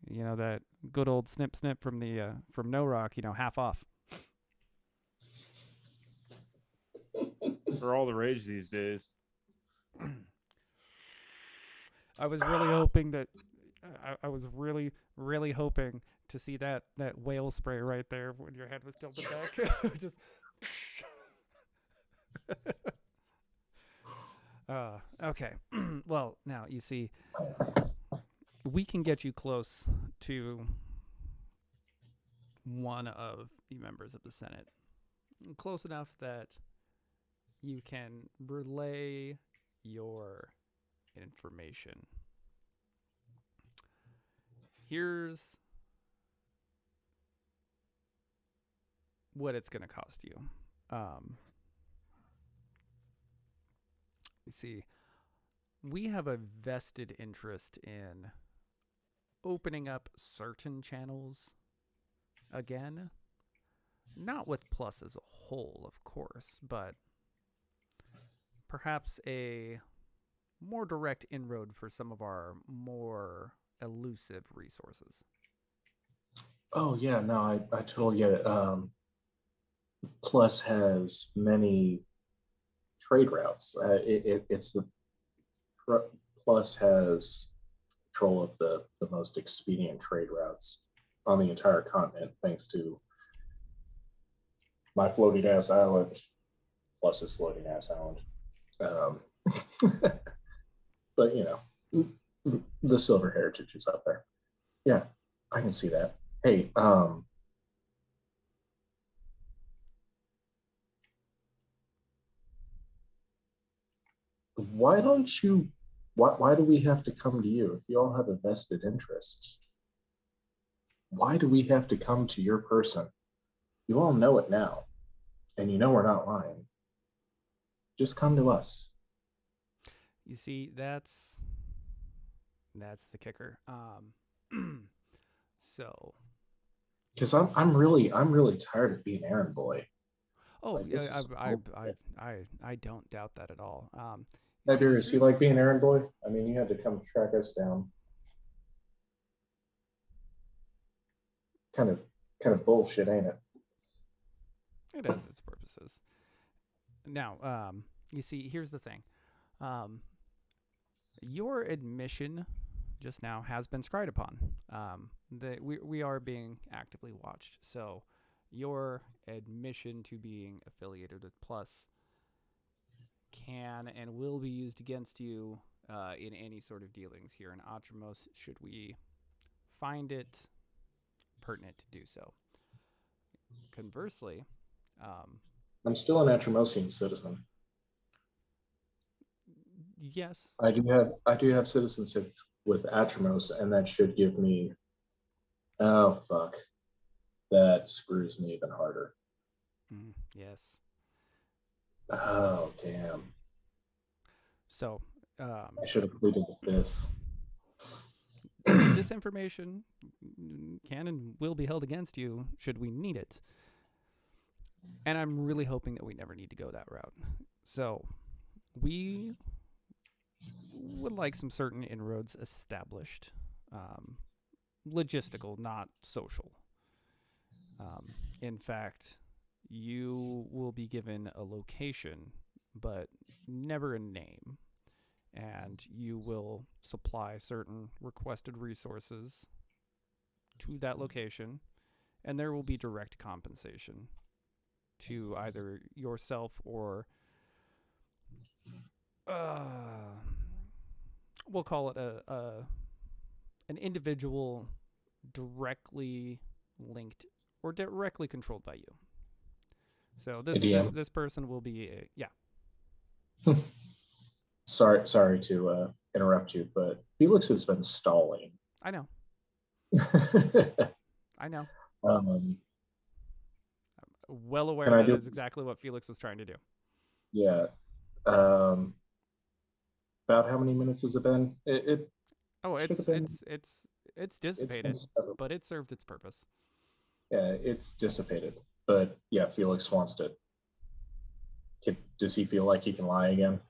that good old snip from the from No Rock, half off.
They're all the rage these days.
I was really hoping that I was really, really hoping to see that whale spray right there when your head was tilted back. Just. Okay. Well, now you see, we can get you close to one of the members of the Senate. Close enough that you can relay your information. Here's what it's going to cost you. You see, we have a vested interest in opening up certain channels again. Not with Plus as a whole, of course, but perhaps a more direct inroad for some of our more elusive resources.
Oh yeah, no, I totally get it. Plus has many trade routes. It's the Plus has control of the most expedient trade routes on the entire continent, thanks to my floating ass island, Plus's floating ass island. But you know, the silver heritage is up there. Yeah, I can see that. Hey, why don't you? Why do we have to come to you if you all have a vested interest? Why do we have to come to your person? You all know it now, and you know we're not lying. Just come to us.
You see, that's the kicker. So,
because I'm really tired of being errand boy.
Oh,
like,
yeah, I don't doubt that at all.
Tiberius, you like being errand boy? I mean, you had to come track us down. Kind of bullshit, ain't it?
It has its purposes. Now, you see, here's the thing. Your admission just now has been scried upon. We are being actively watched. So your admission to being affiliated with Plus can and will be used against you in any sort of dealings here in Atramos, should we find it pertinent to do so. Conversely,
I'm still an Atramosian citizen.
Yes.
I do have citizenship with Atramos, and that should give me. Oh fuck, that screws me even harder.
Yes.
Oh damn.
So,
I should have pleaded the fifth.
This information can and will be held against you should we need it. And I'm really hoping that we never need to go that route. So, we would like some certain inroads established. Logistical, not social. In fact, you will be given a location, but never a name. And you will supply certain requested resources to that location, and there will be direct compensation to either yourself or we'll call it an individual directly linked or directly controlled by you. So this person will be
Sorry to interrupt you, but Felix has been stalling.
I know. I know. Well aware that is exactly what Felix was trying to do.
Yeah. About how many minutes has it been?
It's dissipated, but it served its purpose.
Yeah, it's dissipated. But yeah, Felix wants to. Does he feel like he can lie again?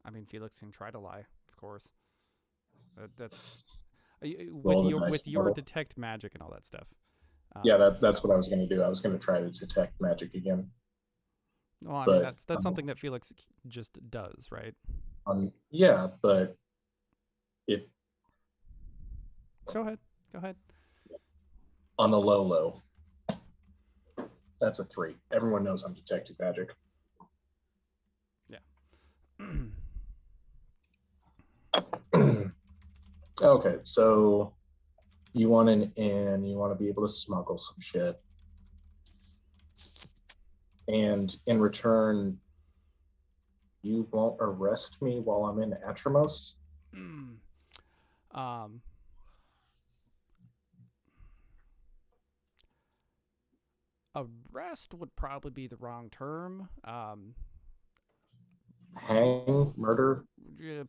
I mean, Felix can try to lie, of course. That's with your detect magic and all that stuff.
Yeah, that's what I was going to do. I was going to try to detect magic again.
Well, I mean, that's something that Felix just does, right?
Yeah, but
Go ahead. Go ahead.
On the low. That's a 3. Everyone knows I'm detecting magic.
Yeah.
Okay, so you want an inn, you want to be able to smuggle some shit. And in return, you won't arrest me while I'm in Atramos?
Arrest would probably be the wrong term.
Hang, murder?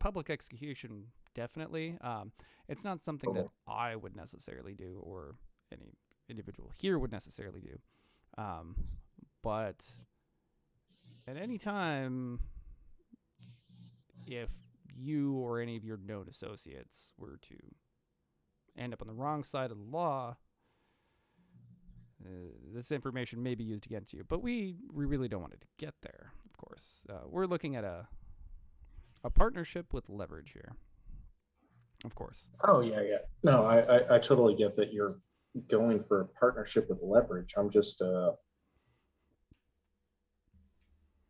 Public execution, definitely. It's not something that I would necessarily do, or any individual here would necessarily do. But at any time, if you or any of your known associates were to end up on the wrong side of the law, this information may be used against you. But we really don't want it to get there, of course. We're looking at a partnership with leverage here, of course.
Oh, yeah. No, I totally get that you're going for a partnership with leverage. I'm just,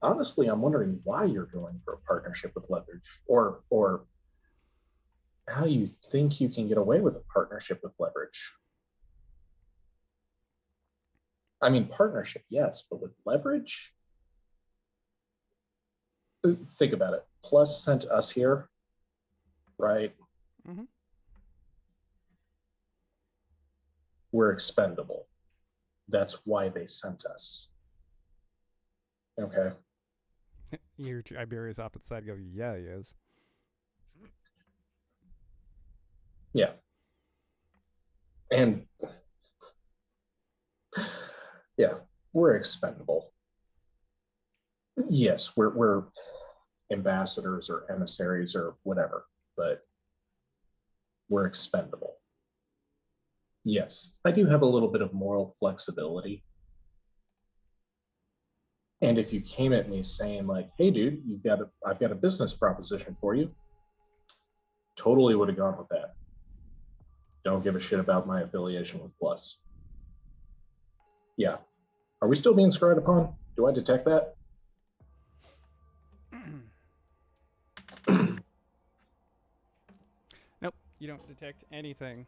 honestly, I'm wondering why you're going for a partnership with leverage, or how you think you can get away with a partnership with leverage. I mean, partnership, yes, but with leverage? Think about it. Plus sent us here, right?
Mm-hmm.
We're expendable. That's why they sent us. Okay.
You hear Tiberius off to the side go, yeah, he is.
Yeah. And yeah, we're expendable. Yes, we're ambassadors or emissaries or whatever, but we're expendable. Yes, I do have a little bit of moral flexibility. And if you came at me saying like, hey dude, I've got a business proposition for you, totally would have gone with that. Don't give a shit about my affiliation with Plus. Yeah. Are we still being scryed upon? Do I detect that?
Nope, you don't detect anything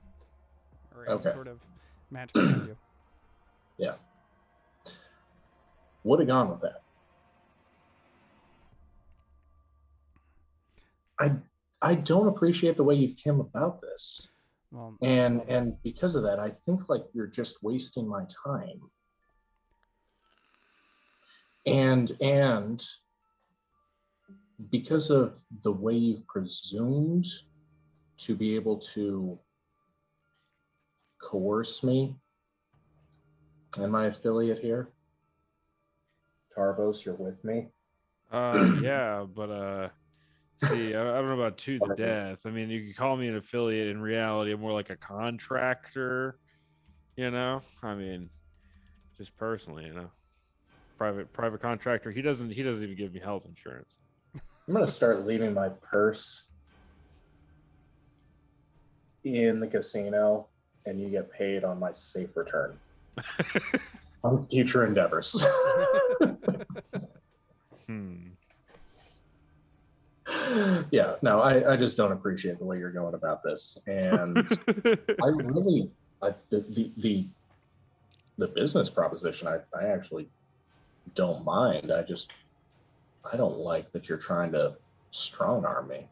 or
Okay.
any sort of magic around you.
Yeah. Would have gone with that. I don't appreciate the way you've come about this.
Well,
and because of that, I think like you're just wasting my time. And because of the way you've presumed to be able to coerce me and my affiliate here, Tarvos, you're with me?
Yeah, but see, I don't know about to the death. I mean, you could call me an affiliate. In reality, I'm more like a contractor. You know, I mean, just personally, you know, private contractor. He doesn't even give me health insurance.
I'm gonna start leaving my purse in the casino, and you get paid on my safe return on future endeavors. Yeah, no, I just don't appreciate the way you're going about this, and I really, the business proposition, I actually don't mind. I don't like that you're trying to strong arm me.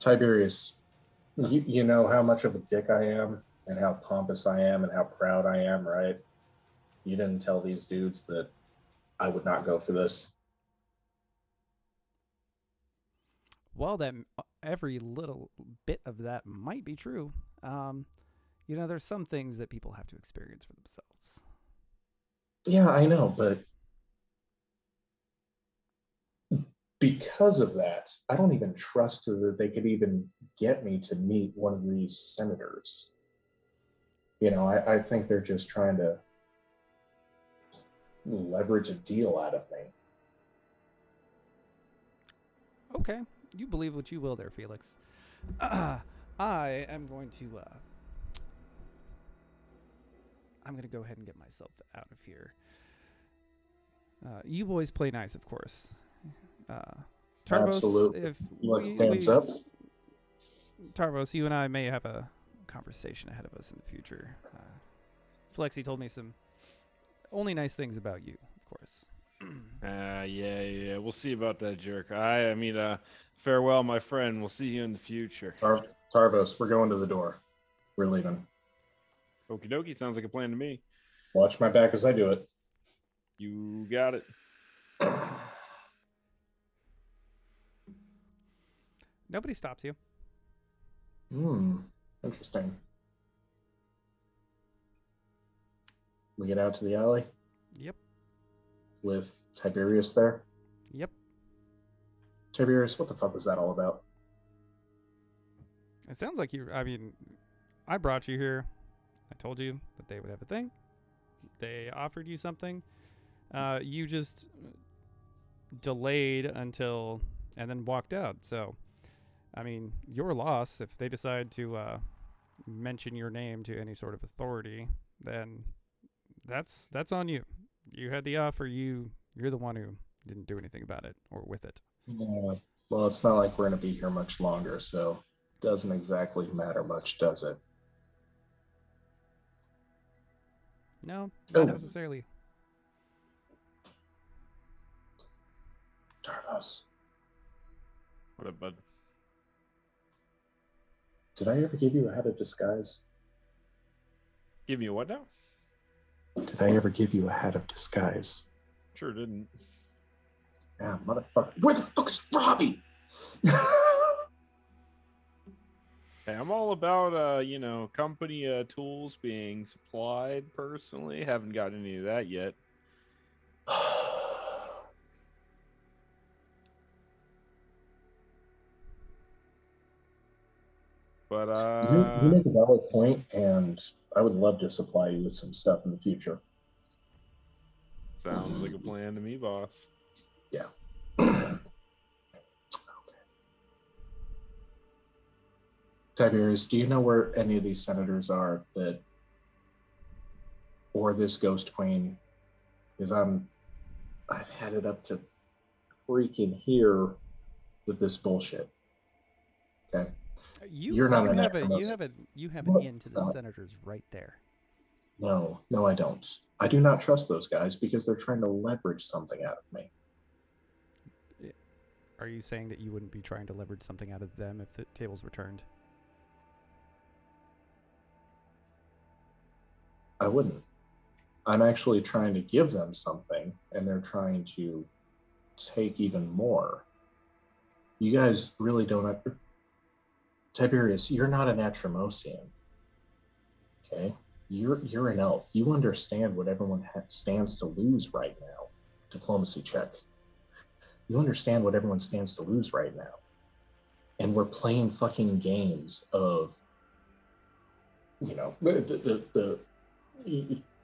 Tiberius, you know how much of a dick I am and how pompous I am and how proud I am, right? You didn't tell these dudes that I would not go for this.
Well, that every little bit of that might be true. You know, there's some things that people have to experience for themselves.
Yeah, I know, but because of that, I don't even trust that they could even get me to meet one of these senators. You know, I think they're just trying to leverage a deal out of me.
Okay, you believe what you will there, Felix. I am going to. I'm going to go ahead and get myself out of here. You boys play nice, of course. Tarvos,
Absolutely.
if
What stands up?
Tarvos, you and I may have a conversation ahead of us in the future. Flexi told me some only nice things about you, of course.
Yeah. We'll see about that jerk. I mean, farewell, my friend. We'll see you in the future.
Tarvos, we're going to the door. We're leaving.
Okie dokie. Sounds like a plan to me.
Watch my back as I do it.
You got it.
Nobody stops you.
Interesting. We get out to the alley?
Yep.
With Tiberius there?
Yep.
Tiberius, what the fuck was that all about?
It sounds like I brought you here. I told you that they would have a thing. They offered you something. You just delayed until and then walked out. So, your loss. If they decide to mention your name to any sort of authority, then that's on you. You had the offer. You're the one who didn't do anything about it or with it.
Yeah. Well, it's not like we're going to be here much longer, so it doesn't exactly matter much, does it?
No, not necessarily.
Tarvos.
What up, bud?
Did I ever give you a hat of disguise?
Give me a what now?
Did I ever give you a hat of disguise?
Sure didn't.
Yeah, motherfucker. Where the fuck is Robbie?
Hey, I'm all about, company tools being supplied personally. Haven't got any of that yet. But,
You make a valid point, and I would love to supply you with some stuff in the future.
Sounds like a plan to me, boss.
Yeah. Tiberius, do you know where any of these senators are or this ghost queen? Because I've had it up to freaking here with this bullshit. Okay. You're not an Atramos.
You have an in to the senators right there.
No, I don't. I do not trust those guys because they're trying to leverage something out of me.
Are you saying that you wouldn't be trying to leverage something out of them if the tables were turned?
I wouldn't. I'm actually trying to give them something, and they're trying to take even more. You guys really don't... Tiberius, you're not an Atramosian. Okay? You're an elf. You understand what everyone stands to lose right now. Diplomacy check. You understand what everyone stands to lose right now. And we're playing fucking games of, the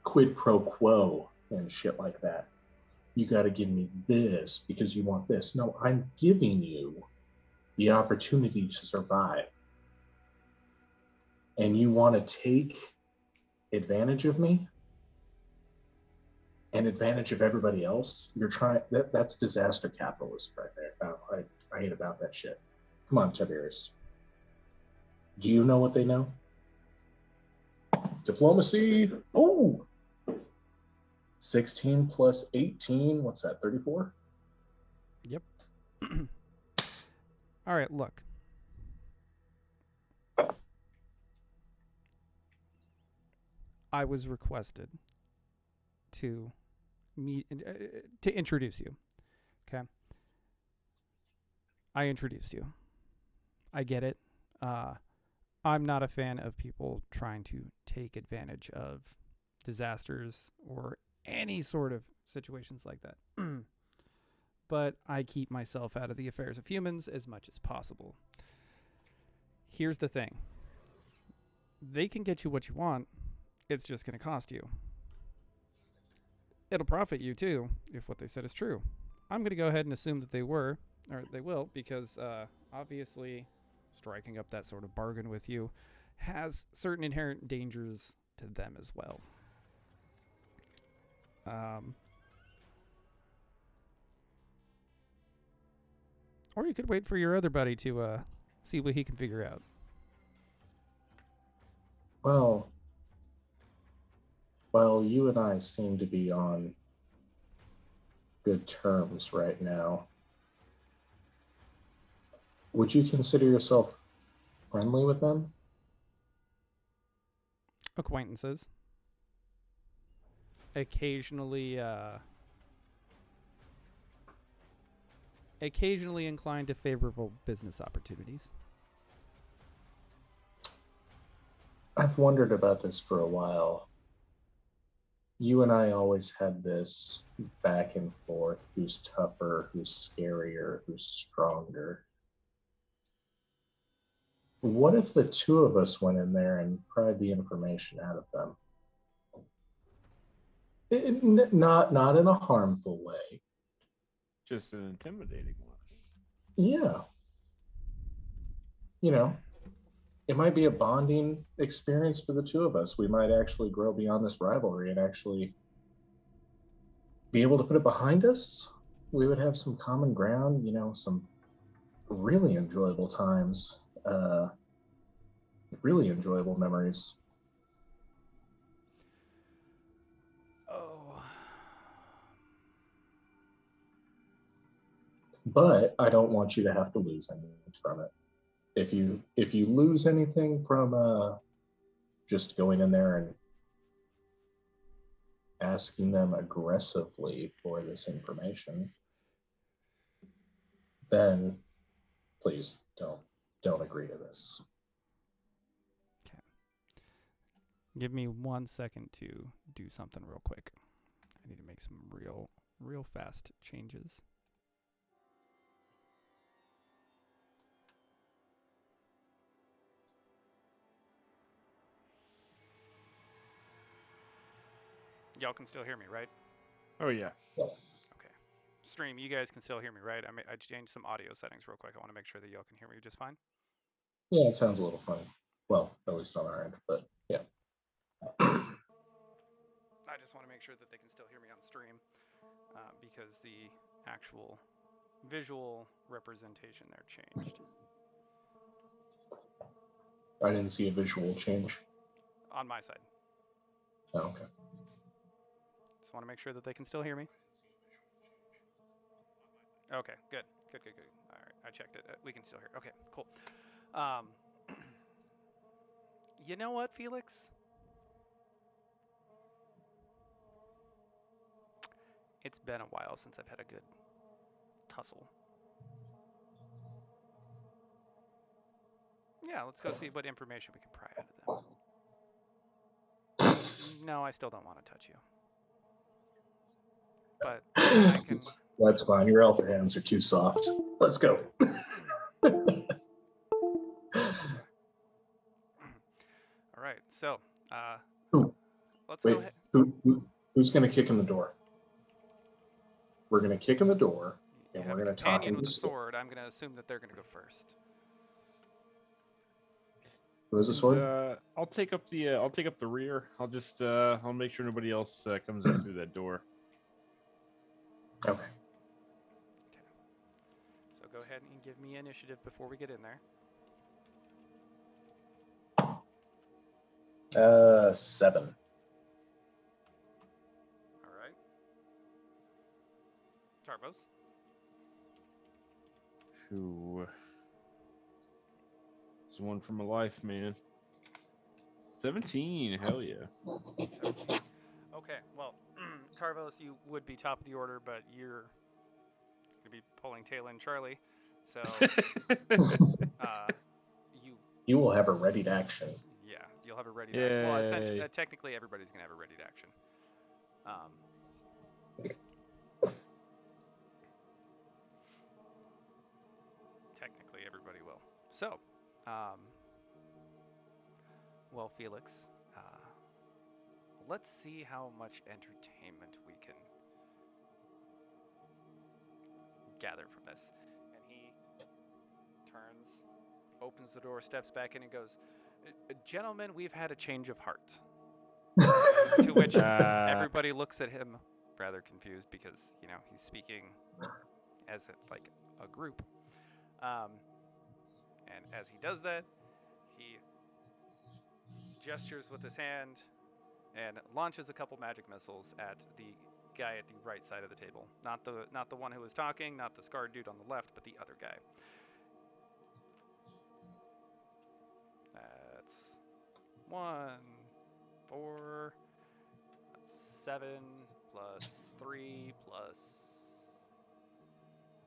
quid pro quo and shit like that. You got to give me this because you want this. No, I'm giving you the opportunity to survive. And you want to take advantage of me and advantage of everybody else? You're trying, that's disaster capitalism right there. I hate about that shit. Come on, Tiberius. Do you know what they know? Diplomacy. Oh, 16 plus 18. What's that? 34?
Yep. All right, look. I was requested to meet to introduce you. Okay. I introduced you. I get it. I'm not a fan of people trying to take advantage of disasters or any sort of situations like that. But I keep myself out of the affairs of humans as much as possible. Here's the thing. They can get you what you want. It's just going to cost you. It'll profit you too, if what they said is true. I'm going to go ahead and assume that they will, because obviously striking up that sort of bargain with you has certain inherent dangers to them as well. Or you could wait for your other buddy to see what he can figure out.
Well, you and I seem to be on good terms right now. Would you consider yourself friendly with them?
Acquaintances. Occasionally inclined to favorable business opportunities.
I've wondered about this for a while. You and I always had this back and forth, who's tougher, who's scarier, who's stronger. What if the two of us went in there and pried the information out of them? Not in a harmful way.
Just an intimidating one.
Yeah. You know, it might be a bonding experience for the two of us. We might actually grow beyond this rivalry and actually be able to put it behind us. We would have some common ground, some really enjoyable times, really enjoyable memories.
Oh.
But I don't want you to have to lose anything from it. If you lose anything from just going in there and asking them aggressively for this information, then please don't agree to this.
Okay. Give me 1 second to do something real quick. I need to make some real fast changes. Y'all can still hear me, right?
Oh, yeah.
Yes.
Okay. Stream, you guys can still hear me, right? I changed some audio settings real quick. I want to make sure that y'all can hear me just fine.
Yeah, it sounds a little funny. Well, at least on our end, but yeah.
I just want to make sure that they can still hear me on stream because the actual visual representation there changed.
I didn't see a visual change.
On my side.
Oh, okay.
Just want to make sure that they can still hear me. Okay, good. All right, I checked it. We can still hear. Okay, cool. You know what, Felix? It's been a while since I've had a good tussle. Yeah, let's go see what information we can pry out of them. No, I still don't want to touch you. But I can...
That's fine. Your alpha hands are too soft. Let's go.
All right, so let's go ahead.
Who's going to kick in the door? We're going to kick in the door, and we're going to talk
with
into
the sword. I'm going to assume that they're going to go first.
Who has a sword?
I'll take up the rear. I'll make sure nobody else comes in through that door.
Okay.
So go ahead and give me initiative before we get in there.
7.
All right. Tarbos.
Ooh. It's one for my life, man. 17. Hell yeah.
17. Okay, well, Tarvos, you would be top of the order, but you're going to be pulling tail end Charlie. So
you will have a readied action.
Yeah, you'll have a readied action. Well, essentially, technically, everybody's going to have a readied action. Technically, everybody will. So, well, Felix, let's see how much entertainment we can gather from this. And he turns
opens the door, steps back in, and goes, "Gentlemen, we've had a change of heart." To which everybody looks at him rather confused because, he's speaking as a group. And as he does that, he gestures with his hand and launches a couple magic missiles at the guy at the right side of the table. Not the one who was talking, not the scarred dude on the left, but the other guy. That's 1, 4, that's 7 plus 3 plus.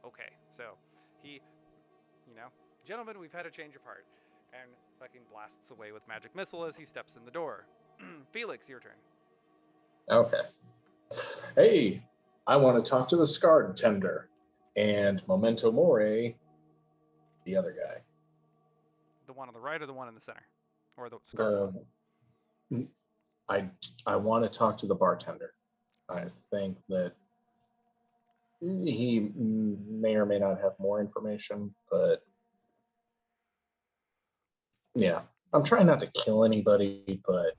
Okay, so he, gentlemen, we've had a change of heart, and fucking blasts away with magic missile as he steps in the door. Felix, your turn.
Okay. Hey, I want to talk to the scarred tender, and Memento Mori, the other guy.
The one on the right or the one in the center? Or the scarred one?
I want to talk to the bartender. I think that he may or may not have more information, but yeah, I'm trying not to kill anybody, but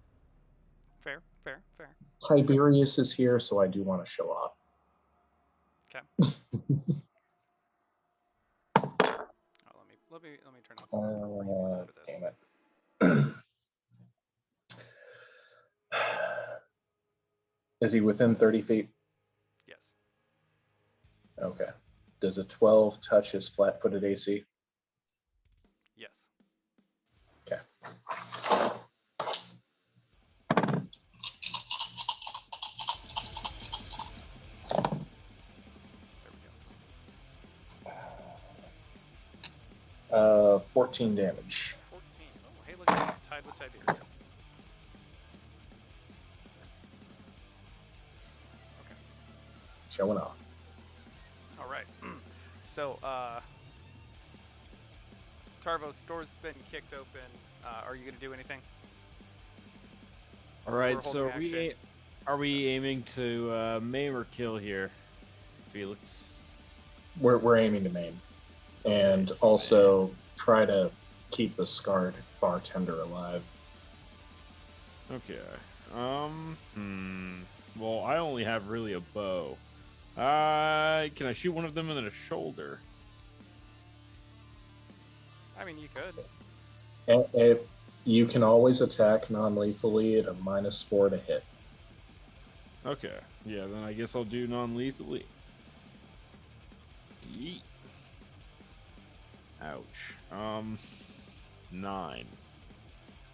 Fair.
Tiberius is here, so I do want to show off.
Okay. Let me turn off for this.
Damn it. Is he within 30 feet?
Yes.
Okay. Does a 12 touch his flat-footed AC?
Yes.
Okay.
There we go.
14 damage.
14. Oh, hey, look at that. Tied with Tiberius. Okay.
Showing off.
All right. So, Tarvos, door's been kicked open. Are you going to do anything?
All right,
Or hold
so
an action?
are we aiming to maim or kill here, Felix?
We're aiming to maim. And also try to keep the scarred bartender alive.
Okay. Well, I only have really a bow. Can I shoot one of them in the shoulder?
I mean, you could.
If you can always attack non-lethally at a -4 to hit.
Okay. Yeah, then I guess I'll do non-lethally. Yeet. Ouch. 9.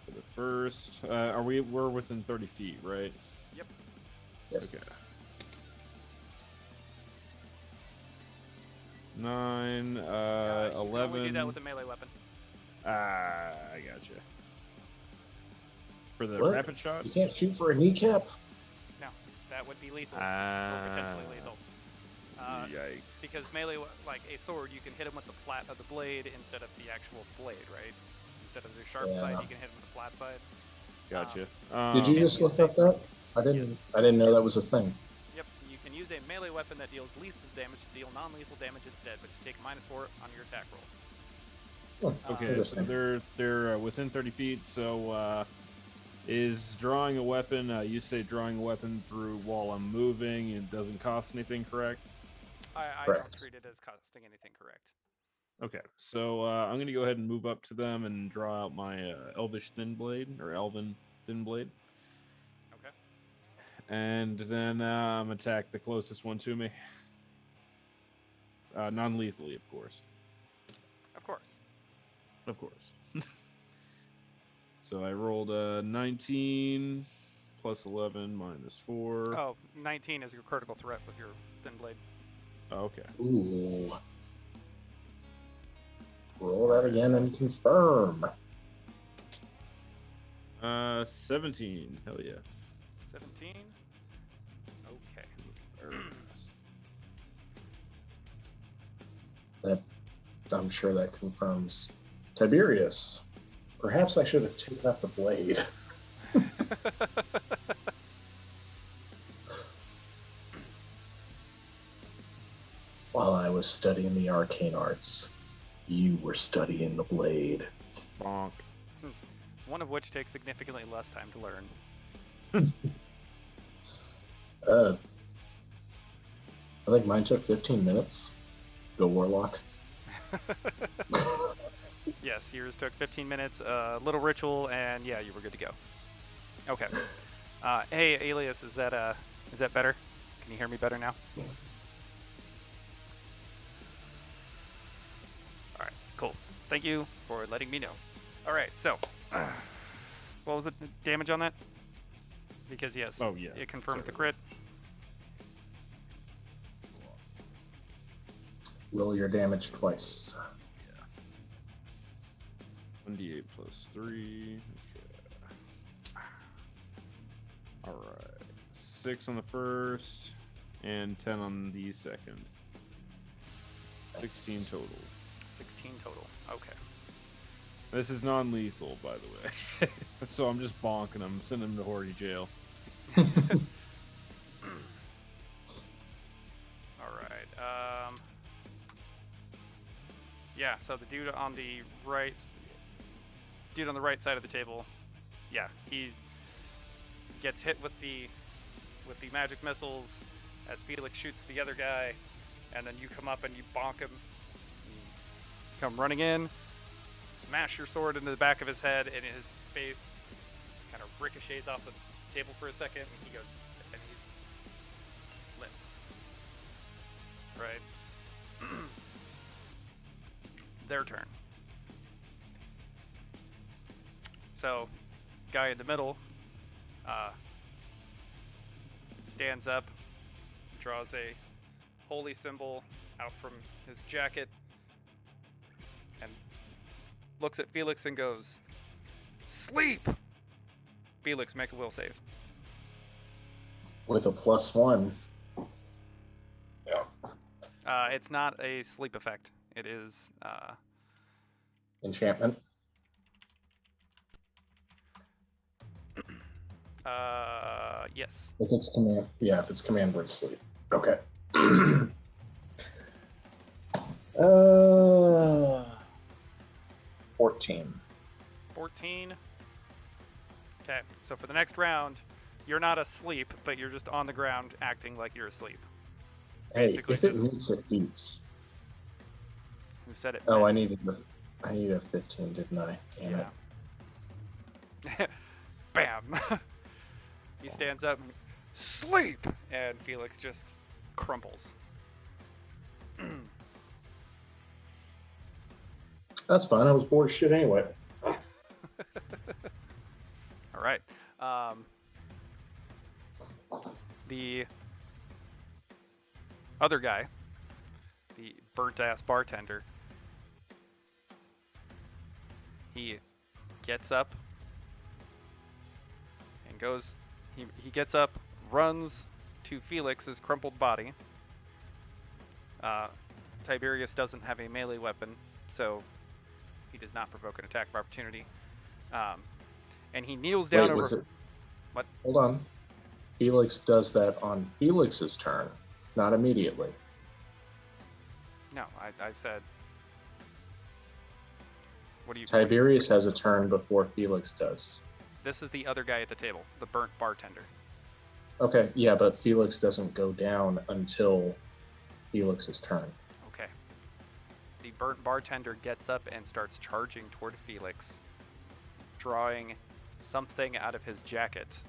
For the first, we're within 30 feet, right?
Yep.
Yes.
Okay. 9,
You can
11.
only do that with a melee weapon.
I gotcha. For the
What?
rapid shot?
You can't shoot for a kneecap?
No, that would be lethal. Or potentially lethal.
Yikes.
Because melee, like a sword, you can hit him with the flat of the blade instead of the actual blade, right? Instead of the sharp side, you can hit him with the flat side.
Gotcha.
Did you just look up that? I didn't know that was a thing.
Yep, you can use a melee weapon that deals lethal damage to deal non-lethal damage instead, but you take -4 on your attack roll.
Okay, so they're within 30 feet, so is drawing a weapon, you say drawing a weapon through while I'm moving, it doesn't cost anything, correct?
I don't treat it as costing anything, correct.
Okay, so I'm going to go ahead and move up to them and draw out my Elvish Thin Blade, or Elven Thin Blade.
Okay.
And then attack the closest one to me. Non-lethally, of course.
Of course.
Of course. So I rolled a 19 plus 11 minus 4.
Oh, 19 is your critical threat with your thin blade.
Okay.
Ooh. Roll that again and confirm.
17. Hell yeah.
17. Okay.
I'm sure that confirms. Tiberius, perhaps I should have taken up the blade. While I was studying the arcane arts, You were studying the blade.
Bonk.
One of which takes significantly less time to learn.
I think mine took 15 minutes. Go Warlock.
Yes, yours took 15 minutes, little ritual, and yeah, you were good to go. Okay. Hey, Alias, is that better? Can you hear me better now? All right, cool. Thank you for letting me know. All right, so what was the damage on that? Because yes,
Oh yeah,
it confirmed the crit.
Roll your damage twice.
1d8 plus 3. Okay. All right. 6 on the first, and 10 on the second. 16 total.
16 total. Okay.
This is non-lethal, by the way. So I'm just bonking him, sending him to Horty jail.
All right. Yeah. So the dude on the right side of the table, yeah, he gets hit with the magic missiles as Felix shoots the other guy, and then you come up and you bonk him. You come running in, smash your sword into the back of his head, and his face kind of ricochets off the table for a second, and he goes, and he's limp. Right? Their turn. So, guy in the middle stands up, draws a holy symbol out from his jacket, and looks at Felix and goes, "Sleep!" Felix, make a will save.
With a +1.
It's not a sleep effect. It is
Enchantment.
Yes.
If it's command, if it's command word sleep. Okay. 14.
14. Okay, so for the next round, you're not asleep, but you're just on the ground acting like you're asleep.
Hey,
Basically
if it
just-
meets, it beats.
Who said it?
Oh, I needed a 15, didn't I? Damn it.
Bam! He stands up and sleep, and Felix just crumples.
That's fine. I was bored as shit anyway.
All right. The other guy, the burnt-ass bartender, he gets up and goes. He gets up, runs to Felix's crumpled body. Tiberius doesn't have a melee weapon, so he does not provoke an attack of opportunity. And he kneels down over.
Was it?
What?
Hold on. Felix does that on Felix's turn, not immediately.
No, I said. What do you?
Tiberius has a turn before Felix does.
This is the other guy at the table, the burnt bartender.
Okay, yeah, but Felix doesn't go down until Felix's turn.
Okay. The burnt bartender gets up and starts charging toward Felix, drawing something out of his jacket.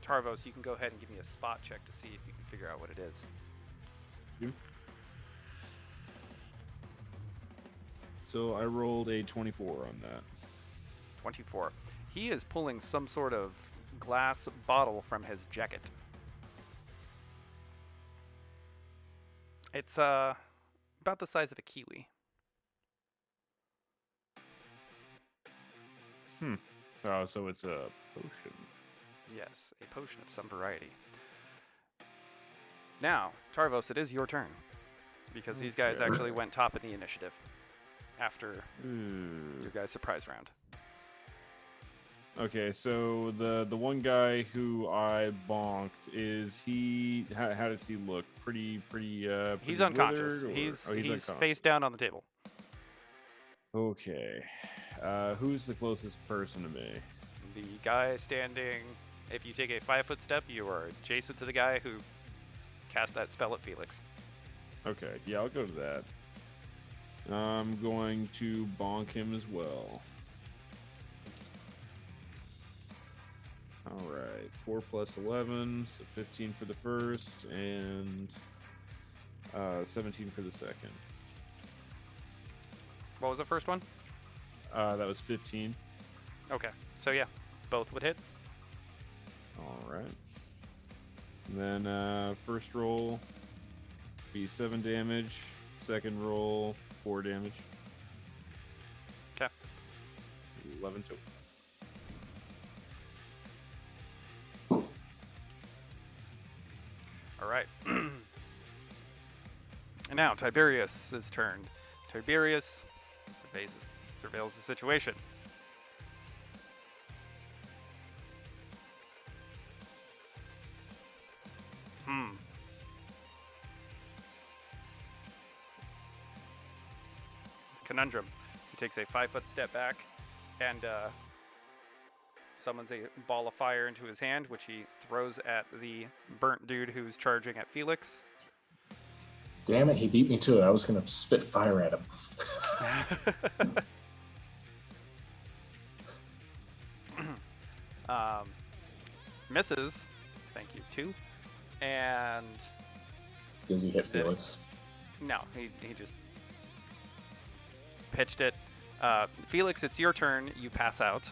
Tarvos, you can go ahead and give me a spot check to see if you can figure out what it is.
So I rolled a 24 on that.
24. He is pulling some sort of glass bottle from his jacket. It's about the size of a kiwi.
Oh, so it's a potion.
Yes, a potion of some variety. Now, Tarvos, it is your turn. Because these guys
Okay.
actually went top in the initiative after your guys' surprise round.
Okay, so the one guy who I bonked, is he? How does he look? Pretty
He's
pretty
unconscious.
withered, or
He's
oh, he's unconscious.
face down on the table.
Okay, who's the closest person to me?
The guy standing. If you take a 5-foot step, you are adjacent to the guy who cast that spell at Felix.
Okay, yeah, I'll go to that. I'm going to bonk him as well. All right, 4 plus 11, so 15 for the first, and 17 for the second.
What was the first one?
That was 15.
Okay, so yeah, both would hit.
All right. And then first roll be 7 damage. Second roll 4 damage.
Okay.
11 total.
All right. And now Tiberius is turned. Tiberius surveils the situation. Conundrum. He takes a 5-foot step back and summons a ball of fire into his hand, which he throws at the burnt dude who's charging at Felix.
Damn it, he beat me to it. I was going to spit fire at him.
Misses. Thank you, too. And...
Does he hit Felix?
No, he just pitched it. Felix, it's your turn. You pass out.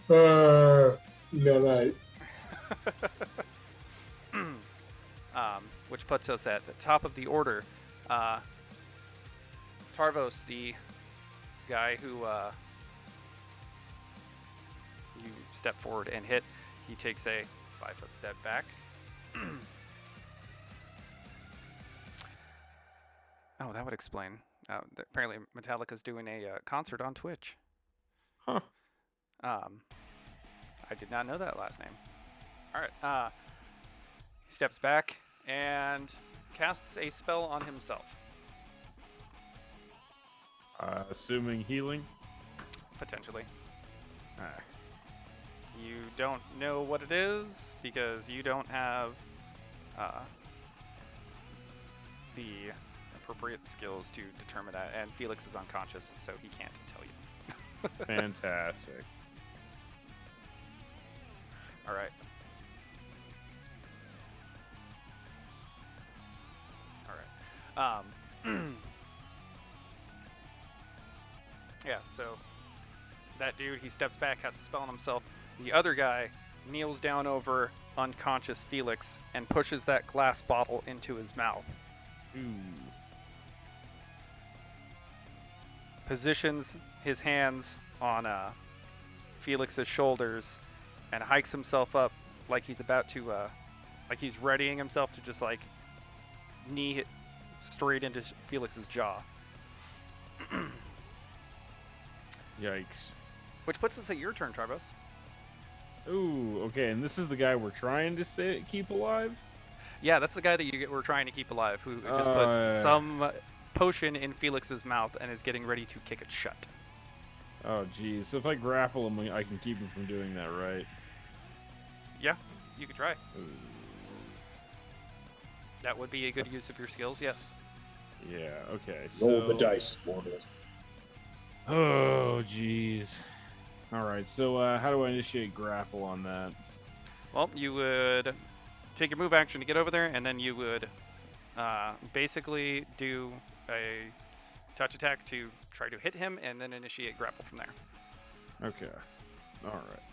No, no.
Which puts us at the top of the order. Tarvos, the guy who you step forward and hit, he takes a 5-foot step back. Oh, that would explain. Apparently, Metallica's doing a concert on Twitch.
Huh.
I did not know that last name. All right. He steps back and casts a spell on himself.
Assuming healing?
Potentially. You don't know what it is because you don't have the appropriate skills to determine that, and Felix is unconscious, so he can't tell you.
Fantastic.
All right. Yeah, so that dude, he steps back, has a spell on himself. The other guy kneels down over unconscious Felix and pushes that glass bottle into his mouth.
Ooh.
Positions his hands on Felix's shoulders and hikes himself up like he's about to, like he's readying himself to just like knee hit straight into Felix's jaw.
Yikes.
Which puts us at your turn, Tarbos.
Ooh, okay, and this is the guy we're trying to keep alive?
Yeah, that's the guy that we're trying to keep alive, who just put some potion in Felix's mouth and is getting ready to kick it shut.
Oh, geez. So if I grapple him, I can keep him from doing that, right?
Yeah, you could try.
Ooh.
That would be a good use of your skills, yes.
Yeah, okay.
Roll the dice, Mortal.
Oh, jeez. Alright, so how do I initiate grapple on that?
Well, you would take your move action to get over there, and then you would basically do a touch attack to try to hit him, and then initiate grapple from there.
Okay. Alright.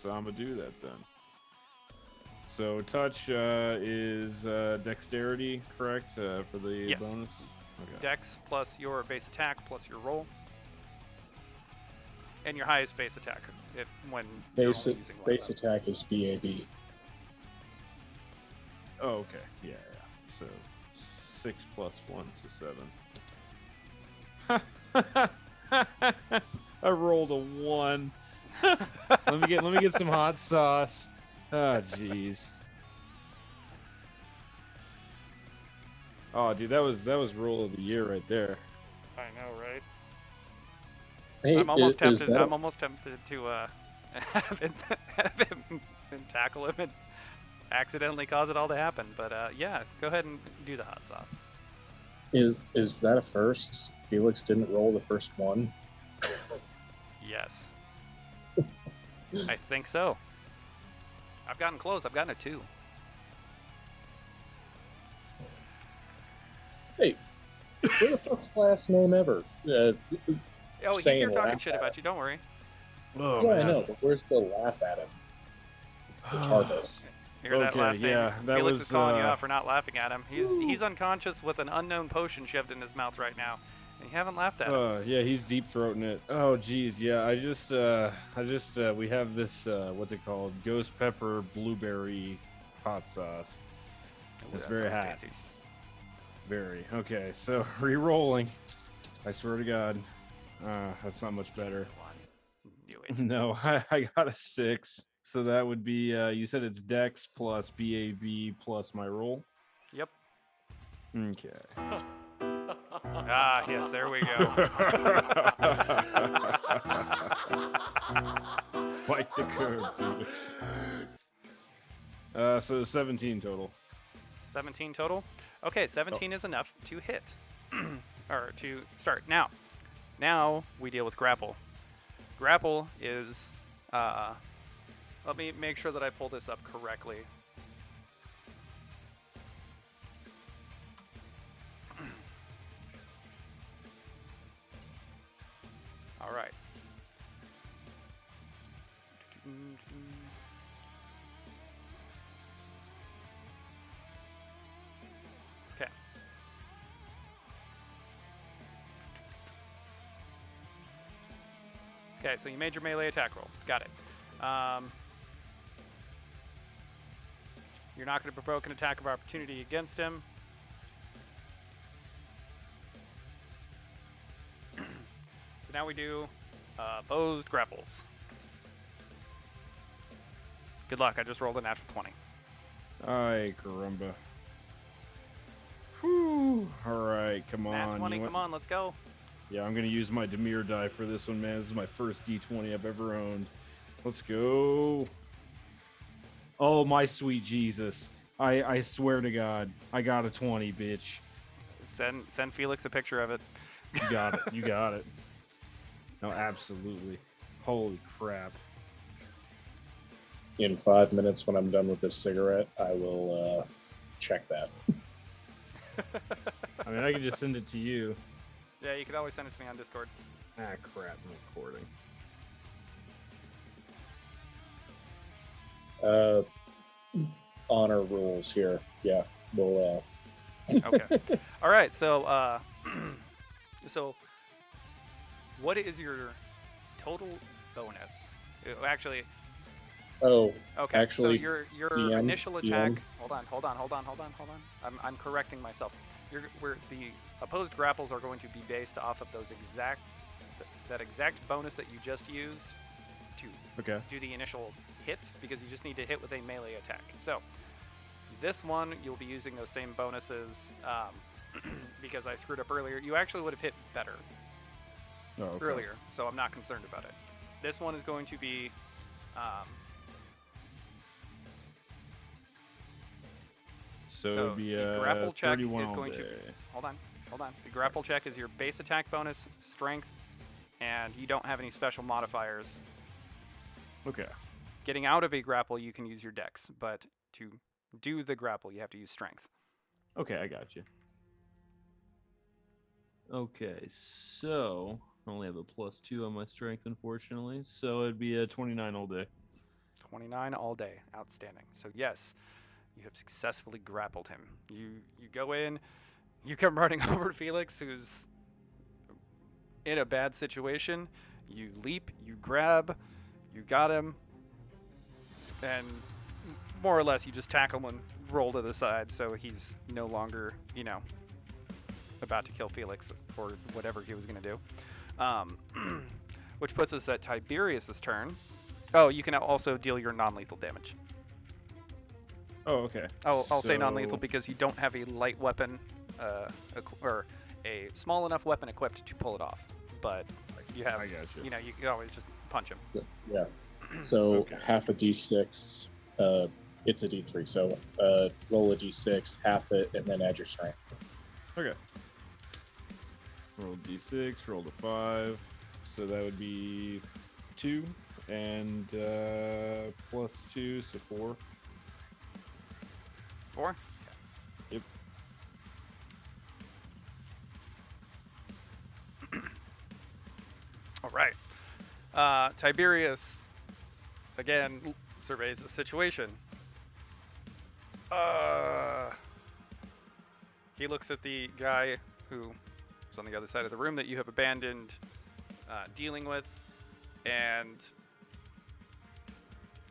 So I'm going to do that then. So touch is dexterity, correct, for the
yes.
bonus? Okay.
Dex plus your base attack plus your roll. And your highest base attack when you're only using one
base attack is BAB.
Oh, okay. Yeah. So 6 plus 1, so 7. I rolled a 1. Let me get some hot sauce. Oh, jeez. Oh, dude, that was roll of the year right there.
I know, right?
Hey,
I'm almost
is
tempted.
that-
I'm almost tempted to have him and tackle him and accidentally cause it all to happen. But yeah, go ahead and do the hot sauce.
Is that a first? Felix didn't roll the first one.
Yes. I think so. I've gotten close. I've gotten a 2.
Hey, we're the first last name ever.
Oh, he's
saying
here talking
laugh
shit
at
about you. Don't worry.
Oh,
yeah, I
man.
know, but where's the laugh at him? It's Tardos.
Hear that
Okay,
last name?
yeah, that
Felix
was,
is calling you out for not laughing at him. He's unconscious with an unknown potion shoved in his mouth right now, and you haven't laughed at him.
Yeah, he's deep throating it. Oh, geez, yeah. I just, we have this, what's it called? Ghost pepper blueberry hot sauce.
Ooh,
It's
that
very
sounds
hot.
tasty.
Very. Okay, so re-rolling. I swear to God, that's not much better.
Knew it.
No, I got a 6. So that would be, you said it's Dex plus BAB plus my roll.
Yep.
Okay.
Ah, yes, there we go.
Like the curve, Felix. So 17 total.
17 total? Okay, 17 is enough to hit. Or to start. Now we deal with grapple. Grapple is, let me make sure that I pull this up correctly. All right. Okay. Okay, so you made your melee attack roll. Got it. You're not going to provoke an attack of opportunity against him. So now we do opposed grapples. Good luck. I just rolled a natural 20.
Ay, caramba. Whew. Alright, come
Nat
on.
20, come on, let's go.
Yeah, I'm gonna use my Demir die for this one, man. This is my first D20 I've ever owned. Let's go. Oh, my sweet Jesus. I swear to God, I got a 20, bitch.
Send Felix a picture of it.
You got it. You got it. No, absolutely. Holy crap.
In 5 minutes, when I'm done with this cigarette, I will check that.
I mean, I can just send it to you.
Yeah, you could always send it to me on Discord.
Ah, crap, I'm recording.
Honor rules here. Yeah, we'll.
Okay. All right. So, so, what is your total bonus? Actually.
Oh.
Okay.
Actually,
so your
DM,
initial attack.
DM.
Hold on. I'm correcting myself. The opposed grapples are going to be based off of those that exact bonus that you just used to do the initial hit, because you just need to hit with a melee attack. So this one you'll be using those same bonuses because I screwed up earlier. You actually would have hit better earlier, so I'm not concerned about it. This one is going to be
so it would be
the grapple check
31
is
all
going
day.
to hold on. The grapple check is your base attack bonus, strength, and you don't have any special modifiers.
Okay.
Getting out of a grapple, you can use your dex, but to do the grapple, you have to use strength.
Okay, I got you. Okay, so I only have a +2 on my strength, unfortunately. So it'd be a 29 all day.
29 all day. Outstanding. So yes, you have successfully grappled him. You go in, you come running over to Felix, who's in a bad situation. You leap, you grab, you got him, and more or less you just tackle him and roll to the side, so he's no longer, about to kill Felix or whatever he was going to do. which puts us at Tiberius's turn. Oh, you can also deal your non-lethal damage.
Oh, okay.
I'll say non-lethal
So-
because you don't have a light weapon, or a small enough weapon equipped to pull it off. But you have,
I gotcha.
you know, you can always just punch him.
Yeah. So
Okay.
half a d6, it's a d3. So roll a d6, half it, and then add your strength.
Okay. Roll d6, roll the 5. So that would be 2, and plus 2, so 4.
4?
Yep.
All right. Tiberius, again, surveys the situation. He looks at the guy who is on the other side of the room that you have abandoned dealing with, and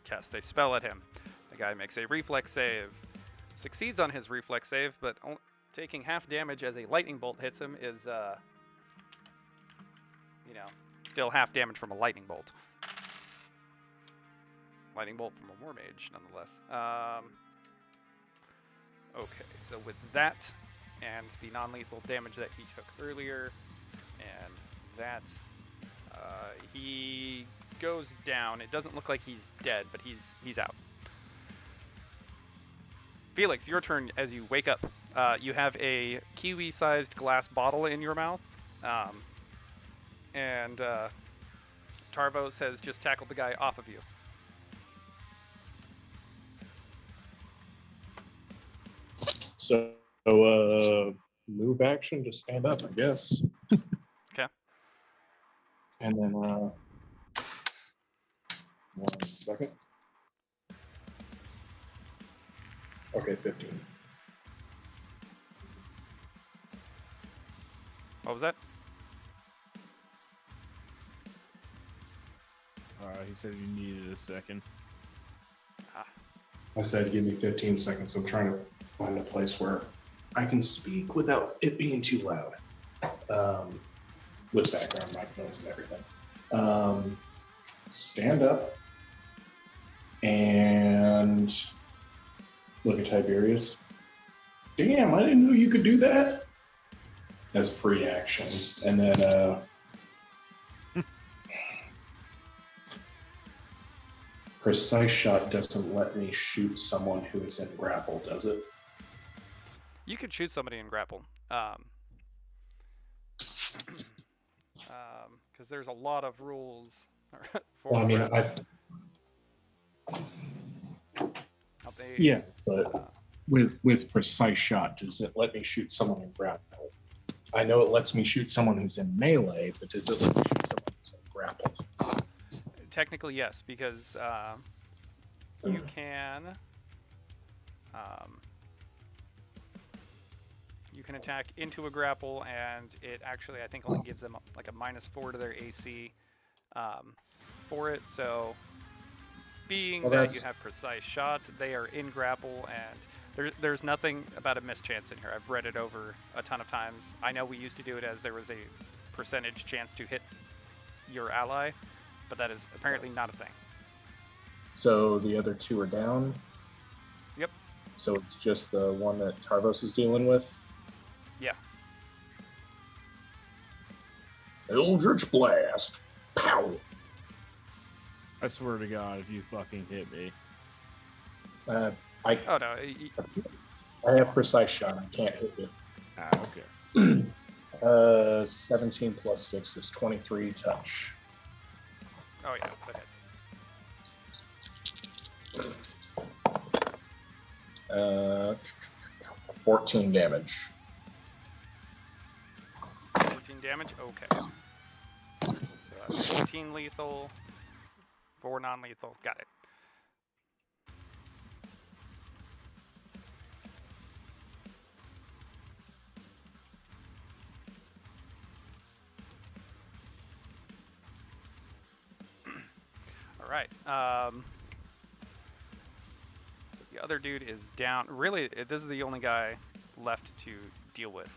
casts a spell at him. The guy makes a reflex save. Succeeds on his reflex save, but taking half damage as a lightning bolt hits him is, still half damage from a lightning bolt. Lightning bolt from a war mage, nonetheless. Okay, so with that, and the non-lethal damage that he took earlier, and that, he goes down. It doesn't look like he's dead, but he's out. Felix, your turn as you wake up. You have a kiwi-sized glass bottle in your mouth, and Tarvos has just tackled the guy off of you.
So move action to stand up, I guess.
Okay.
And then 1 second. Okay, 15.
What was that?
He said you needed a second.
I said give me 15 seconds. I'm trying to find a place where I can speak without it being too loud. With background microphones and everything. Stand up and look at Tiberius. Damn, I didn't know you could do that. As a free action. And then precise shot doesn't let me shoot someone who is in grapple, does it?
You could shoot somebody in grapple. Because there's a lot of rules for
Well, I mean,
grapple.
Yeah, but with precise shot, does it let me shoot someone in grapple? I know it lets me shoot someone who's in melee, but does it let me shoot someone who's in grapple?
Technically, yes, because you can attack into a grapple, and it actually, I think, only gives them like a -4 to their AC for it. So, being that you have precise shot, they are in grapple, and there's nothing about a mischance in here. I've read it over a ton of times. I know we used to do it as there was a percentage chance to hit your ally, but that is apparently not a thing.
So the other two are down?
Yep.
So it's just the one that Tarvos is dealing with?
Yeah.
Eldritch Blast. Pow!
I swear to God, if you fucking hit me.
Oh no.
I have precise shot. I can't hit you.
Okay.
17 plus 6 is 23 touch.
Oh yeah, that hits.
14 damage.
14 damage? Okay. So that's 14 lethal, 4 non-lethal. Got it. All right. The other dude is down. Really, this is the only guy left to deal with.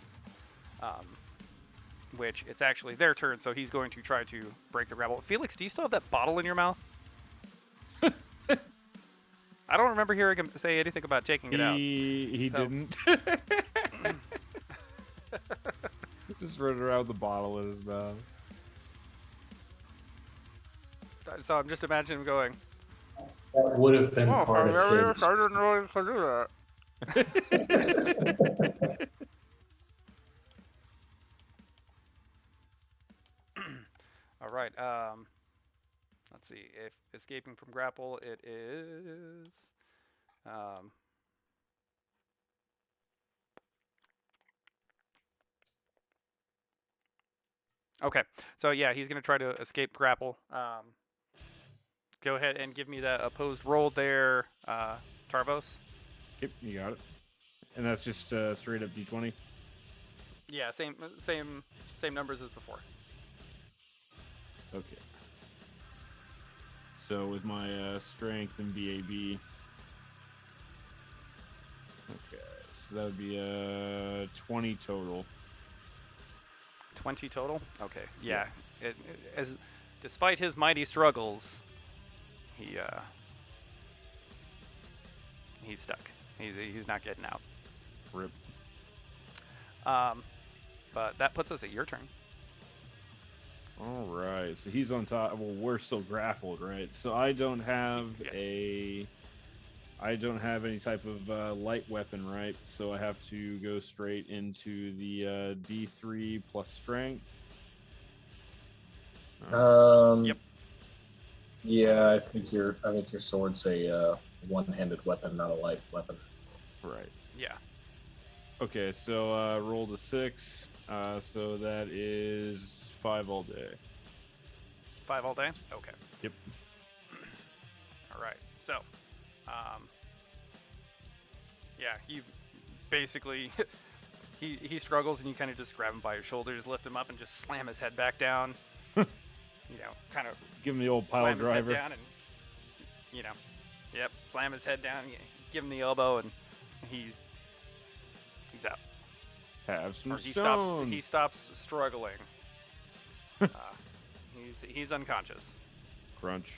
which it's actually their turn, so he's going to try to break the grapple. Felix, do you still have that bottle in your mouth? I don't remember hearing him say anything about taking it out.
He
So-
didn't. Just running around with the bottle in his mouth.
So I'm just imagining him going,
That would have been
oh,
part of his.
I didn't know you could do that. All right. Let's see. If escaping from grapple, it is. Okay. So yeah, he's gonna try to escape grapple. Go ahead and give me that opposed roll there, Tarvos.
Yep, you got it. And that's just straight up D20.
Yeah, same numbers as before.
Okay. So with my strength and BAB. Okay, so that would be 20 total.
20 total? Okay. Yeah. As despite his mighty struggles, he's stuck. He's not getting out.
Rip.
But that puts us at your turn.
All right. So he's on top. Well, we're still grappled, right? So I don't have any type of light weapon, right? So I have to go straight into the D3 plus strength.
Yep.
Yeah, I think your sword's a one-handed weapon, not a light weapon.
Right.
Yeah.
Okay, so rolled a 6. So that is 5 all day.
5 all day? Okay.
Yep.
All right. So, yeah, he basically he struggles, and you kind of just grab him by his shoulders, lift him up, and just slam his head back down. Kind of
give him the old pile
slam
driver.
his head down, and yep, slam his head down, give him the elbow, and he's out.
Have some
Or he
stone.
stops struggling. He's unconscious.
Crunch.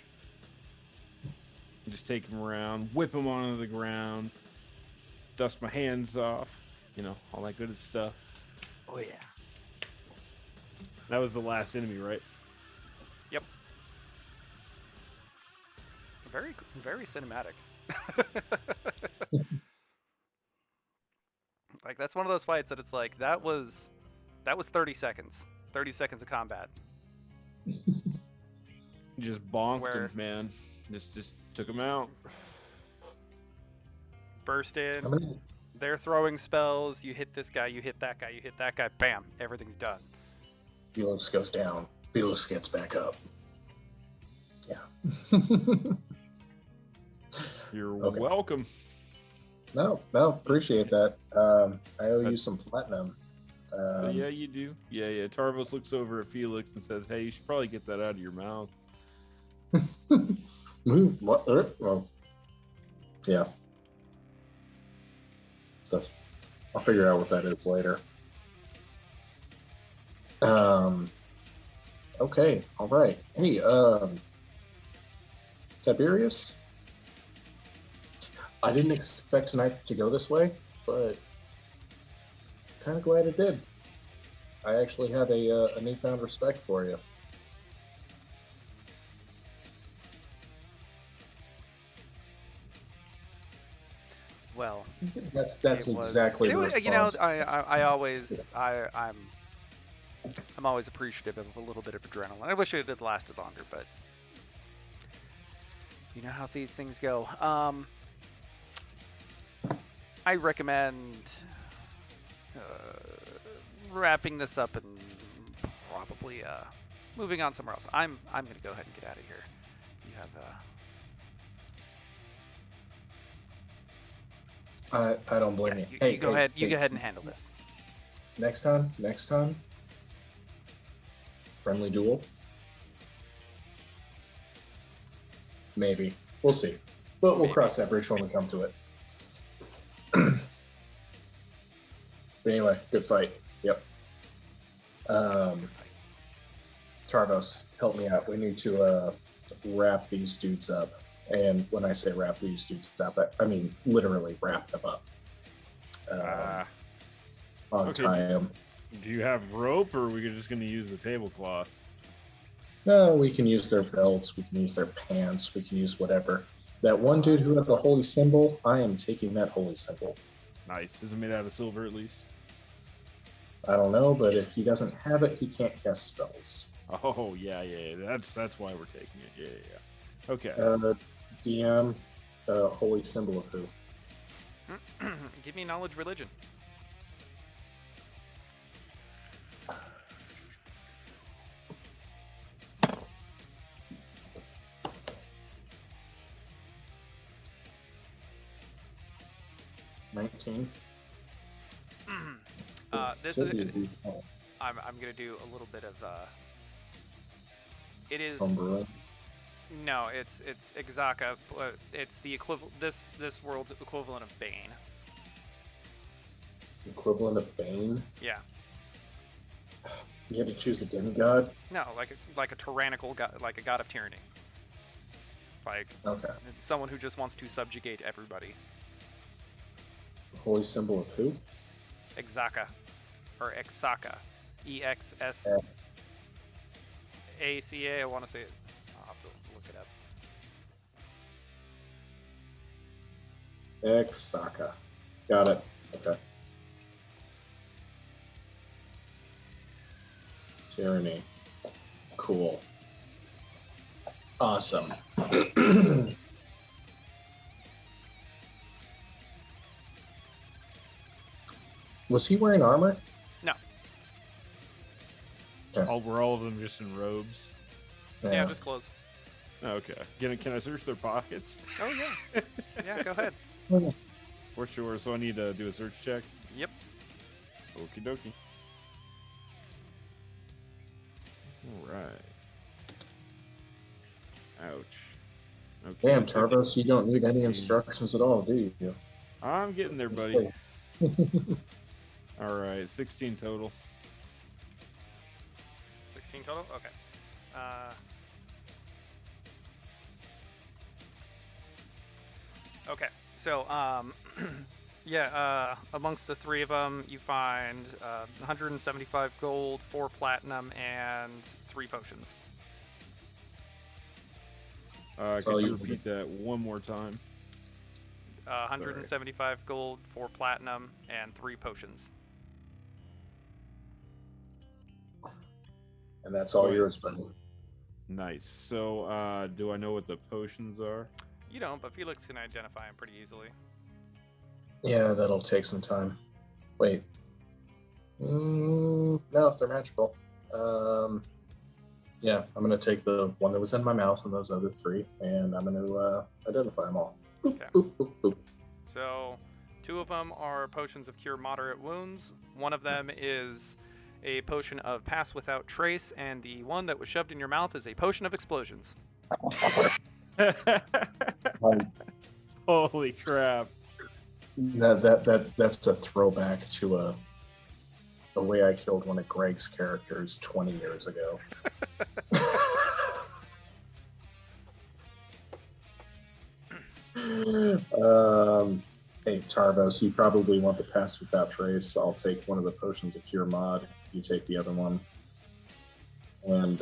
Just take him around, whip him onto the ground, dust my hands off, all that good stuff.
Oh yeah.
That was the last enemy, right?
Yep. Very, very cinematic. Like, that's one of those fights that it's like, that was 30 seconds. 30 seconds of combat.
Just bonked him, man. Just took him out.
Burst in. They're throwing spells. You hit this guy, you hit that guy, you hit that guy. Bam. Everything's done.
Felix goes down. Felix gets back up. Yeah.
You're
Okay.
welcome.
No, appreciate that. I owe you some platinum.
Yeah, you do. Yeah. Tarvos looks over at Felix and says, "Hey, you should probably get that out of your mouth."
What? Well, yeah. I'll figure out what that is later. Okay, all right. Hey, Tiberius? I didn't expect tonight to go this way, but kind of glad it did. I actually have a newfound respect for you.
Well,
That's
it was-
exactly
it
the
was-
response.
I'm always appreciative of a little bit of adrenaline. I wish it had lasted longer, but you know how these things go. I recommend wrapping this up and probably moving on somewhere else. I'm gonna go ahead and get out of here. You have
I don't blame you.
you go ahead. You go ahead and handle this.
Next time. Friendly duel. Maybe. We'll see. But we'll cross that bridge when we come to it. But anyway, good fight. Yep. Tardos, help me out. We need to wrap these dudes up. And when I say wrap these dudes up, I mean literally wrap them up. Untie them.
Do you have rope, or are we just going to use the tablecloth?
No, we can use their belts. We can use their pants. We can use whatever. That one dude who had the holy symbol, I am taking that holy symbol.
Nice. Is it made out of silver at least?
I don't know, but if he doesn't have it, he can't cast spells.
Oh, yeah. That's why we're taking it. Yeah. Okay.
DM, holy symbol of who?
Give me knowledge religion. This is. I'm gonna do a little bit of. It is.
Umbrella.
No, it's Exaka. It's the equivalent. This world's equivalent of Bane.
Equivalent of Bane?
Yeah.
You had to choose a demigod?
No, like a tyrannical god, like a god of tyranny. Like someone who just wants to subjugate everybody.
Holy symbol of who?
Exaka, or Exaka, EXSACA. I want to say it. I'll have to look it up.
Exaka. Got it. Okay. Tyranny. Cool. Awesome. Was he wearing armor?
No.
Okay.
Were all of them just in robes?
Yeah, just clothes.
Oh, okay. Can I search their pockets?
Oh yeah. Yeah, go ahead.
For sure. So I need to do a search check?
Yep.
Okie dokie. Alright. Ouch. Okay.
Damn, Tardos, you don't need any instructions at all, do you?
I'm getting there, buddy. Alright, 16 total.
16 total? Okay. Okay, so, yeah, amongst the three of them, you find 175 gold, 4 platinum, and 3 potions.
Could you repeat that one more time?
175 gold, 4 platinum, and 3 potions.
And that's all yours, buddy.
Nice. So, do I know what the potions are?
You don't, but Felix can identify them pretty easily.
Yeah, that'll take some time. Wait. No, if they're magical. Yeah, I'm going to take the one that was in my mouth and those other 3, and I'm going to identify them all. Boop,
Okay.
boop, boop, boop.
So, 2 of them are potions of cure moderate wounds. One of them is a potion of pass without trace, and the one that was shoved in your mouth is a potion of explosions.
Holy crap.
That's a throwback to the way I killed one of Greg's characters 20 years ago. Hey, Tarvos, you probably want the pass without trace. I'll take one of the potions of cure mod. You take the other one. And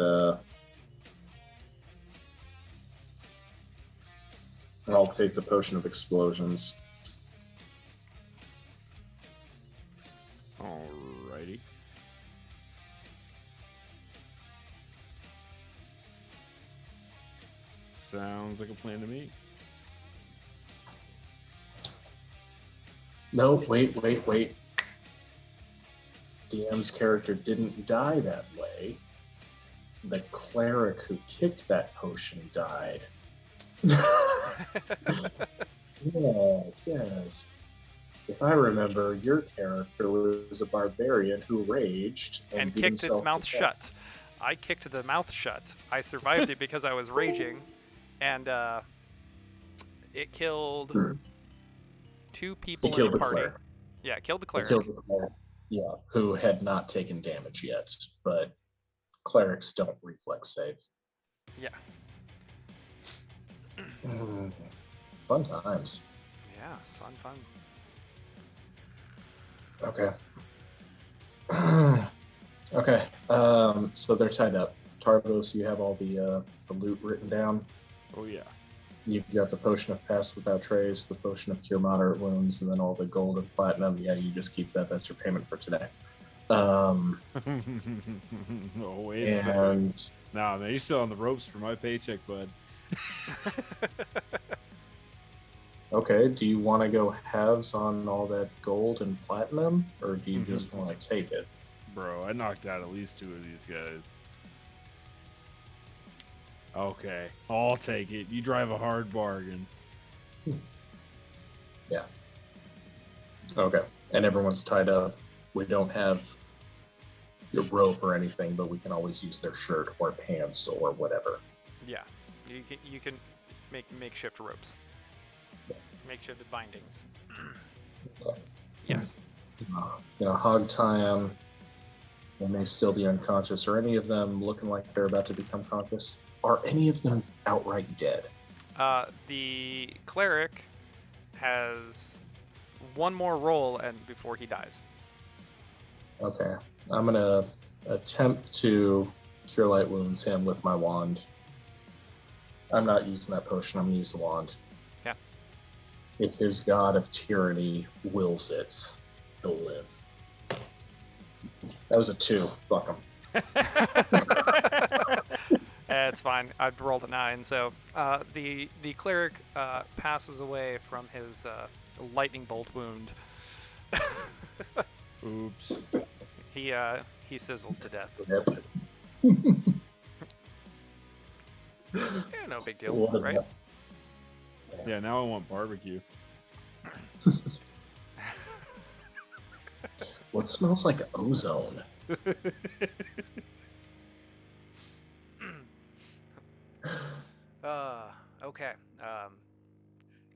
I'll take the potion of explosions.
Alrighty. Sounds like a plan to me.
No, wait. DM's character didn't die that way. The cleric who kicked that potion died. Yes. If I remember, your character was a barbarian who raged
and
beat
kicked its
himself
mouth
to death.
shut. I kicked the mouth shut. I survived it because I was raging, and it killed 2 people in the party.
cleric.
Yeah, it killed the
It
cleric.
killed the cleric. Yeah, who had not taken damage yet, but clerics don't reflex save.
Yeah.
Fun times.
Yeah, fun.
Okay. Okay. So they're tied up. Tarvos, you have all the loot written down.
Oh yeah.
You've got the potion of pass without trace, the potion of cure moderate wounds, and then all the gold and platinum. Yeah, you just keep that. That's your payment for today.
Oh, wait a second.
And
Nah, man, you're still on the ropes for my paycheck, bud.
okay, do you want to go halves on all that gold and platinum, or do you just want to take it?
Bro, I knocked out at least 2 of these guys. Okay, I'll take it. You drive a hard bargain.
Yeah. Okay, and everyone's tied up. We don't have your rope or anything, but we can always use their shirt or pants or whatever.
Yeah, you can make makeshift ropes, makeshift bindings. Yes.
Hog tie them. They may still be unconscious. Are any of them looking like they're about to become conscious? Are any of them outright dead?
The cleric has one more roll and before he dies.
Okay. I'm going to attempt to cure light wounds him with my wand. I'm not using that potion. I'm going to use the wand.
Yeah.
If his god of tyranny wills it, he'll live. That was a 2. Fuck him.
It's fine. I've rolled a 9. So the cleric passes away from his lightning bolt wound.
Oops.
He sizzles to death.
Yep.
Yeah, no big deal,
What
right?
about-
Yeah, now I want barbecue.
What smells like ozone?
Okay.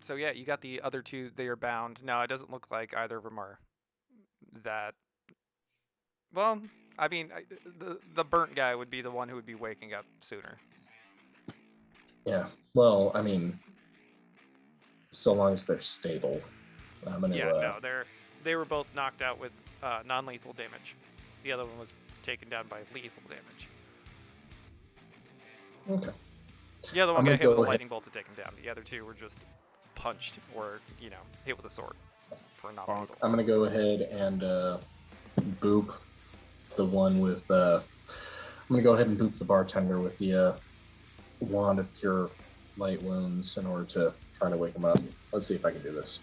So yeah, you got the other 2. They are bound. Now it doesn't look like either of them are that. Well, I mean, the burnt guy would be the one who would be waking up sooner.
Yeah. Well, I mean, so long as they're stable. I'm gonna.
Yeah, no, they were both knocked out with non-lethal damage. The other one was taken down by lethal damage.
Okay.
The other one
I'm
got
gonna
hit with
go
a
ahead-
lightning bolt to take him down. The other 2 were just punched or hit with a sword for non-lethal.
I'm gonna go ahead and boop the one with. I'm gonna go ahead and boop the bartender with the wand of cure light wounds in order to try to wake him up. Let's see if I can do this.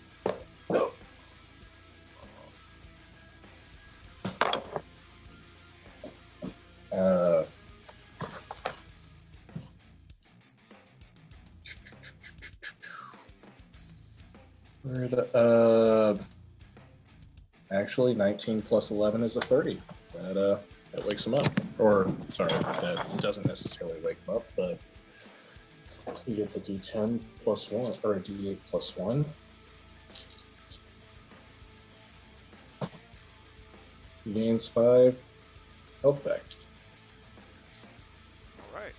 Actually, 19 plus 11 is a 30. That wakes him up. Or, sorry, that doesn't necessarily wake him up, but he gets a D10 plus 1, or a D8 plus 1. He gains 5 health back.
Alright.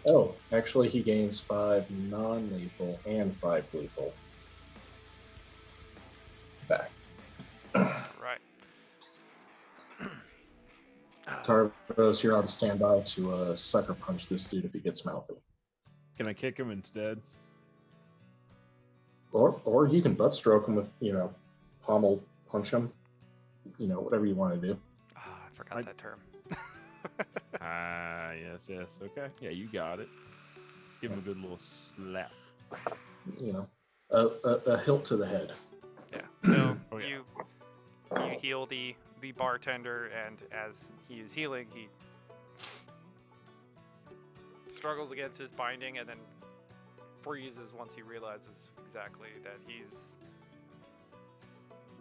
Oh, actually, he gains 5 non-lethal and 5 lethal back.
Right.
Tarvos, you're on standby to sucker punch this dude if he gets mouthy.
Can I kick him instead?
Or you can butt stroke him with, pommel punch him. Whatever you want to do.
I forgot that term.
Yes. Okay. Yeah, you got it. Give him a good little slap.
A hilt to the head.
Yeah. So
Oh, yeah.
you heal the bartender, and as he is healing, he struggles against his binding and then freezes once he realizes exactly that he's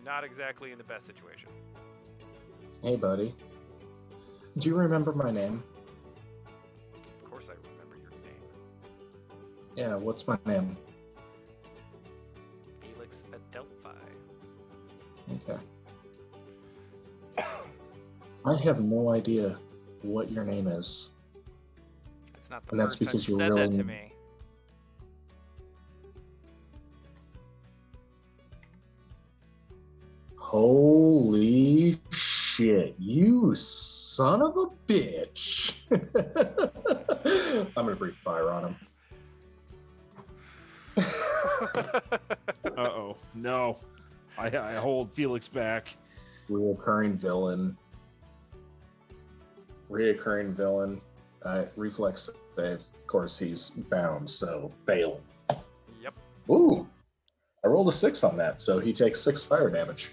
not exactly in the best situation.
Hey, buddy. Do you remember my name?
Of course I remember your name.
Yeah, what's my name?
Felix Adelphi.
Okay. I have no idea what your name is.
That's not the
And that's
first time
because
you
you're
said
really...
that to me.
Holy shit, you son of a bitch. I'm gonna breathe fire on him.
Uh-oh. No. I hold Felix back.
Reoccurring villain. Reflex save. Of course, he's bound, so fail.
Yep.
Ooh. I rolled a 6 on that, so he takes 6 fire damage.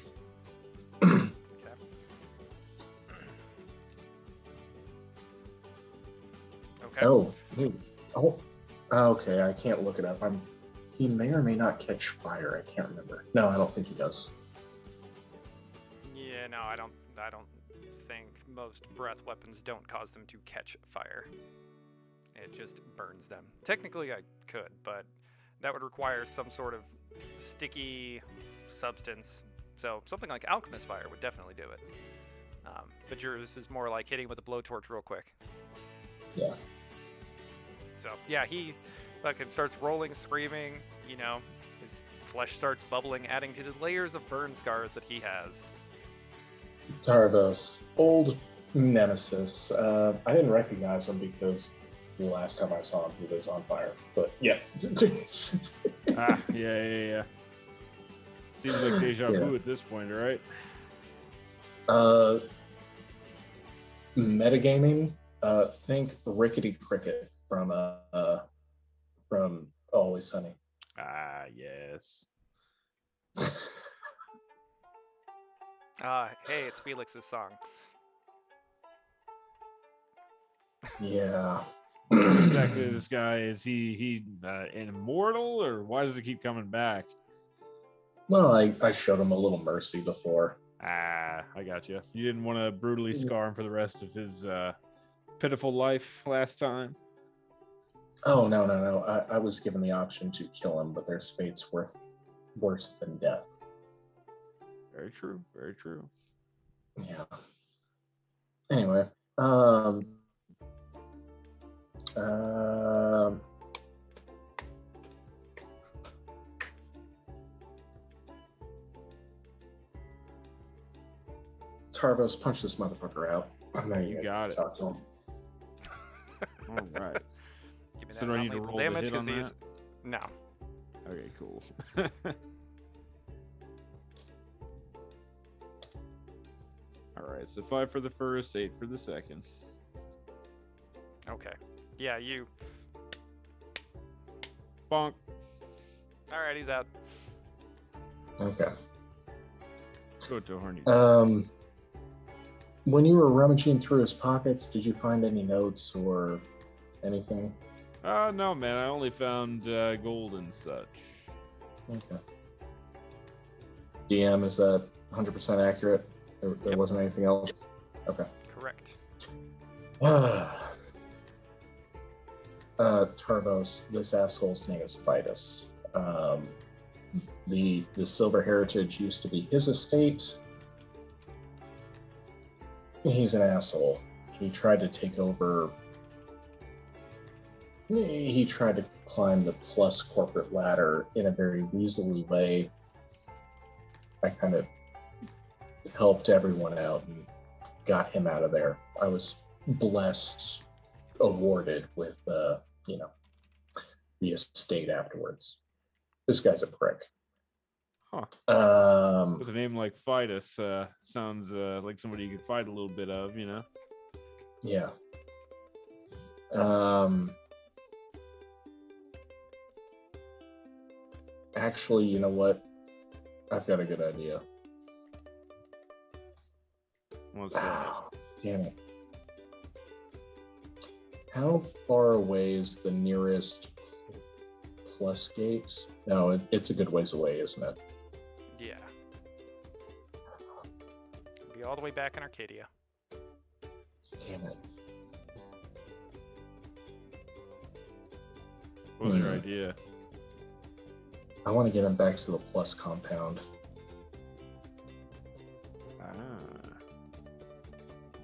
Okay.
Oh, okay. I can't look it up. He may or may not catch fire. I can't remember. No, I don't think he does.
Yeah, no, I don't think most breath weapons don't cause them to catch fire. It just burns them. Technically, I could, but that would require some sort of sticky substance. So something like alchemist fire would definitely do it. But yours is more like hitting with a blowtorch real quick.
Yeah.
So yeah, he fucking starts rolling, screaming. You know, his flesh starts bubbling, adding to the layers of burn scars that he has.
Tarvos, old nemesis. I didn't recognize him because the last time I saw him, he was on fire. But yeah.
Yeah. Seems like deja vu at this point, right?
Metagaming. Think Rickety Cricket from Always Sunny.
Ah, yes.
Hey, it's Felix's song.
Yeah.
What exactly is this guy? Is he immortal, or why does he keep coming back?
Well, I showed him a little mercy before.
I got you. You didn't want to brutally scar him for the rest of his pitiful life last time.
Oh, no. I was given the option to kill him, but there's fates worse than death.
Very true. Very true.
Yeah. Anyway, Tarvos, punch this motherfucker out.
You got it.
Talk to him.
All right.
Give me
So
that
do I need to
non-lethal
roll the
damage
hit on
'cause he's
that?
no.
Okay, cool. All right, so 5 for the first, 8 for the second.
Okay. Yeah, you.
Bonk.
All right, he's out.
Okay.
Go to horny.
When you were rummaging through his pockets, did you find any notes or anything?
No, man. I only found gold and such.
Okay. DM, is that 100% accurate? There wasn't anything else? Okay.
Correct.
Tarvos, this asshole's name is Vitus. The Silver Heritage used to be his estate. He's an asshole. He tried to take over. He tried to climb the Plus corporate ladder in a very weaselly way. I kind of helped everyone out and got him out of there. I was blessed, awarded with, the estate afterwards. This guy's a prick.
Huh. With a name like Fidus, sounds like somebody you could fight a little bit of, you know?
Yeah. Actually, you know what? I've got a good idea.
What's that?
Damn it. How far away is the nearest Plus gate? No, it's a good ways away, isn't it?
Yeah. Be all the way back in Arcadia.
Damn it.
What was your idea?
I want to get him back to the Plus compound.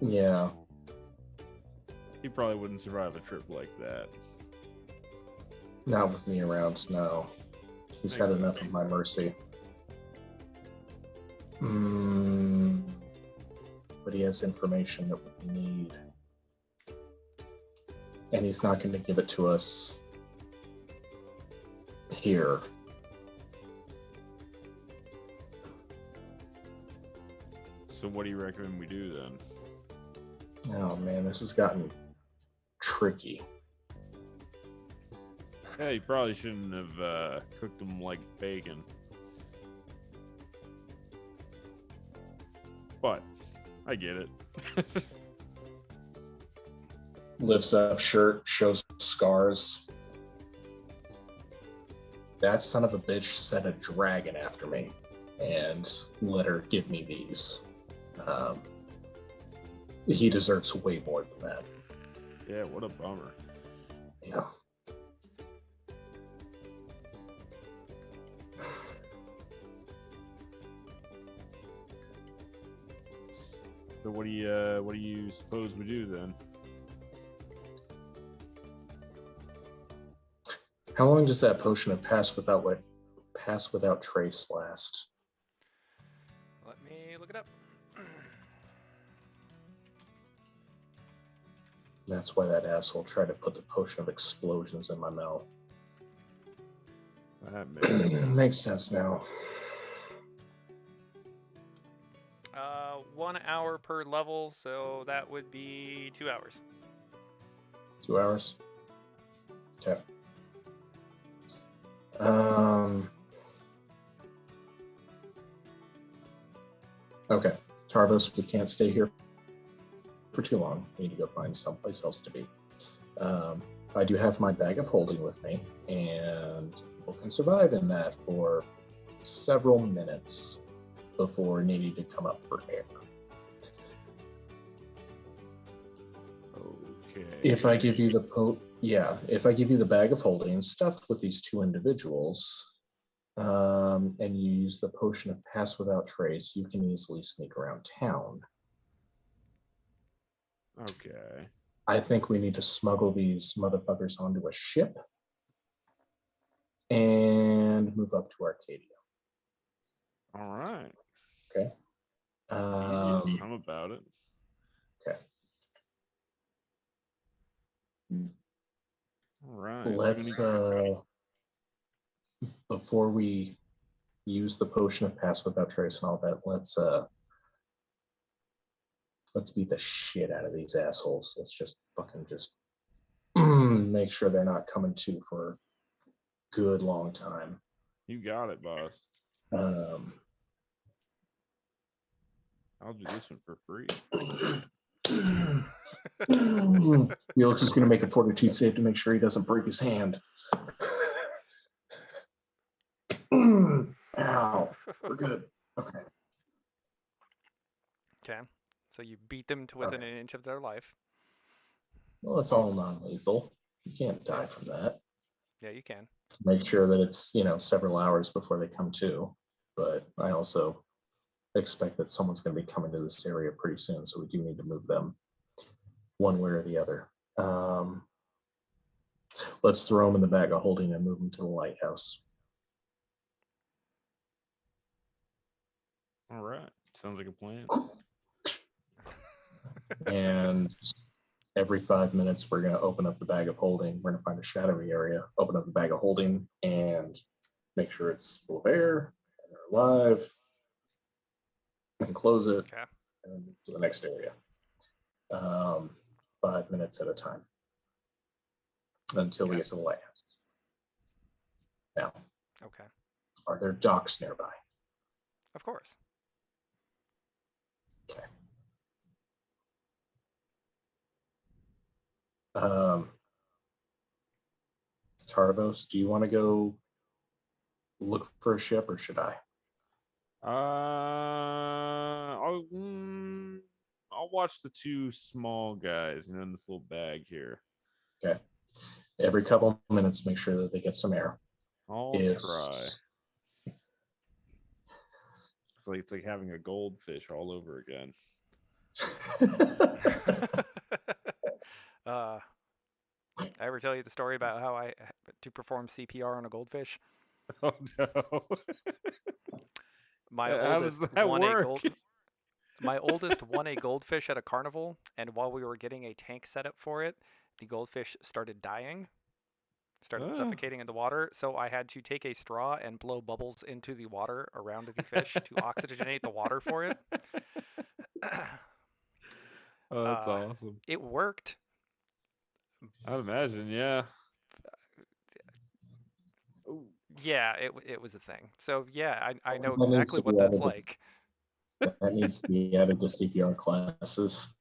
Yeah.
He probably wouldn't survive a trip like that.
Not with me around, no. He's had enough of my mercy. But he has information that we need. And he's not going to give it to us here.
So what do you recommend we do then?
Oh man, this has gotten tricky.
Yeah, you probably shouldn't have cooked them like bacon. But I get it.
Lifts up shirt, shows scars. That son of a bitch sent a dragon after me and let her give me these. He deserves way more than that.
Yeah, what a bummer.
Yeah.
So what do you suppose we do then?
How long does that potion of pass without trace last?
Let me look it up.
That's why that asshole tried to put the potion of explosions in my mouth.
That
makes sense now.
1 hour per level, so that would be 2 hours.
2 hours? Okay. Okay. Tarvos, we can't stay here for too long. We need to go find someplace else to be. I do have my bag of holding with me, and people can survive in that for several minutes before needing to come up for air.
Okay.
If I give you if I give you the bag of holding stuffed with these two individuals, and you use the potion of pass without trace, you can easily sneak around town.
Okay.
I think we need to smuggle these motherfuckers onto a ship and move up to Arcadia.
All right.
Okay.
I'm about it.
Okay.
All right.
Let's before we use the potion of pass without trace and all that, let's beat the shit out of these assholes. Let's just fucking make sure they're not coming to for a good long time.
You got it, boss. I'll do this one for free.
Felix is going to make a fortitude save to make sure he doesn't break his hand. Ow. We're good. Okay.
Okay. So you beat them to within an inch of their life.
Well, it's all non-lethal. You can't die from that.
Yeah, you can.
Make sure that it's, several hours before they come to. But I also expect that someone's going to be coming to this area pretty soon, so we do need to move them one way or the other. Let's throw them in the bag of holding and move them to the lighthouse.
All right. Sounds like a plan.
And every 5 minutes, we're going to open up the bag of holding. We're going to find a shadowy area, open up the bag of holding, and make sure it's full of air and they're alive. And close it and move to the next area. 5 minutes at a time until we get to the lighthouse. Now, are there docks nearby?
Of course.
Okay. Tarvos, do you want to go look for a ship, or should I?
I'll watch the two small guys, in this little bag here.
Okay. Every couple minutes, make sure that they get some air.
I'll try. It's like having a goldfish all over again.
I ever tell you the story about how I to perform CPR on a goldfish?
Oh no.
My
How does
oldest
that
won a
work?
gold. My oldest won a goldfish at a carnival, and while we were getting a tank set up for it, the goldfish started dying, started suffocating in the water. So I had to take a straw and blow bubbles into the water around the fish to oxygenate the water for it.
Oh, that's awesome.
It worked.
I'd imagine, yeah.
Yeah, it was a thing. So yeah, I know
That needs
exactly
to be
what that's
added.
like.
That needs to be added to CPR classes.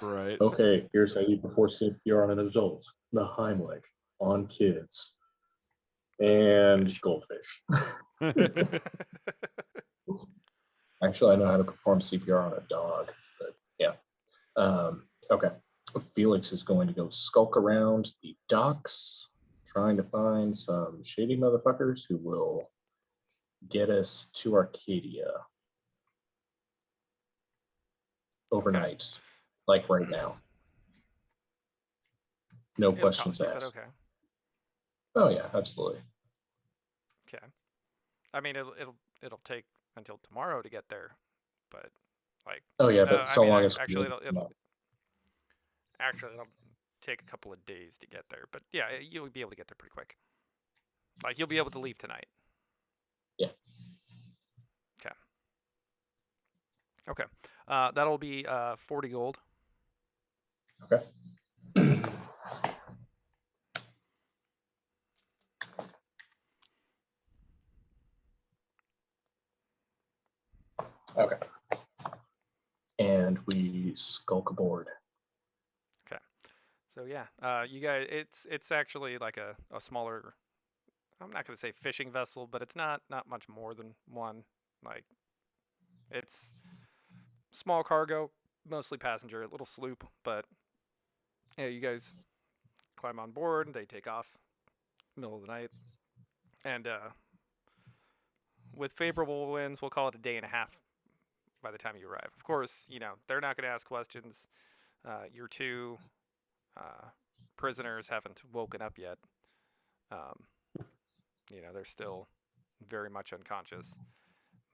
Right.
Okay, here's how you perform CPR on an adult. The Heimlich on kids and goldfish. Actually, I know how to perform CPR on a dog, but yeah. Okay. Felix is going to go skulk around the docks, trying to find some shady motherfuckers who will get us to Arcadia overnight, like right now. No
It'll
questions
cost you, but
asked.
okay.
Oh yeah, absolutely.
Okay. I mean, it'll take until tomorrow to get there, but like.
Oh yeah, but so long as
actually it'll take a couple of days to get there, but yeah, you'll be able to get there pretty quick. Like you'll be able to leave tonight.
Yeah.
Okay. Okay. That'll be 40 gold.
Okay. Okay. And we skulk aboard.
Okay. So yeah, you guys, it's actually like a smaller. I'm not gonna say fishing vessel, but it's not much more than one. Like, it's small cargo, mostly passenger, little sloop. But yeah, you guys climb on board. They take off middle of the night, and with favorable winds, we'll call it a day and a half by the time you arrive. Of course, they're not going to ask questions. Your two prisoners haven't woken up yet. They're still very much unconscious.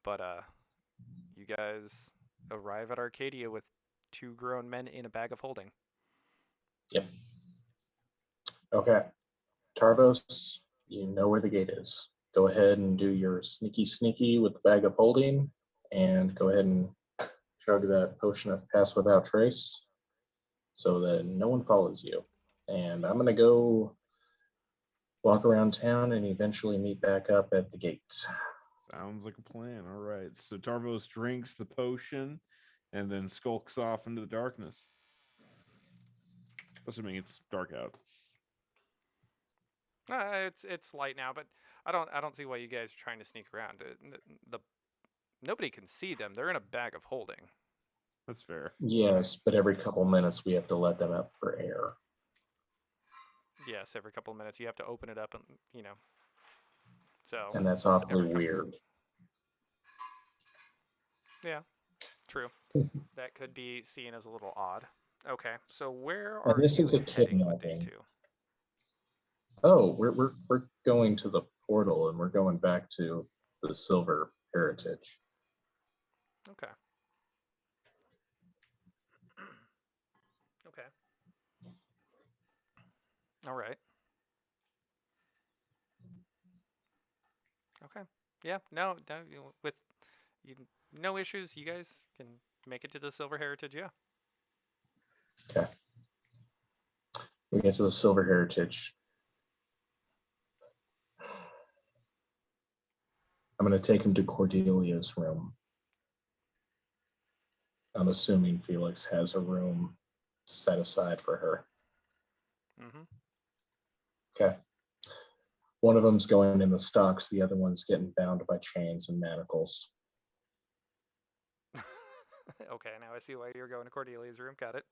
But you guys arrive at Arcadia with 2 grown men in a bag of holding.
Yep. Okay. Tarvos, you know where the gate is. Go ahead and do your sneaky with the bag of holding, and go ahead and chug that potion of pass without trace so that no one follows you. And I'm going to go walk around town and eventually meet back up at the gate.
Sounds like a plan. All right. So Tarvos drinks the potion and then skulks off into the darkness. Assuming it's dark out.
It's light now, but I don't see why you guys are trying to sneak around. Nobody can see them. They're in a bag of holding.
That's fair.
Yes, but every couple minutes we have to let them up for air.
Yes, every couple of minutes you have to open it up, and so.
And that's awfully weird.
Yeah, true. That could be seen as a little odd. Okay, so where are
this
you
is a
heading with these
kidnapping.
two?
Oh, we're going to the portal, and we're going back to the Silver Heritage.
Okay. Okay. All right. Okay. Yeah. No. With no issues, you guys can make it to the Silver Heritage. Yeah.
Okay. We get to the Silver Heritage. I'm going to take him to Cordelia's room. I'm assuming Felix has a room set aside for her.
Mm-hmm.
Okay. One of them's going in the stocks. The other one's getting bound by chains and manacles.
Okay. Now I see why you're going to Cordelia's room. Got it.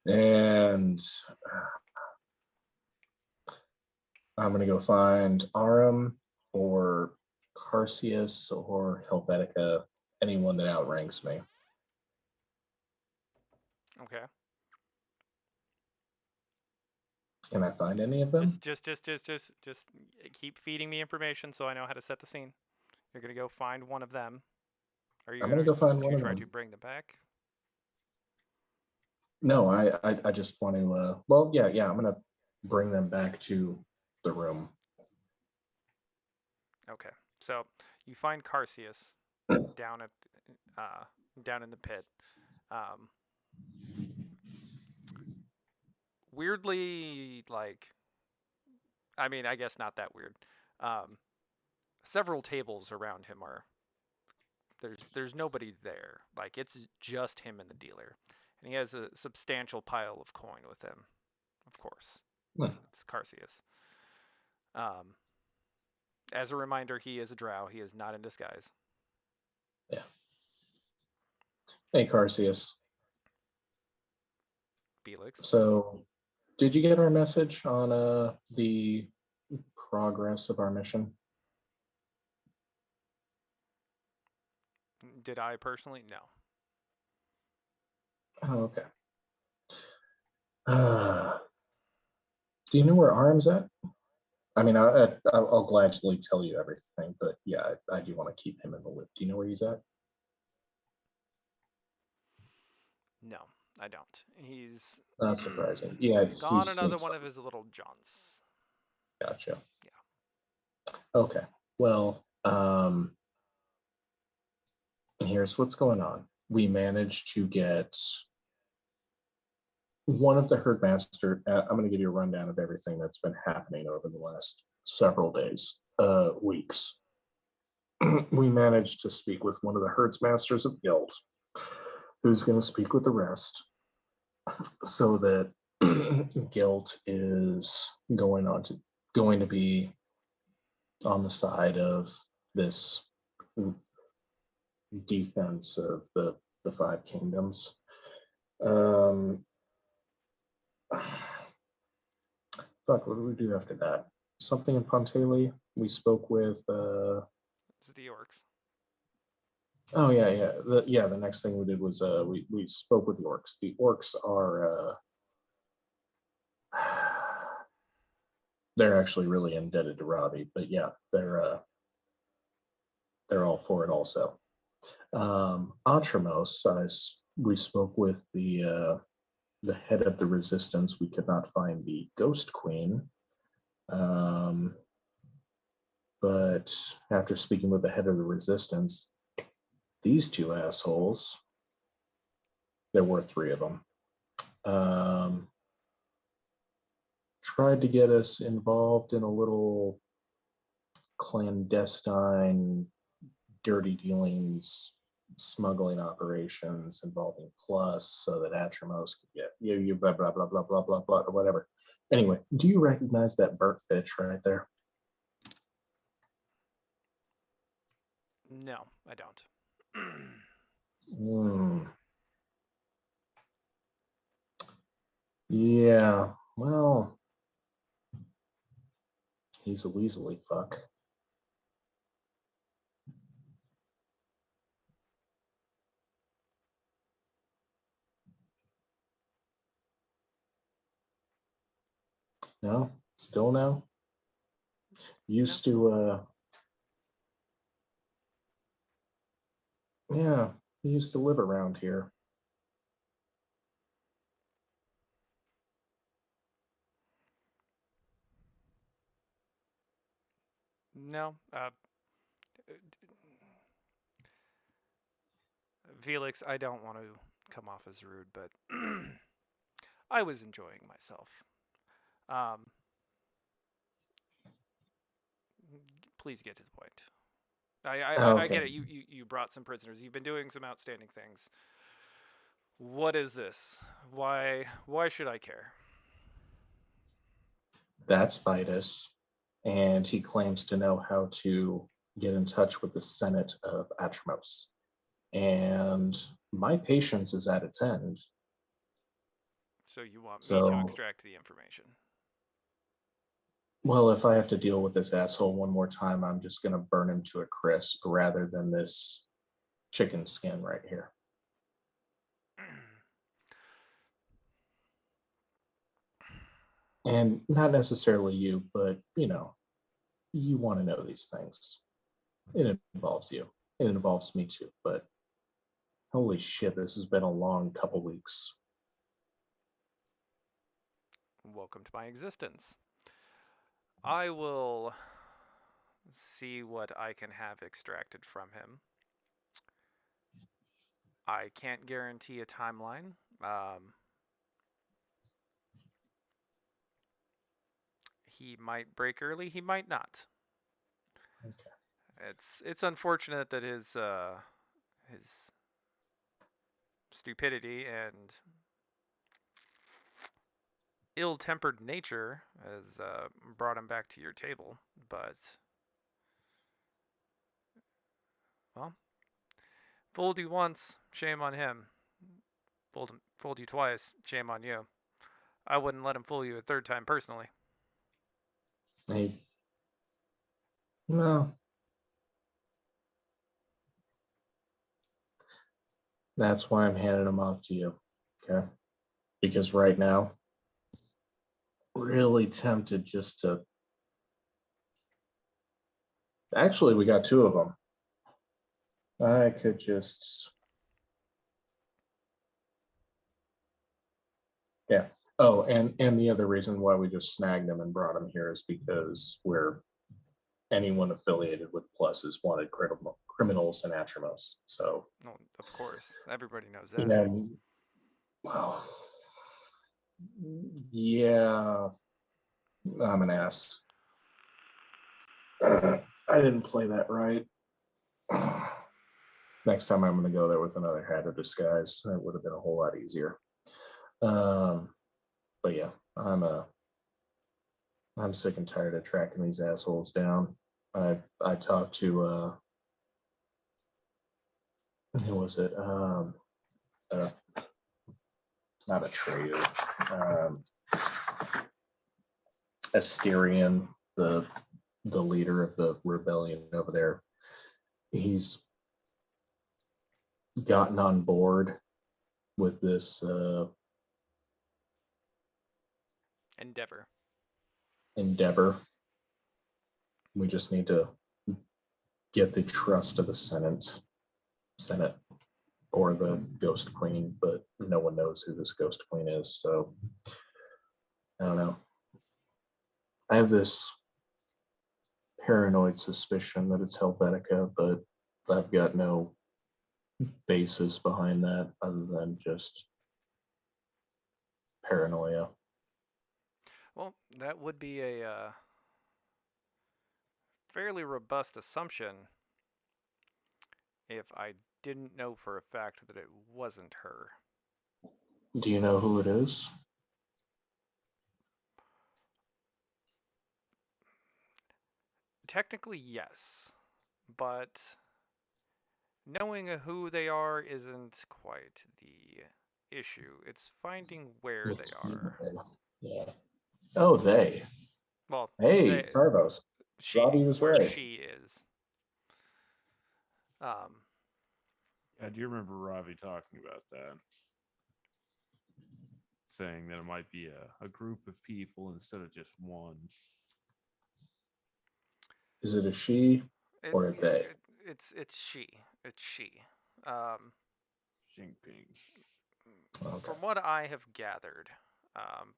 And I'm gonna go find Aram or Carcius or Helvetica, anyone that outranks me.
Okay.
Can I find any of them?
Just keep feeding me information so I know how to set the scene. You're gonna go find one of them. Are you
I'm
gonna
gonna go find one
to
of
try
them.
to bring them back?
No, I just want to. Well, yeah. I'm gonna bring them back to the room.
Okay. So you find Carcius down at down in the pit. Um, weirdly, like, I mean, I guess not that weird. Um, several tables around him are there's nobody there. Like it's just him and the dealer, and he has a substantial pile of coin with him. Of course, it's Carcius. Um, as a reminder, he is a drow. He is not in disguise.
Yeah. Hey, Carcius.
Felix.
So, did you get our message on the progress of our mission?
Did I personally? No.
Oh, okay. Do you know where Aram's at? I mean, I'll gladly tell you everything, but yeah, I do want to keep him in the loop. Do you know where he's at?
No, I don't. He's
Not surprising. Yeah,
gone
he
another
sneaks
one
up.
of his little jaunts.
Gotcha.
Yeah.
Okay. Well, here's what's going on. We managed to get one of the herdmaster. I'm going to give you a rundown of everything that's been happening over the last several days, weeks. We managed to speak with one of the herdsmasters of guild, who's going to speak with the rest, so that guild is going to be on the side of this defense of the five kingdoms. Fuck, what did we do after that? Something in Pontaley. We spoke with.
It's the orcs.
Oh yeah. The next thing we did was we spoke with the orcs. The orcs are they're actually really indebted to Robbie, but yeah, they're all for it also. Atramos, we spoke with the head of the resistance. We could not find the ghost queen. But after speaking with the head of the resistance, these two assholes, there were three of them, tried to get us involved in a little clandestine, dirty dealings, smuggling operations involving Plus, so that Atramos could get you blah blah blah blah blah blah blah or whatever. Anyway, do you recognize that burnt bitch right there?
No, I don't.
Yeah, well, he's a weaselly fuck. No, still no. Used to, yeah, he used to live around here.
No. Felix, I don't want to come off as rude, but I was enjoying myself. Please get to the point. I get it. You brought some prisoners. You've been doing some outstanding things. What is this? Why should I care?
That's Vitus, and he claims to know how to get in touch with the Senate of Atramos. And my patience is at its end.
So you want me to extract the information?
Well, if I have to deal with this asshole one more time, I'm just gonna burn him to a crisp rather than this chicken skin right here. And not necessarily you, but you want to know these things. It involves you. It involves me too, but holy shit, this has been a long couple weeks.
Welcome to my existence. I will see what I can have extracted from him. I can't guarantee a timeline. He might break early, he might not.
Okay.
It's unfortunate that his stupidity and ill-tempered nature has brought him back to your table, but well, fooled you once, shame on him. Fooled you twice, shame on you. I wouldn't let him fool you a third time personally.
Hey, no. That's why I'm handing them off to you. Okay. Because right now, really tempted just to. Actually, we got two of them. I could just. Yeah. Oh, and the other reason why we just snagged him and brought him here is because anyone affiliated with Plus wanted criminals and Atramos. So.
No, of course, everybody knows that.
Yeah. Well. Yeah. I'm an ass. I didn't play that right. Next time I'm going to go there with another hat of disguise. That would have been a whole lot easier. But yeah, I'm sick and tired of tracking these assholes down. I talked to who was it? Not Atreyu. Asterion, the leader of the rebellion over there. He's gotten on board with this endeavor. We just need to get the trust of the Senate or the Ghost Queen, but no one knows who this Ghost Queen is, so I don't know. I have this paranoid suspicion that it's Helvetica, but I've got no basis behind that other than just paranoia.
Well, that would be a fairly robust assumption if I didn't know for a fact that it wasn't her.
Do you know who it is?
Technically, yes, but knowing who they are isn't quite the issue. It's finding where they are.
Yeah. Oh, they.
Well,
hey, Carvos. Robbie was right.
She is.
I do remember Ravi talking about that, saying that it might be a group of people instead of just one.
Is it a she or a they?
It's she. It's she.
Jinping.
Okay.
From what I have gathered,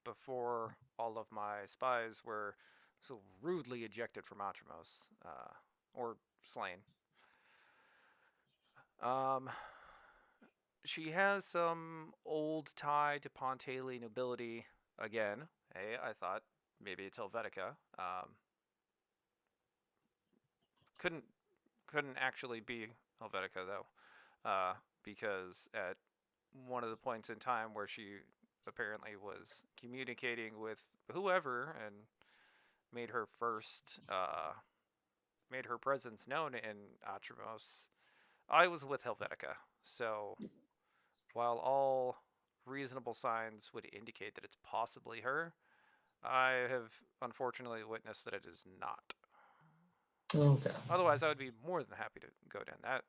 before all of my spies were so rudely ejected from Atramos, or slain, she has some old tie to Pontali nobility again. Hey, I thought maybe it's Helvetica. Couldn't actually be Helvetica though, because at one of the points in time where she apparently was communicating with whoever and made her presence known in Atramos, I was with Helvetica. So while all reasonable signs would indicate that it's possibly her, I have unfortunately witnessed that it is not.
Okay.
Otherwise, I would be more than happy to go down that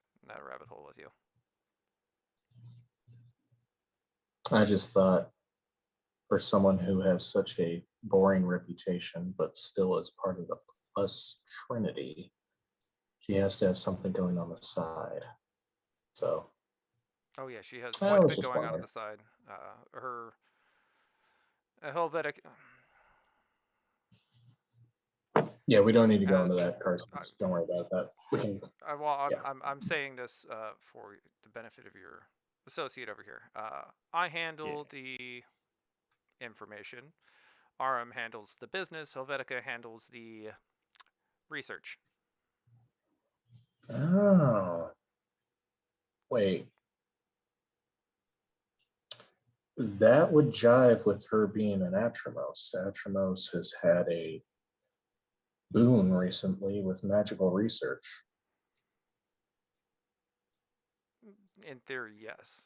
rabbit hole with you.
I just thought for someone who has such a boring reputation, but still is part of the Plus Trinity, she has to have something going on the side. So.
Oh yeah, she has
I
quite a
was
bit
just
going on
wondering.
the side. Her Helvetic.
Yeah, we don't need to go into that, Carson. Don't worry about that. We can.
Well,
Yeah.
I'm saying this for the benefit of your associate over here. I handle the information. RM handles the business. Helvetica handles the research.
Oh. Wait. That would jive with her being an Atramos. Atramos has had a boon recently with magical research.
In theory, yes.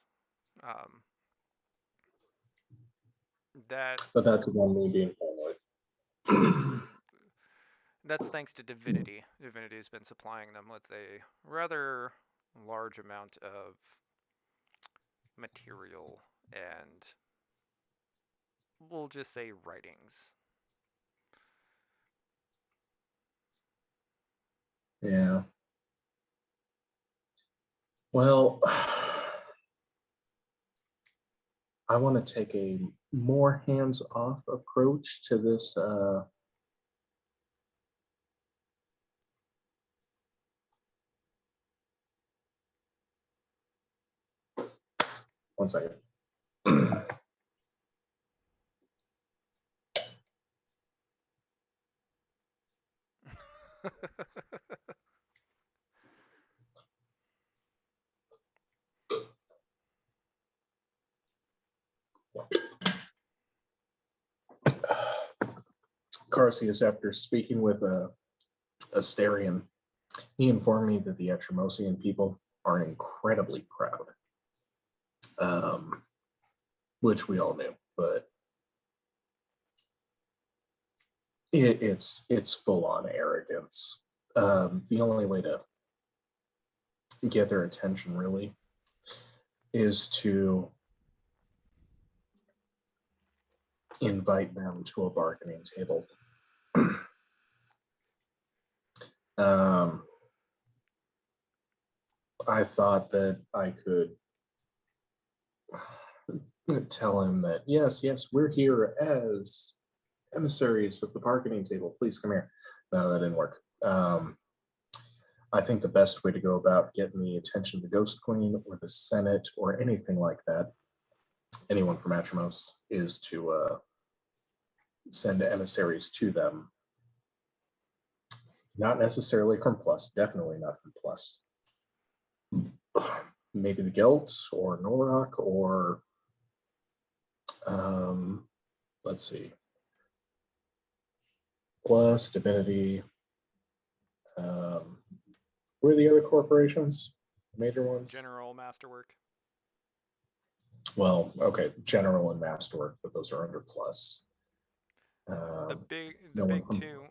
That.
But that's again me being paranoid.
That's thanks to Divinity. Divinity has been supplying them with a rather large amount of material and we'll just say writings.
Yeah. Well, I want to take a more hands-off approach to this. One second. Carsius, after speaking with Asterion, he informed me that the Atramosian people are incredibly proud, which we all knew, but it's full on arrogance. The only way to get their attention really is to invite them to a bargaining table. I thought that I could tell him that yes, we're here as emissaries of the bargaining table. Please come here. No, that didn't work. I think the best way to go about getting the attention of the Ghost Queen or the Senate or anything like that, anyone from Atramos, is to send emissaries to them. Not necessarily from Plus, definitely not from Plus. Maybe the Gelt or Norok or let's see. Plus, Divinity. Who are the other corporations? Major ones?
General Masterwork.
Well, okay, General and Masterwork, but those are under Plus.
The big two,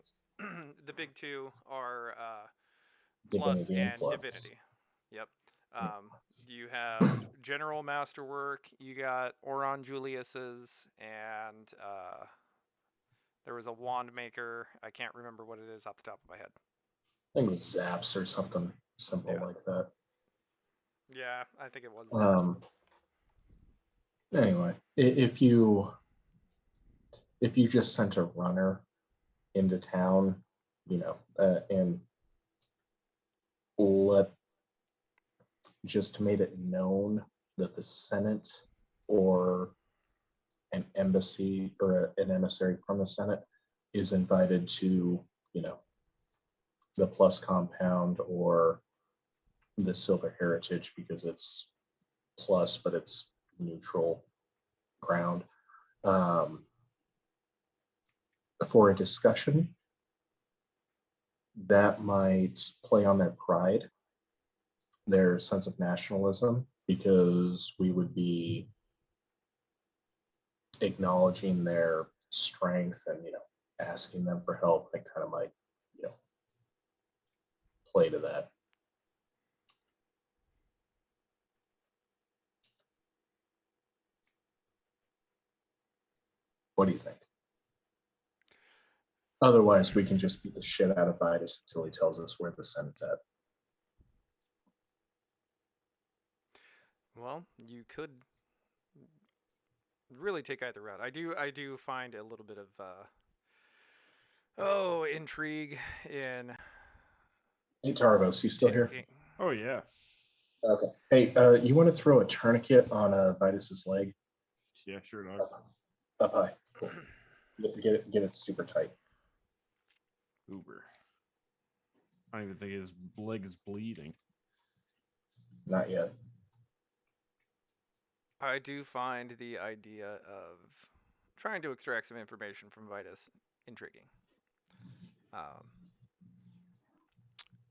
the big two are Plus
Divinity and Plus.
Divinity. Yep. You have General Masterwork. You got Oron Julius's, and there was a wand maker. I can't remember what it is off the top of my head.
I think it was Zaps or something simple like that.
Yeah, I think it was Zaps.
Anyway, if you just sent a runner into town, and just made it known that the Senate or an embassy or an emissary from the Senate is invited to, the Plus compound or the Silver Heritage because it's Plus, but it's neutral ground, for a discussion that might play on their pride, their sense of nationalism, because we would be acknowledging their strength and, asking them for help, I kind of might, play to that. What do you think? Otherwise, we can just beat the shit out of Vitus until he tells us where the Senate's at.
Well, you could really take either route. I do find a little bit of intrigue in.
Hey, Tarvos, you still here?
Oh yeah.
Okay. Hey, you want to throw a tourniquet on Vitus's leg?
Yeah, sure, dog.
Up high. Cool. Get it super tight.
Uber. I don't even think his leg is bleeding.
Not yet.
I do find the idea of trying to extract some information from Vitus intriguing.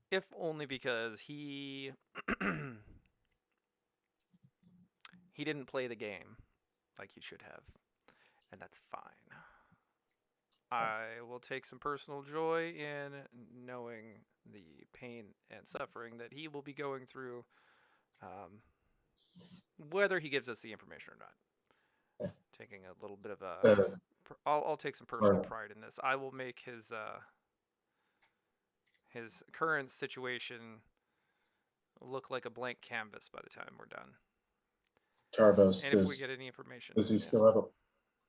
If only because he didn't play the game like he should have, and that's fine. I will take some personal joy in knowing the pain and suffering that he will be going through, whether he gives us the information or not. Taking a little bit of a, I'll take some personal pride in this. I will make his current situation look like a blank canvas by the time we're done.
Tarvos,
and if we get any information,
does he still have a?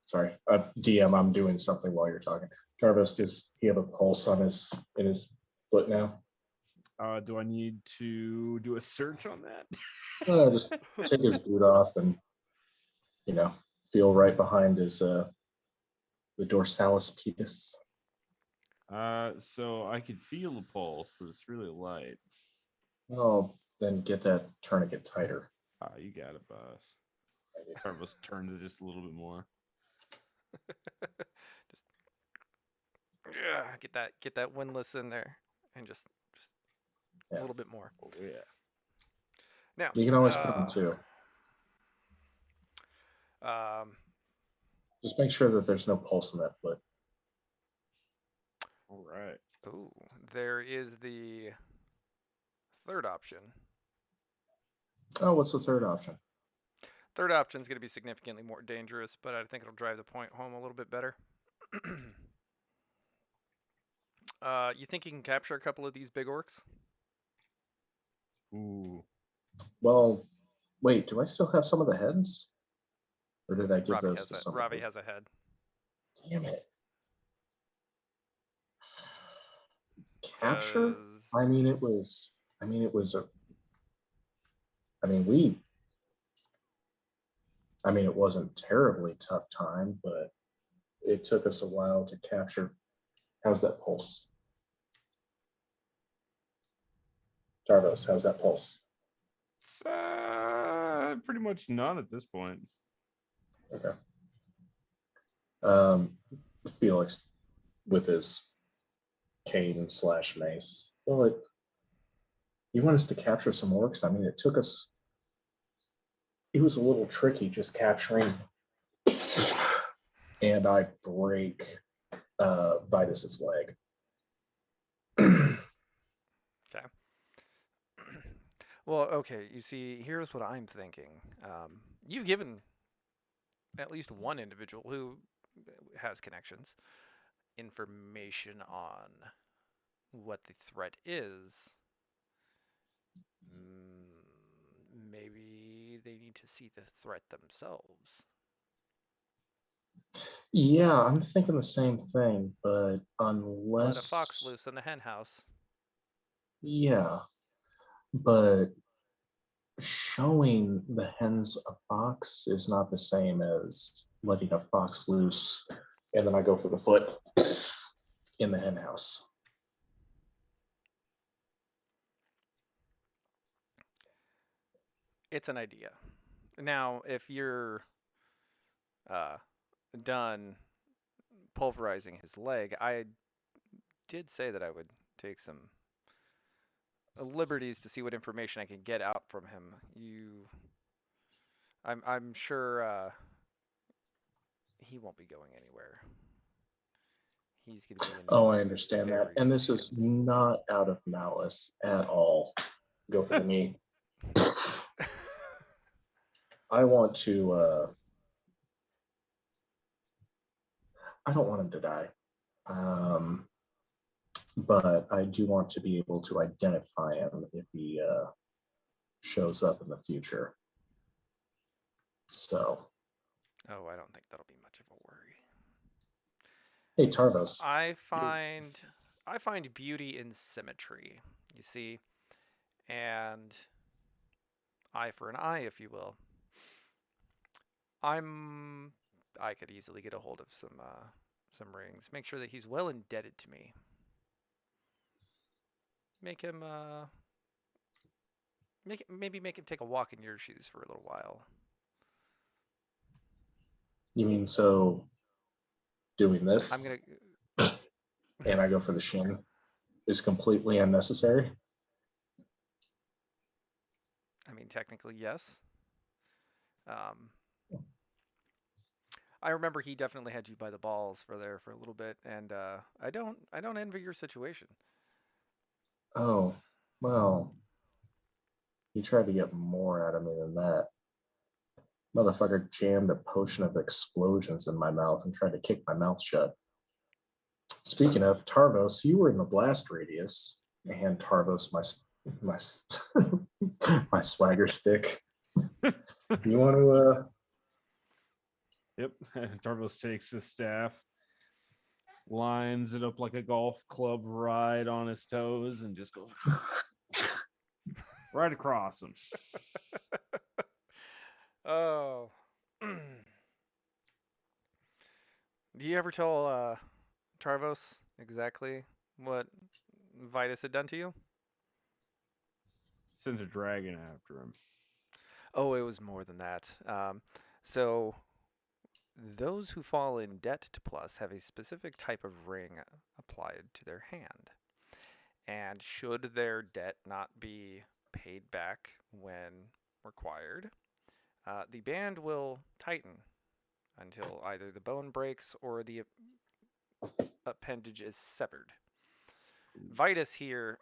Sorry, DM, I'm doing something while you're talking. Tarvos, does he have a pulse on in his foot now?
Do I need to do a search on that?
Just take his boot off and, feel right behind his the dorsalis pedis.
So I could feel the pulse, but it's really light.
Oh, then get that tourniquet tighter.
You got it, boss. Tarvos turns it just a little bit more.
Get that windlass in there, and just a little bit more.
Oh yeah.
Now
you can always put them too. Just make sure that there's no pulse in that foot.
All right.
Ooh, there is the third option.
Oh, what's the third option?
Third option is going to be significantly more dangerous, but I think it'll drive the point home a little bit better. You think you can capture a couple of these big orcs?
Ooh.
Well, wait, do I still have some of the heads? Or did I give
Ravi
those to someone?
Ravi has a head.
Damn it. Capture? I mean, it wasn't terribly tough time, but it took us a while to capture. How's that pulse? Tarvos, how's that pulse?
It's pretty much none at this point.
Okay. Felix, with his cane / mace. Well, you want us to capture some orcs? I mean, it took us. It was a little tricky just capturing, and I break Vitus's leg.
Okay. Well, okay. You see, here's what I'm thinking. You've given at least one individual who has connections information on what the threat is. Maybe they need to see the threat themselves.
Yeah, I'm thinking the same thing, but unless...
Let a fox loose in the hen house.
Yeah, but showing the hens a fox is not the same as letting a fox loose, and then I go for the foot in the hen house.
It's an idea. Now, if you're done pulverizing his leg, I did say that I would take some liberties to see what information I can get out from him. I'm sure he won't be going anywhere. he's going to be in.
Oh, I understand that.
very
And
good
this is
hands.
not out of malice at all. Go for the knee. I want to, I don't want him to die. But I do want to be able to identify him if he shows up in the future. So,
Oh, I don't think that'll be much of a worry.
hey, Tarvos.
I find beauty in symmetry, you see, and eye for an eye, if you will. I could easily get a hold of some rings. Make sure that he's well indebted to me. Make him maybe make him take a walk in your shoes for a little while.
You mean so doing this
I'm gonna.
and I go for the shin is completely unnecessary?
I mean, technically, yes. I remember he definitely had you by the balls for a little bit, and I don't envy your situation.
Oh, well, he tried to get more out of me than that. Motherfucker jammed a potion of explosions in my mouth and tried to kick my mouth shut. Speaking of Tarvos, you were in the blast radius, and Tarvos, my my swagger stick. You want to?
Yep. Tarvos takes his staff, lines it up like a golf club ride on his toes, and just goes right across him.
Oh. Do you ever tell Tarvos exactly what Vitus had done to you?
Sends a dragon after him.
Oh, it was more than that. So those who fall in debt to Plus have a specific type of ring applied to their hand. And should their debt not be paid back when required, the band will tighten until either the bone breaks or the appendage is severed. Vitus here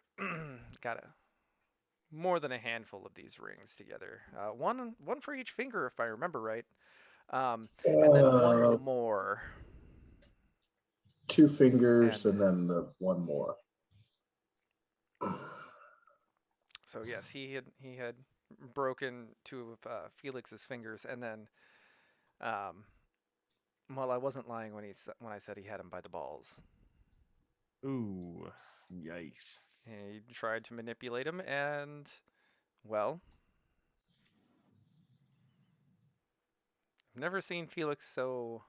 got more than a handful of these rings together. One for each finger, if I remember right. And then one more.
2 fingers and then the one more.
So yes, he had broken 2 of Felix's fingers, and then, well, I wasn't lying when I said he had him by the balls.
Ooh, yikes!
He tried to manipulate him, and well, I've never seen Felix so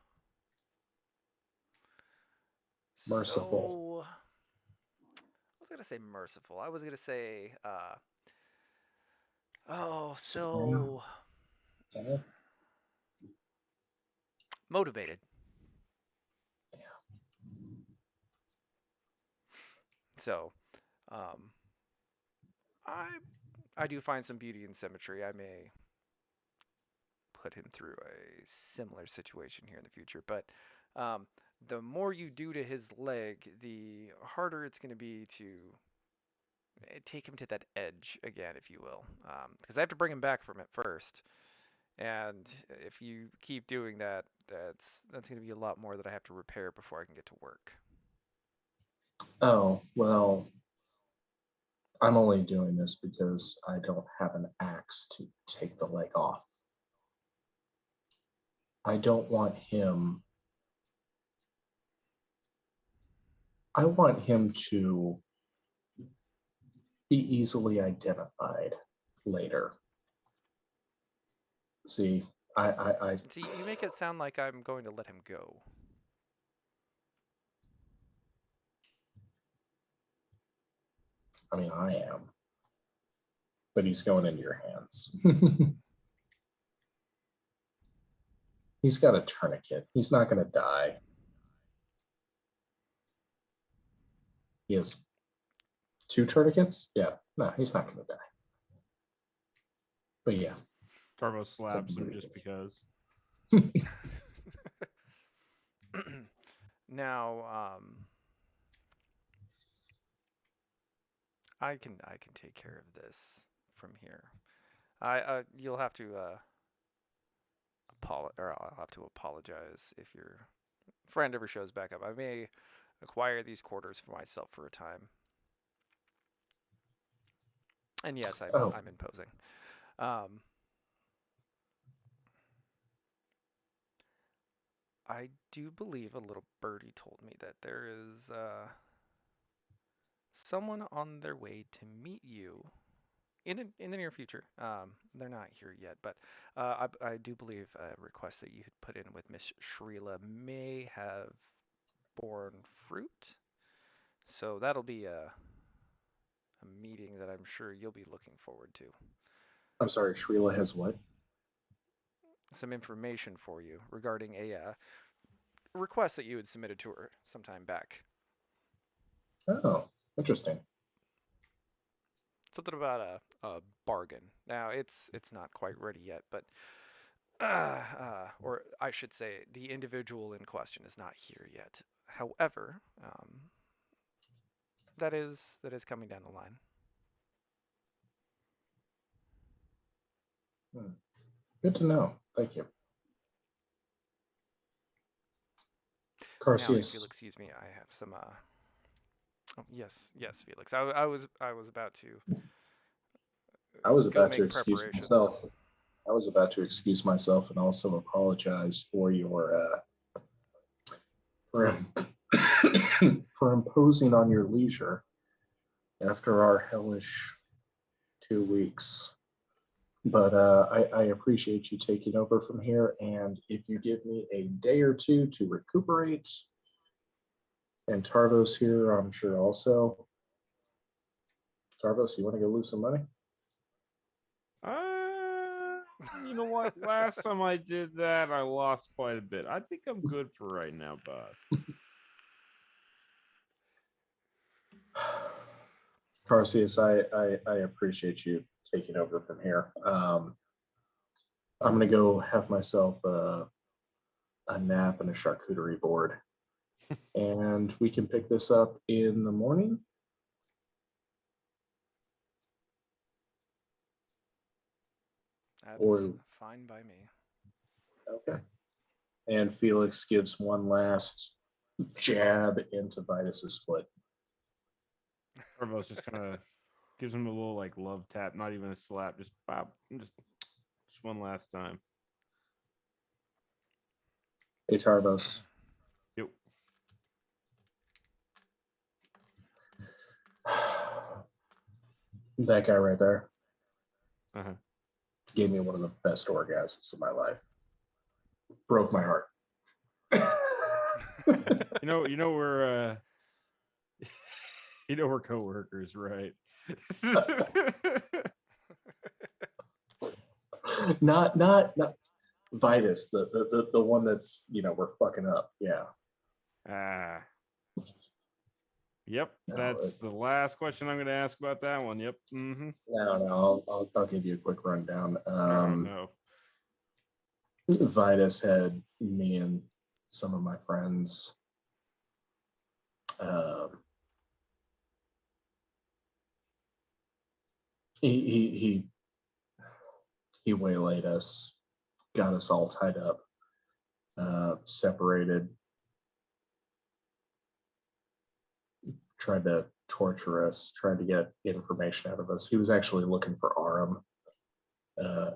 merciful.
I was gonna say merciful. I was gonna say, motivated. So, I do find some beauty in symmetry. I may put him through a similar situation here in the future, but the more you do to his leg, the harder it's going to be to take him to that edge again, if you will, because I have to bring him back from it first. And if you keep doing that, that's going to be a lot more that I have to repair before I can get to work.
Oh, well, I'm only doing this because I don't have an axe to take the leg off. I don't want him. I want him to be easily identified later. See,
See, you make it sound like I'm going to let him go.
I mean, I am. But he's going into your hands. He's got a tourniquet. He's not going to die. He has 2 tourniquets? Yeah. No, he's not going to die. But yeah.
Tarvos slaps him just because.
Now, I can take care of this from here. You'll have to I'll have to apologize if your friend ever shows back up. I may acquire these quarters for myself for a time. And yes, I'm imposing. I do believe a little birdie told me that there is someone on their way to meet you in the near future. They're not here yet, but I do believe a request that you had put in with Miss Shrila may have borne fruit. So that'll be a meeting that I'm sure you'll be looking forward to.
I'm sorry, Shrila has what?
Some information for you regarding a request that you had submitted to her sometime back.
Oh, interesting.
Something about a bargain. Now it's not quite ready yet, but or I should say, the individual in question is not here yet. However, that is coming down the line.
Good to know. Thank you.
Now,
Carcius.
if you'll excuse me, I have some. Oh, yes, Felix. I was about to.
I was
go
about to
make
excuse
preparations.
myself. I was about to excuse myself and also apologize for your for for imposing on your leisure after our hellish 2 weeks. But I appreciate you taking over from here, and if you give me a day or two to recuperate, and Tarvos here, I'm sure also. Tarvos, you want to go lose some money?
You know what? Last time I did that, I lost quite a bit. I think I'm good for right now, boss.
Carcius, I appreciate you taking over from here. I'm going to go have myself a nap and a charcuterie board. And we can pick this up in the morning.
That's fine by me.
Okay. And Felix gives one last jab into Vitus's foot.
Provost just kind of gives him a little like love tap, not even a slap, just pop, just one last time.
Hey, Tarvos.
Yep.
That guy right there
Uh-huh.
gave me one of the best orgasms of my life. Broke my heart.
we're we're coworkers, right?
not Vitus, the one that's we're fucking up. Yeah.
Yep, that's the last question I'm going to ask about that one. Yep. Mm-hmm.
No, I'll give you a quick rundown.
No.
Vitus had me and some of my friends he waylaid us, got us all tied up, separated, tried to torture us, tried to get information out of us. He was actually looking for Aram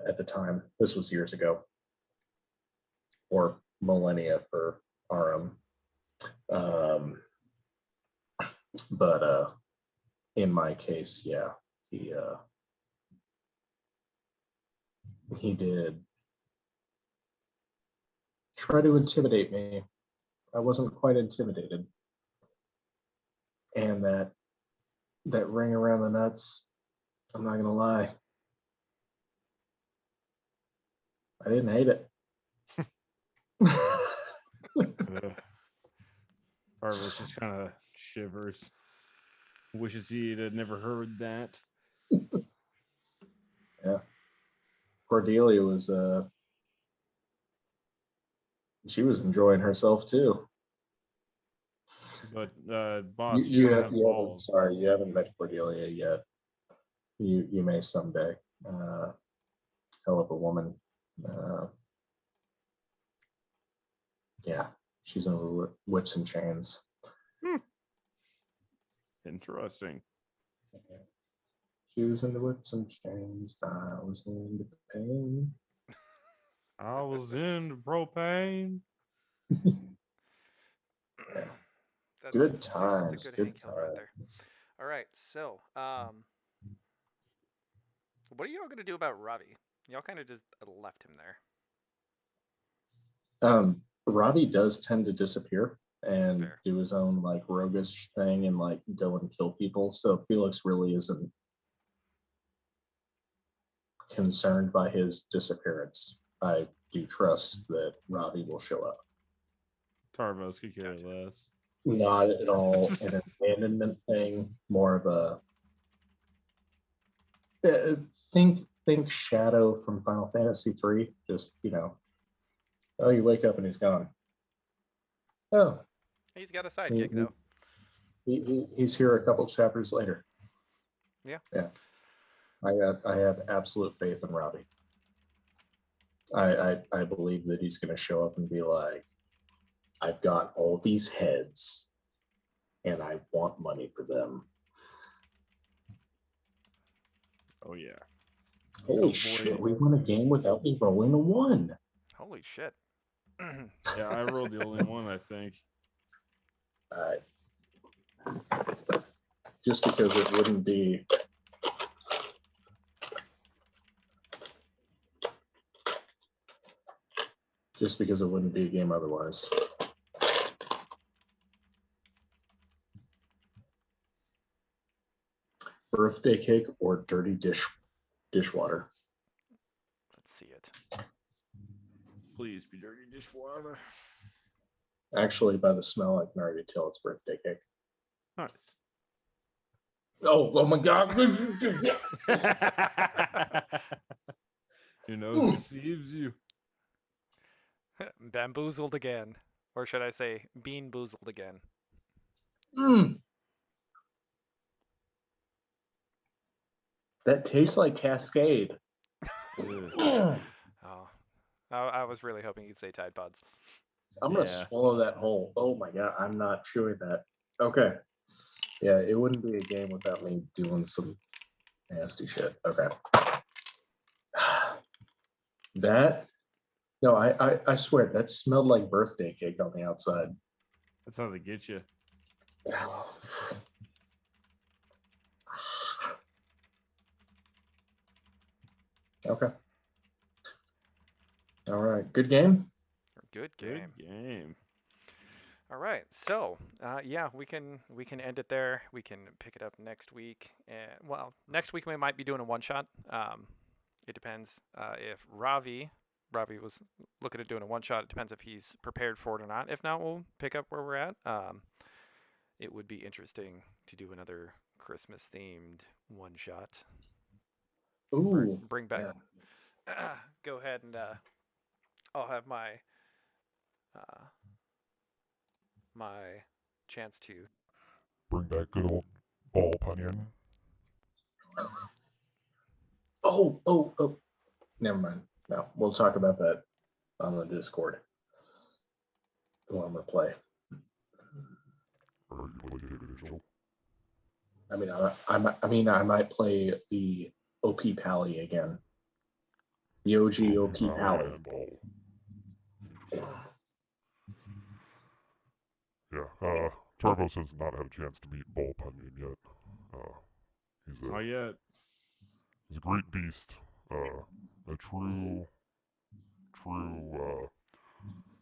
at the time. This was years ago, or millennia for Aram. But in my case, yeah, he did try to intimidate me. I wasn't quite intimidated. And that ring around the nuts, I'm not gonna lie, I didn't hate it.
Harvest just kind of shivers. Wishes he'd never heard that.
Yeah. Cordelia was she was enjoying herself too.
But boss, you don't have balls.
Sorry, you haven't met Cordelia yet. You may someday. Hell of a woman. Yeah, she's in whips and chains.
Interesting.
She was in the whips and chains. I was in the pain.
I was in propane.
Good times.
That's a good
Good
Hank Hill right there.
times.
All right, so what are y'all gonna do about Robbie? Y'all kind of just left him there.
Robbie does tend to disappear and do his own like roguish thing and like go and kill people. So Felix really isn't concerned by his disappearance. I do trust that Robbie will show up.
Tarvos could care less.
Not at all an abandonment thing, more of a think Shadow from Final Fantasy 3. Just, oh, you wake up and he's gone. Oh.
He's got a sidekick though.
He's here a couple chapters later.
Yeah.
Yeah. I have absolute faith in Robbie. I believe that he's gonna show up and be like, I've got all these heads and I want money for them.
Oh yeah.
Holy shit, we won a game without me rolling a 1.
Holy shit.
Yeah, I rolled the only one, I think.
Just because it wouldn't be a game otherwise. Birthday cake or dirty dishwater?
Let's see it.
Please be dirty dishwater.
Actually, by the smell, I can already tell it's birthday cake.
Nice.
Oh my God.
Your nose deceives you.
Bamboozled again. Or should I say, bean-boozled again.
That tastes like Cascade.
Oh, I was really hoping you'd say Tide Pods.
I'm going to swallow that whole. Oh my God, I'm not chewing that. Okay. Yeah, it wouldn't be a game without me doing some nasty shit. Okay. No, I swear, that smelled like birthday cake on the outside.
That's how they get you.
Okay. All right. Good game?
Good game.
Good game.
All right. So, yeah, we can end it there. We can pick it up next week. Well, next week we might be doing a one-shot. It depends if Ravi was looking at doing a one-shot. It depends if he's prepared for it or not. If not, we'll pick up where we're at. It would be interesting to do another Christmas-themed one-shot.
Ooh.
Bring back. Yeah. Go ahead and I'll have my my chance to
bring back good old ball punyon.
Oh. Never mind. No, we'll talk about that on the Discord. When I'm gonna play. I might play the OP Pally again. The OG OP Pally.
Yeah, Tarvos has not had a chance to meet Ball Punyon yet.
Not yet.
He's a great beast. A true,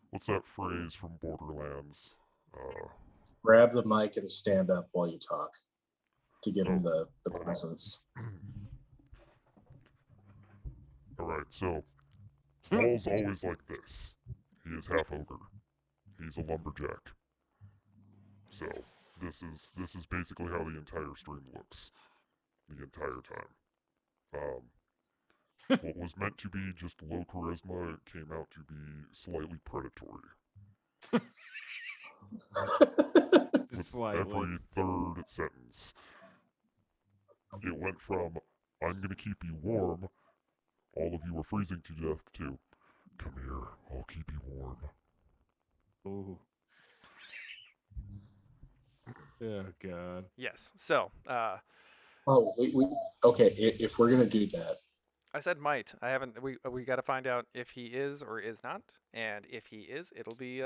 what's that phrase from Borderlands?
Grab the mic and stand up while you talk to give him the presence.
Alright, so Ball's always like this. He is half ogre. He's a lumberjack. So this is basically how the entire stream looks the entire time. What was meant to be just low charisma came out to be slightly predatory.
Is Slightly.
every third sentence. It went from, I'm gonna keep you warm, all of you were freezing to death, to, come here, I'll keep you warm.
Ooh. Oh, God.
Yes. So,
Oh, okay. If we're gonna do that,
I said might. I haven't. We got to find out if he is or is not, and if he is, it'll be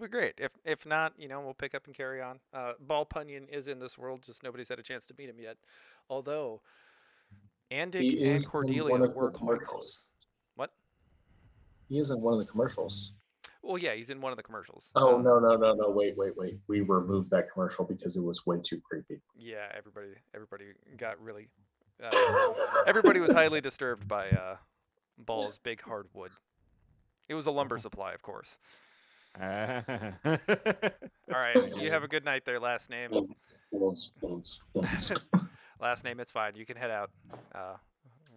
great. If not, we'll pick up and carry on. Ball Punion is in this world, just nobody's had a chance to meet him yet. Although Andic
he
and
is in
Cordelia
one of
were
the
quite
commercials.
close. What?
He is in one of the commercials.
Well, yeah, he's in one of the commercials.
Oh, no. Wait. We removed that commercial because it was way too creepy.
Yeah, everybody got really. Everybody was highly disturbed by Ball's big hard wood. It was a lumber supply, of course. All right, you have a good night there. Last name. Last name. It's fine. You can head out.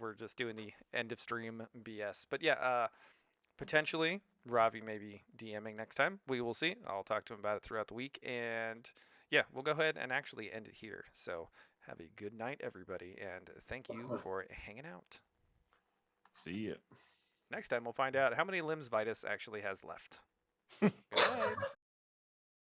We're just doing the end of stream BS. But yeah, potentially Ravi may be DMing next time. We will see. I'll talk to him about it throughout the week. And yeah, we'll go ahead and actually end it here. So have a good night, everybody. And thank you for hanging out.
See ya.
Next time we'll find out how many limbs Vitus actually has left. Good night.